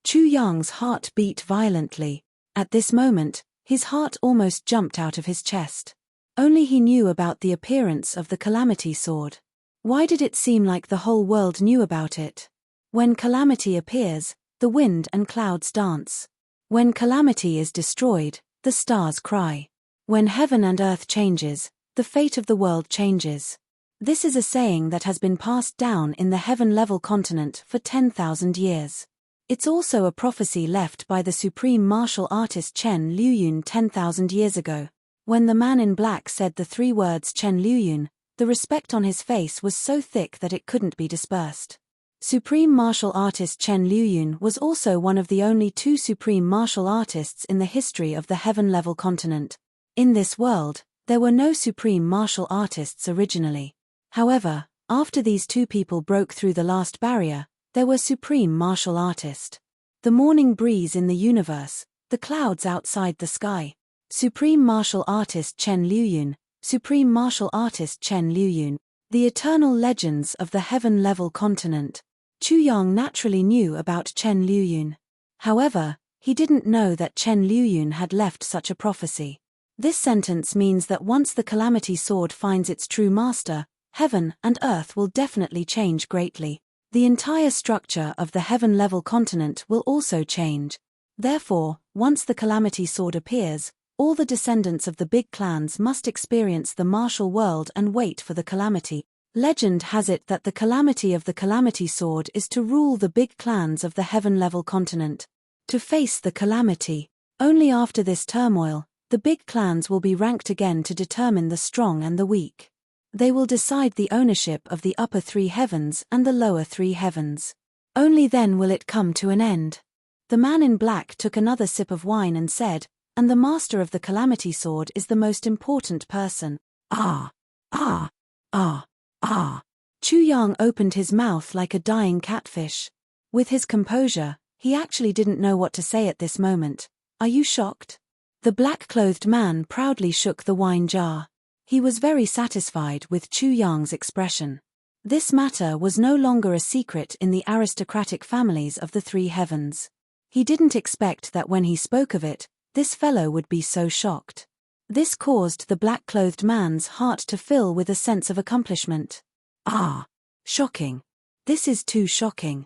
Chu Yang's heart beat violently. At this moment, his heart almost jumped out of his chest. Only he knew about the appearance of the Calamity Sword. Why did it seem like the whole world knew about it? When calamity appears, the wind and clouds dance. When calamity is destroyed, the stars cry. When heaven and earth changes, the fate of the world changes. This is a saying that has been passed down in the heaven-level continent for 10,000 years. It's also a prophecy left by the supreme martial artist Chen Liuyun 10,000 years ago. When the man in black said the three words Chen Liuyun, the respect on his face was so thick that it couldn't be dispersed. Supreme martial artist Chen Liuyun was also one of the only two supreme martial artists in the history of the heaven-level continent. In this world, there were no supreme martial artists originally. However, after these two people broke through the last barrier, there were supreme martial artists. The morning breeze in the universe, the clouds outside the sky. Supreme martial artist Chen Liuyun, supreme martial artist Chen Liuyun, the eternal legends of the heaven-level continent. Chu Yang naturally knew about Chen Liuyun. However, he didn't know that Chen Liuyun had left such a prophecy. This sentence means that once the Calamity Sword finds its true master, heaven and earth will definitely change greatly. The entire structure of the heaven-level continent will also change. Therefore, once the Calamity Sword appears, all the descendants of the big clans must experience the martial world and wait for the calamity. Legend has it that the calamity of the Calamity Sword is to rule the big clans of the heaven-level continent. To face the calamity. Only after this turmoil, the big clans will be ranked again to determine the strong and the weak. They will decide the ownership of the upper three heavens and the lower three heavens. Only then will it come to an end. The man in black took another sip of wine and said, "And the master of the Calamity Sword is the most important person." Ah! Ah! Ah! Ah! Chu Yang opened his mouth like a dying catfish. With his composure, he actually didn't know what to say at this moment. "Are you shocked?" The black-clothed man proudly shook the wine jar. He was very satisfied with Chu Yang's expression. This matter was no longer a secret in the aristocratic families of the three heavens. He didn't expect that when he spoke of it, this fellow would be so shocked. This caused the black-clothed man's heart to fill with a sense of accomplishment. Ah! Shocking. This is too shocking.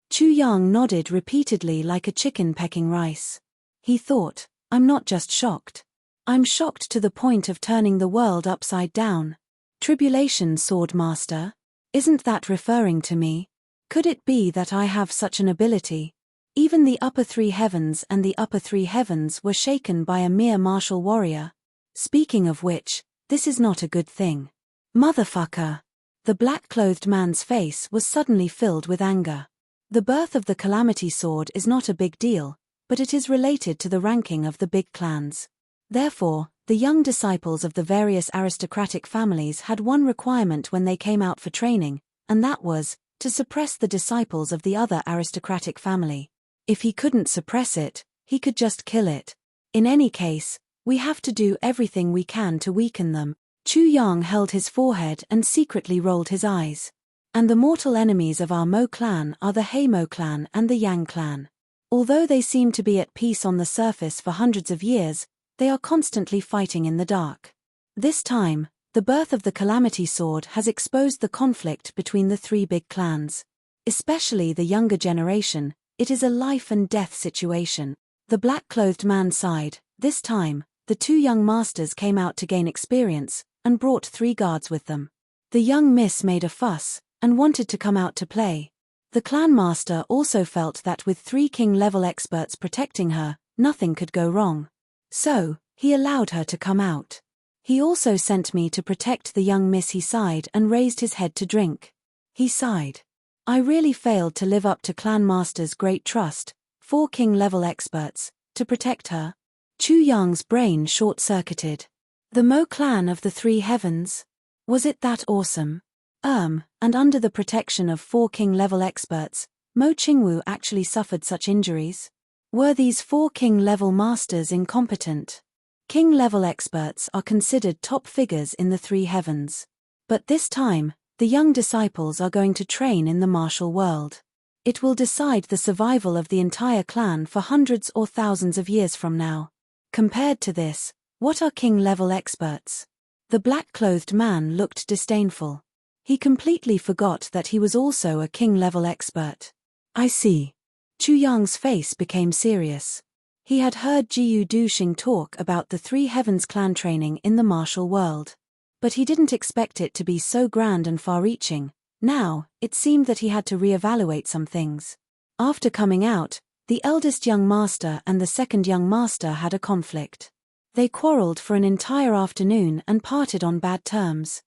Chu Yang nodded repeatedly like a chicken pecking rice. He thought, "I'm not just shocked. I'm shocked to the point of turning the world upside down." Tribulation Sword Master? Isn't that referring to me? Could it be that I have such an ability? Even the upper three heavens and the upper three heavens were shaken by a mere martial warrior. Speaking of which, this is not a good thing. Motherfucker! The black-clothed man's face was suddenly filled with anger. The birth of the Calamity Sword is not a big deal, but it is related to the ranking of the big clans. Therefore, the young disciples of the various aristocratic families had one requirement when they came out for training, and that was, to suppress the disciples of the other aristocratic family. If he couldn't suppress it, he could just kill it. In any case, we have to do everything we can to weaken them. Chu Yang held his forehead and secretly rolled his eyes. And the mortal enemies of our Mo clan are the He Mo clan and the Yang clan. Although they seem to be at peace on the surface for hundreds of years, they are constantly fighting in the dark. This time, the birth of the Calamity Sword has exposed the conflict between the three big clans. Especially the younger generation, it is a life and death situation. The black-clothed man sighed. This time, the two young masters came out to gain experience, and brought 3 guards with them. The young miss made a fuss, and wanted to come out to play. The clan master also felt that with 3 king-level experts protecting her, nothing could go wrong. So, he allowed her to come out. He also sent me to protect the young miss. He sighed and raised his head to drink. He sighed. I really failed to live up to Clan Master's great trust, 4 king-level experts, to protect her. Chu Yang's brain short-circuited. The Mo clan of the 3 heavens? Was it that awesome? And under the protection of 4 king-level experts, Mo Qingwu actually suffered such injuries? Were these 4 king-level masters incompetent? King-level experts are considered top figures in the 3 heavens. But this time, the young disciples are going to train in the martial world. It will decide the survival of the entire clan for hundreds or thousands of years from now. Compared to this, what are king-level experts? The black-clothed man looked disdainful. He completely forgot that he was also a king-level expert. I see. Chu Yang's face became serious. He had heard Jiyu Duxing talk about the 3 heavens clan training in the martial world. But he didn't expect it to be so grand and far-reaching, Now, it seemed that he had to reevaluate some things. After coming out, the eldest young master and the second young master had a conflict. They quarreled for an entire afternoon and parted on bad terms.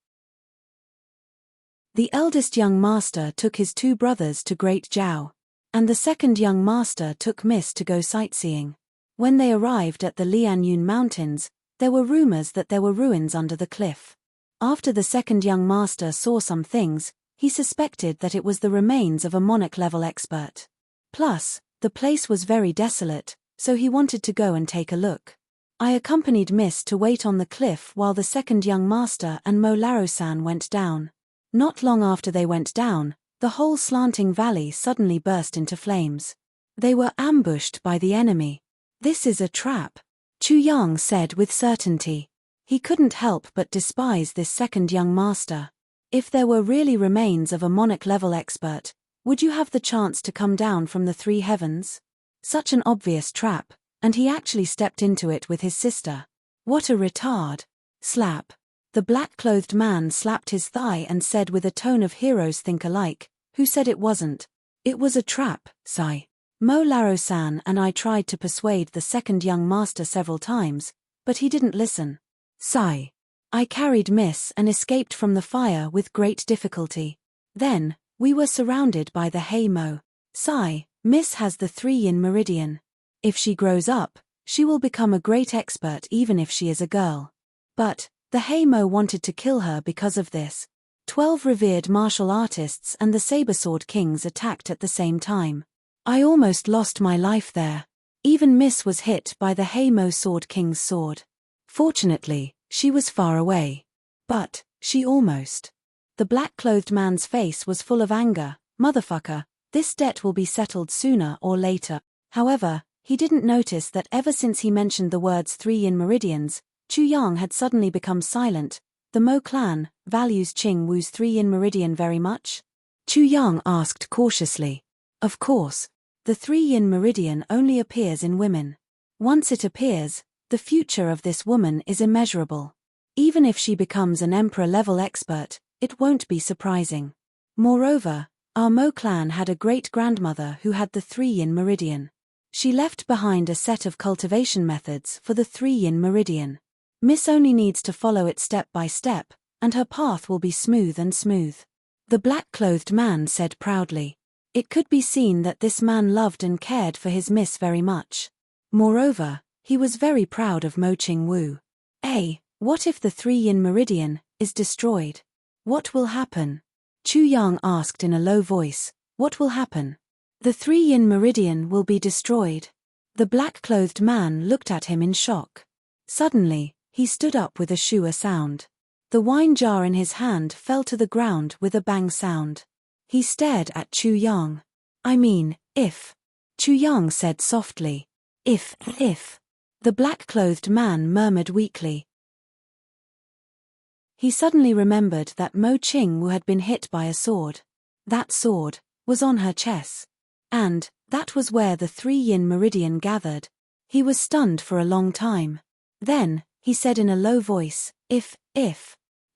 The eldest young master took his two brothers to Great Jiao, and the second young master took Miss to go sightseeing. When they arrived at the Lianyun Mountains, there were rumors that there were ruins under the cliff. After the second young master saw some things, he suspected that it was the remains of a monarch-level expert. Plus, the place was very desolate, so he wanted to go and take a look. I accompanied Miss to wait on the cliff while the second young master and Mo Laro-san went down. Not long after they went down, the whole slanting valley suddenly burst into flames. They were ambushed by the enemy. "This is a trap," Chu Yang said with certainty. He couldn't help but despise this second young master. If there were really remains of a monarch-level expert, would you have the chance to come down from the three heavens? Such an obvious trap, and he actually stepped into it with his sister. What a retard. Slap. The black-clothed man slapped his thigh and said with a tone of heroes think alike, "Who said it wasn't? It was a trap, Sai." Mo Laro-san and I tried to persuade the second young master several times, but he didn't listen. Sai. I carried Miss and escaped from the fire with great difficulty. Then, we were surrounded by the Heimo. Sai, Miss has the 3-yin meridian. If she grows up, she will become a great expert even if she is a girl. But, the Heimo wanted to kill her because of this. 12 revered martial artists and the saber-sword kings attacked at the same time. I almost lost my life there. Even Miss was hit by the Heimo sword king's sword. Fortunately, she was far away. But, she almost. The black-clothed man's face was full of anger. "Motherfucker, this debt will be settled sooner or later." However, he didn't notice that ever since he mentioned the words 3-yin meridians, Chu Yang had suddenly become silent. "The Mo clan values Qing Wu's 3-yin meridian very much?" Chu Yang asked cautiously. Of course. The 3-yin meridian only appears in women. Once it appears, the future of this woman is immeasurable. Even if she becomes an emperor-level expert, it won't be surprising. Moreover, our Mo clan had a great-grandmother who had the 3-yin meridian. She left behind a set of cultivation methods for the 3-yin meridian. Miss only needs to follow it step by step, and her path will be smooth and smooth. The black-clothed man said proudly. It could be seen that this man loved and cared for his Miss very much. Moreover, he was very proud of Mo Qing Wu. What if the 3-yin meridian is destroyed? What will happen? Chu Yang asked in a low voice. What will happen? The 3-yin meridian will be destroyed. The black-clothed man looked at him in shock. Suddenly, he stood up with a shua sound. The wine jar in his hand fell to the ground with a bang sound. He stared at Chu Yang. "I mean, if." Chu Yang said softly. If. The black-clothed man murmured weakly. He suddenly remembered that Mo Qing Wu had been hit by a sword. That sword was on her chest. And that was where the 3-yin meridian gathered. He was stunned for a long time. Then, he said in a low voice, If.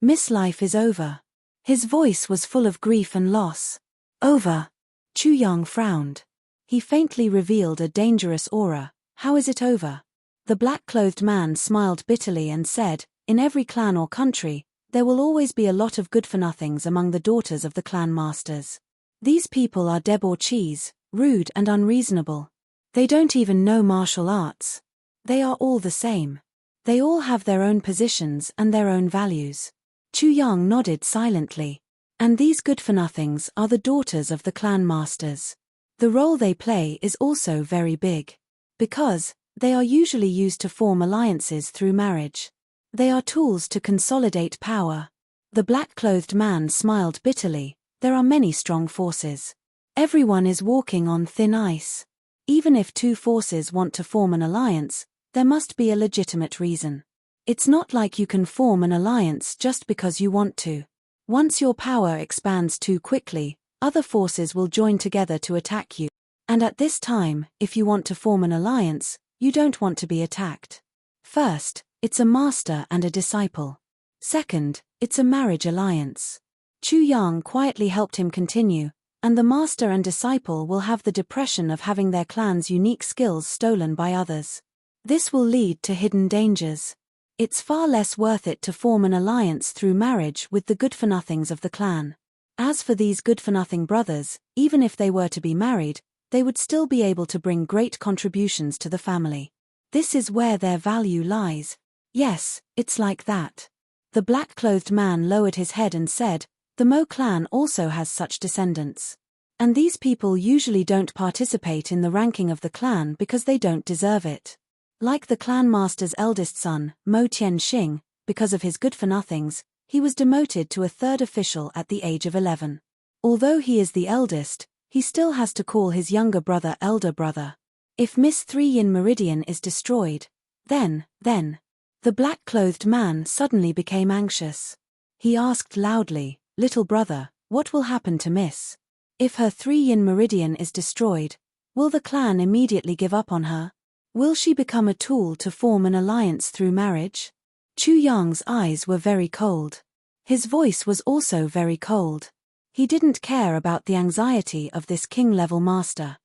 Miss life is over." His voice was full of grief and loss. "Over?" Chu Yang frowned. He faintly revealed a dangerous aura. "How is it over?" The black-clothed man smiled bitterly and said, "In every clan or country, there will always be a lot of good-for-nothings among the daughters of the clan masters. These people are debauchees, rude and unreasonable. They don't even know martial arts. They are all the same. They all have their own positions and their own values." Chu Yang nodded silently. "And these good-for-nothings are the daughters of the clan masters. The role they play is also very big. Because, they are usually used to form alliances through marriage. They are tools to consolidate power." The black-clothed man smiled bitterly. "There are many strong forces. Everyone is walking on thin ice. Even if two forces want to form an alliance, there must be a legitimate reason. It's not like you can form an alliance just because you want to. Once your power expands too quickly, other forces will join together to attack you. And at this time, if you want to form an alliance, you don't want to be attacked. First, it's a master and a disciple. Second, it's a marriage alliance. Chu Yang quietly helped him continue, and the master and disciple will have the depression of having their clan's unique skills stolen by others. This will lead to hidden dangers. It's far less worth it to form an alliance through marriage with the good-for-nothings of the clan. As for these good-for-nothing brothers, even if they were to be married, they would still be able to bring great contributions to the family. This is where their value lies. Yes, it's like that. The black-clothed man lowered his head and said, the Mo clan also has such descendants. And these people usually don't participate in the ranking of the clan because they don't deserve it. Like the clan master's eldest son, Mo Tianxing, because of his good-for-nothings, he was demoted to a third official at the age of 11. Although he is the eldest, he still has to call his younger brother elder brother. If Miss 3 Yin Meridian is destroyed, then. The black-clothed man suddenly became anxious. He asked loudly, little brother, what will happen to Miss? If her 3 Yin Meridian is destroyed, will the clan immediately give up on her? Will she become a tool to form an alliance through marriage? Chu Yang's eyes were very cold. His voice was also very cold. He didn't care about the anxiety of this king-level master.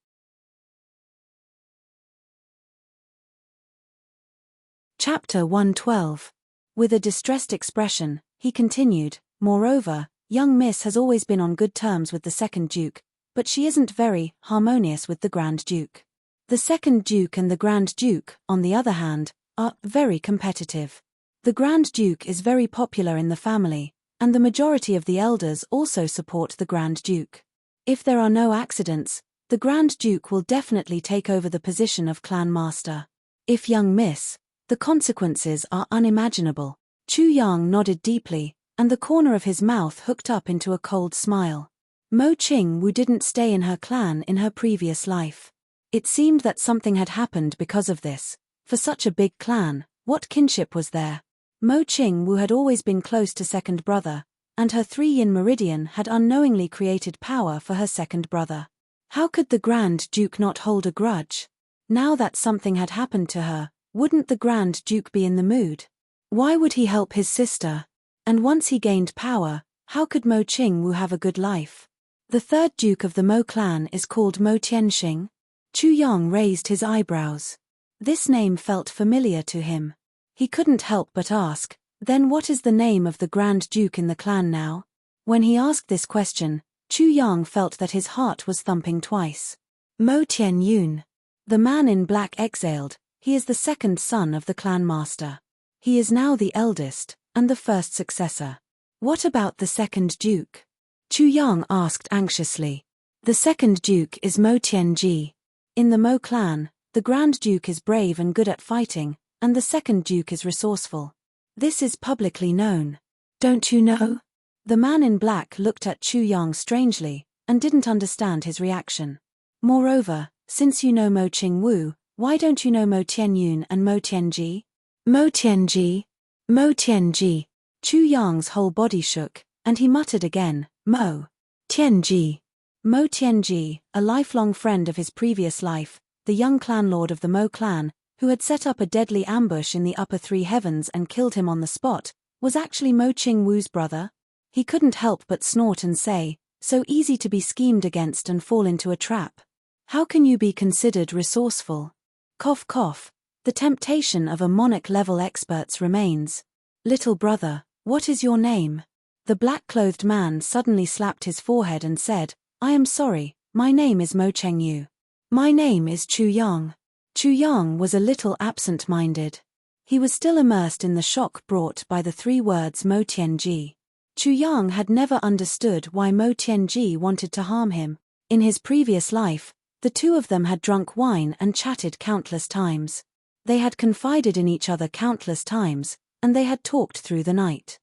Chapter 112. With a distressed expression, he continued, moreover, young Miss has always been on good terms with the second Duke, but she isn't very harmonious with the Grand Duke. The second Duke and the Grand Duke, on the other hand, are very competitive. The Grand Duke is very popular in the family, and the majority of the elders also support the Grand Duke. If there are no accidents, the Grand Duke will definitely take over the position of clan master. If young Miss, the consequences are unimaginable. Chu Yang nodded deeply, and the corner of his mouth hooked up into a cold smile. Mo Qingwu didn't stay in her clan in her previous life. It seemed that something had happened because of this. For such a big clan, what kinship was there? Mo Qingwu had always been close to second brother, and her 3 Yin Meridian had unknowingly created power for her second brother. How could the Grand Duke not hold a grudge? Now that something had happened to her, wouldn't the Grand Duke be in the mood? Why would he help his sister? And once he gained power, how could Mo Qingwu have a good life? The third Duke of the Mo clan is called Mo Tianxing? Chu Yang raised his eyebrows. This name felt familiar to him. He couldn't help but ask, then what is the name of the Grand Duke in the clan now? When he asked this question, Chu Yang felt that his heart was thumping twice. Mo Tianyun. The man in black exhaled. He is the second son of the clan master. He is now the eldest, and the first successor. What about the second Duke? Chu Yang asked anxiously. The second Duke is Mo Tianji. In the Mo clan, the Grand Duke is brave and good at fighting, and the second Duke is resourceful. This is publicly known. Don't you know? The man in black looked at Chu Yang strangely, and didn't understand his reaction. Moreover, since you know Mo Qingwu, why don't you know Mo Tianyun and Mo Tianji? Mo Tianji. Mo Tianji. Chu Yang's whole body shook, and he muttered again, Mo Tianji. Mo Tianji, a lifelong friend of his previous life, the young clan lord of the Mo clan, who had set up a deadly ambush in the upper three heavens and killed him on the spot, was actually Mo Qingwu's brother. He couldn't help but snort and say, so easy to be schemed against and fall into a trap. How can you be considered resourceful? Cough cough, the temptation of a monarch-level experts remains. Little brother, what is your name? The black-clothed man suddenly slapped his forehead and said, I am sorry, my name is Mo Chengyu. My name is Chu Yang. Chu Yang was a little absent-minded. He was still immersed in the shock brought by the 3 words Mo Tianji. Chu Yang had never understood why Mo Tianji wanted to harm him. In his previous life, the two of them had drunk wine and chatted countless times. They had confided in each other countless times, and they had talked through the night.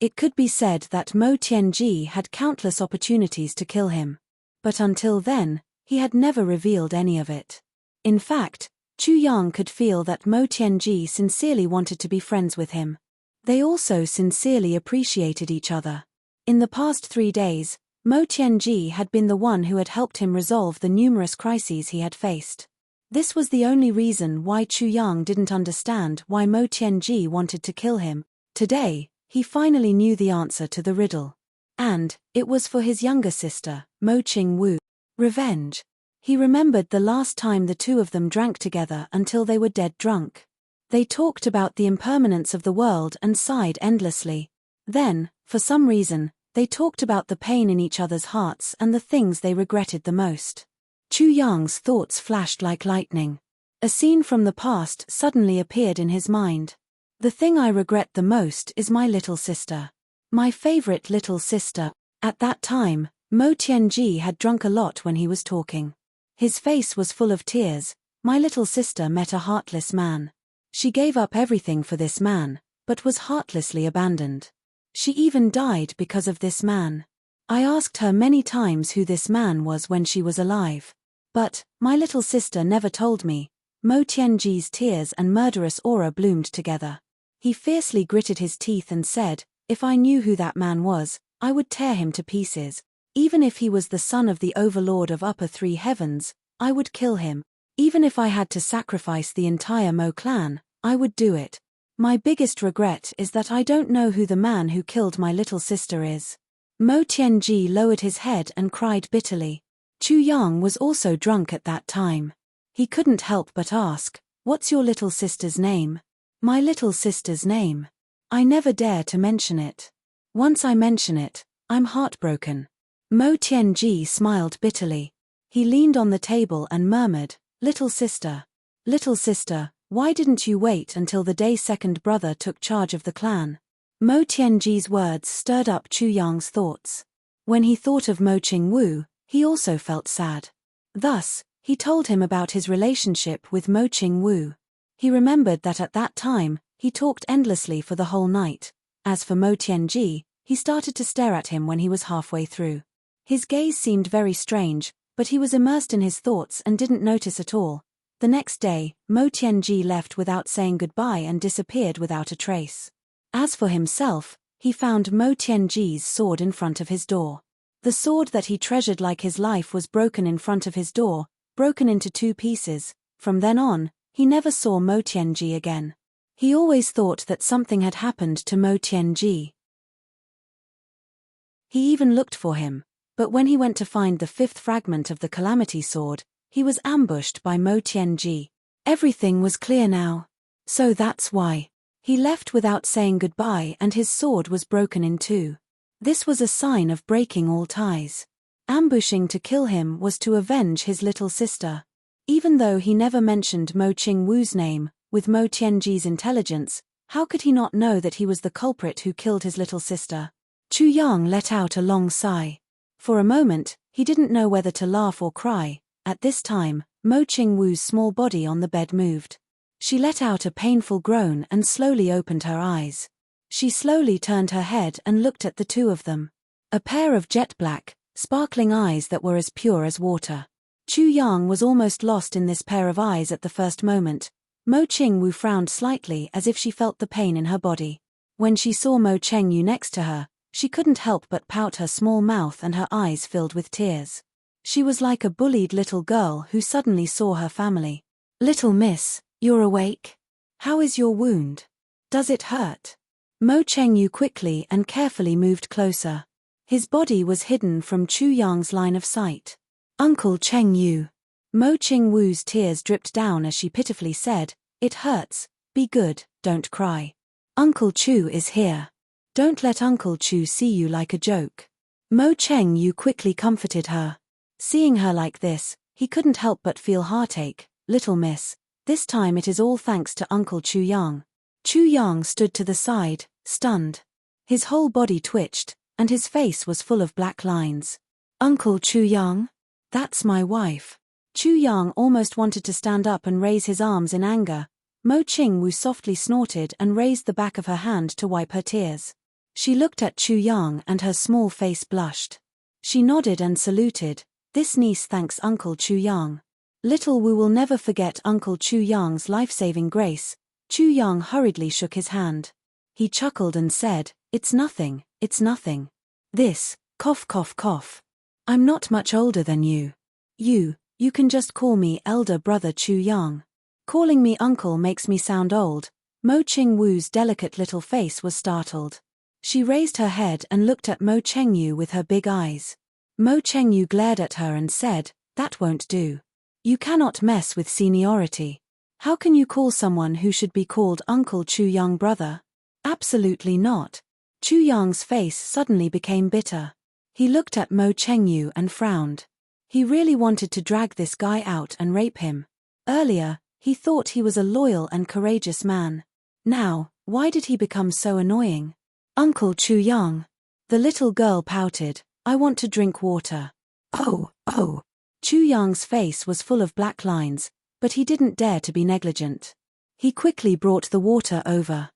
It could be said that Mo Tianji had countless opportunities to kill him. But until then, he had never revealed any of it. In fact, Chu Yang could feel that Mo Tianji sincerely wanted to be friends with him. They also sincerely appreciated each other. In the past 3 days, Mo Tianji had been the one who had helped him resolve the numerous crises he had faced. This was the only reason why Chu Yang didn't understand why Mo Tianji wanted to kill him. Today, He finally knew the answer to the riddle. And it was for his younger sister, Mo Ching-woo. Revenge. He remembered the last time the two of them drank together until they were dead drunk. They talked about the impermanence of the world and sighed endlessly. Then, for some reason, they talked about the pain in each other's hearts and the things they regretted the most. Chu Yang's thoughts flashed like lightning. A scene from the past suddenly appeared in his mind. The thing I regret the most is my little sister. My favorite little sister. At that time, Mo Tianji had drunk a lot when he was talking. His face was full of tears. My little sister met a heartless man. She gave up everything for this man, but was heartlessly abandoned. She even died because of this man. I asked her many times who this man was when she was alive. But, my little sister never told me. Mo Tianji's tears and murderous aura bloomed together. He fiercely gritted his teeth and said, if I knew who that man was, I would tear him to pieces. Even if he was the son of the overlord of upper three heavens, I would kill him. Even if I had to sacrifice the entire Mo clan, I would do it. My biggest regret is that I don't know who the man who killed my little sister is. Mo Tianji lowered his head and cried bitterly. Chu Yang was also drunk at that time. He couldn't help but ask, what's your little sister's name? My little sister's name. I never dare to mention it. Once I mention it, I'm heartbroken. Mo Tianji smiled bitterly. He leaned on the table and murmured, little sister. Little sister, why didn't you wait until the day second brother took charge of the clan? Mo Tianji's words stirred up Chu Yang's thoughts. When he thought of Mo Ching-woo, he also felt sad. Thus, he told him about his relationship with Mo Ching-woo. He remembered that at that time, he talked endlessly for the whole night. As for Mo Tianji, he started to stare at him when he was halfway through. His gaze seemed very strange, but he was immersed in his thoughts and didn't notice at all. The next day, Mo Tianji left without saying goodbye and disappeared without a trace. As for himself, he found Mo Tianji's sword in front of his door. The sword that he treasured like his life was broken in front of his door, broken into 2 pieces. From then on, he never saw Mo Tianji again. He always thought that something had happened to Mo Tianji. He even looked for him, but when he went to find the 5th fragment of the Calamity Sword, he was ambushed by Mo Tianji. Everything was clear now. So that's why. He left without saying goodbye and his sword was broken in 2. This was a sign of breaking all ties. Ambushing to kill him was to avenge his little sister. Even though he never mentioned Mo Ching-woo's name, with Mo Tianji's intelligence, how could he not know that he was the culprit who killed his little sister? Chu Yang let out a long sigh. For a moment, he didn't know whether to laugh or cry. At this time, Mo Ching-woo's small body on the bed moved. She let out a painful groan and slowly opened her eyes. She slowly turned her head and looked at the two of them. A pair of jet-black, sparkling eyes that were as pure as water. Chu Yang was almost lost in this pair of eyes at the first moment. Mo Ching-woo frowned slightly as if she felt the pain in her body. When she saw Mo Cheng-yu next to her, she couldn't help but pout her small mouth and her eyes filled with tears. She was like a bullied little girl who suddenly saw her family. Little miss, you're awake? How is your wound? Does it hurt? Mo Cheng-yu quickly and carefully moved closer. His body was hidden from Chu Yang's line of sight. Uncle Cheng-yu. Mo Ching-woo's tears dripped down as she pitifully said, it hurts, be good, don't cry. Uncle Chu is here. Don't let Uncle Chu see you like a joke. Mo Cheng-yu quickly comforted her. Seeing her like this, he couldn't help but feel heartache. Little miss, this time it is all thanks to Uncle Chu Yang. Chu Yang stood to the side, stunned. His whole body twitched, and his face was full of black lines. Uncle Chu Yang? That's my wife. Chu Yang almost wanted to stand up and raise his arms in anger. Mo Ching-woo softly snorted and raised the back of her hand to wipe her tears. She looked at Chu Yang and her small face blushed. She nodded and saluted. This niece thanks Uncle Chu Yang. Little Wu will never forget Uncle Chu Yang's life-saving grace. Chu Yang hurriedly shook his hand. He chuckled and said, it's nothing, it's nothing. This, cough cough cough. I'm not much older than you. You can just call me elder brother Chu Yang. Calling me uncle makes me sound old. Mo Ching-woo's delicate little face was startled. She raised her head and looked at Mo Chengyu with her big eyes. Mo Chengyu glared at her and said, "That won't do. You cannot mess with seniority. How can you call someone who should be called Uncle Chu Yang brother? Absolutely not." Chu Yang's face suddenly became bitter. He looked at Mo Chengyu and frowned. He really wanted to drag this guy out and rape him. Earlier, he thought he was a loyal and courageous man. Now, why did he become so annoying? "Uncle Chu Yang." The little girl pouted, "I want to drink water." Oh. Chu Yang's face was full of black lines, but he didn't dare to be negligent. He quickly brought the water over.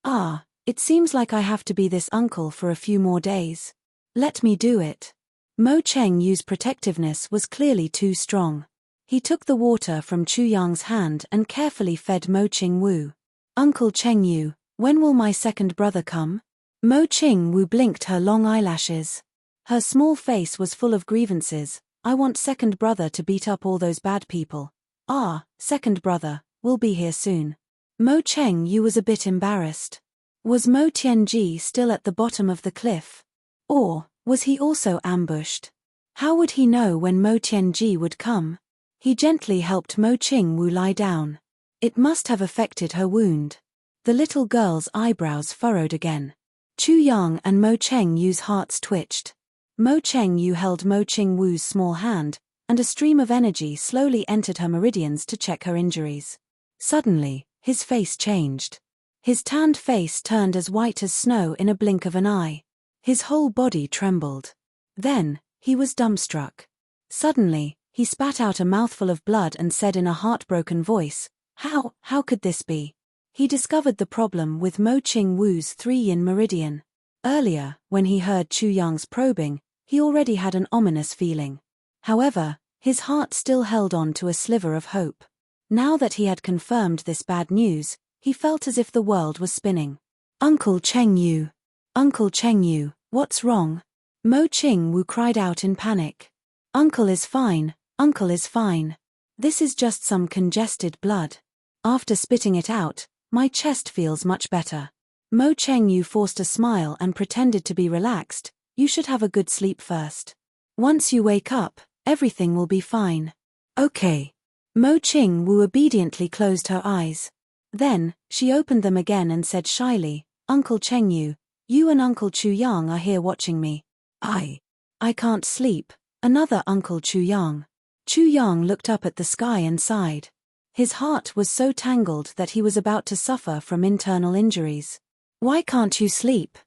"Ah, it seems like I have to be this uncle for a few more days. Let me do it." Mo Chengyu's protectiveness was clearly too strong. He took the water from Chu Yang's hand and carefully fed Mo Chengwu. "Uncle Chengyu, when will my second brother come?" Mo Chengwu blinked her long eyelashes. Her small face was full of grievances. "I want second brother to beat up all those bad people." "Ah, second brother, will be here soon." Mo Chengyu was a bit embarrassed. Was Mo Tianji still at the bottom of the cliff? Or was he also ambushed? How would he know when Mo Tianji would come? He gently helped Mo Chengwu lie down. It must have affected her wound. The little girl's eyebrows furrowed again. Chu Yang and Mo Chengyu's hearts twitched. Mo Chengyu held Mo Chengwu's small hand, and a stream of energy slowly entered her meridians to check her injuries. Suddenly, his face changed. His tanned face turned as white as snow in a blink of an eye. His whole body trembled. Then, he was dumbstruck. Suddenly, he spat out a mouthful of blood and said in a heartbroken voice, How could this be?" He discovered the problem with Mo Chengwu's 3-yin meridian. Earlier, when he heard Chu Yang's probing, he already had an ominous feeling. However, his heart still held on to a sliver of hope. Now that he had confirmed this bad news, he felt as if the world was spinning. "Uncle Chengyu! Uncle Chengyu, what's wrong?" Mo Chengwu cried out in panic. "Uncle is fine, uncle is fine. This is just some congested blood. After spitting it out, my chest feels much better." Mo Chengyu forced a smile and pretended to be relaxed. "You should have a good sleep first. Once you wake up, everything will be fine." "Okay." Mo Chengwu obediently closed her eyes. Then, she opened them again and said shyly, "Uncle Chengyu, you and Uncle Chu Yang are here watching me." I can't sleep." Another Uncle Chu Yang. Chu Yang looked up at the sky and sighed. His heart was so tangled that he was about to suffer from internal injuries. "Why can't you sleep?"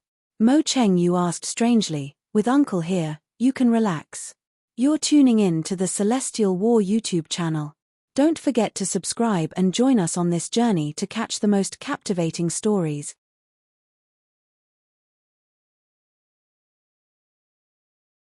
Mo Chengyu asked strangely. "With Uncle here, you can relax." You're tuning in to the Celestial War YouTube channel. Don't forget to subscribe and join us on this journey to catch the most captivating stories.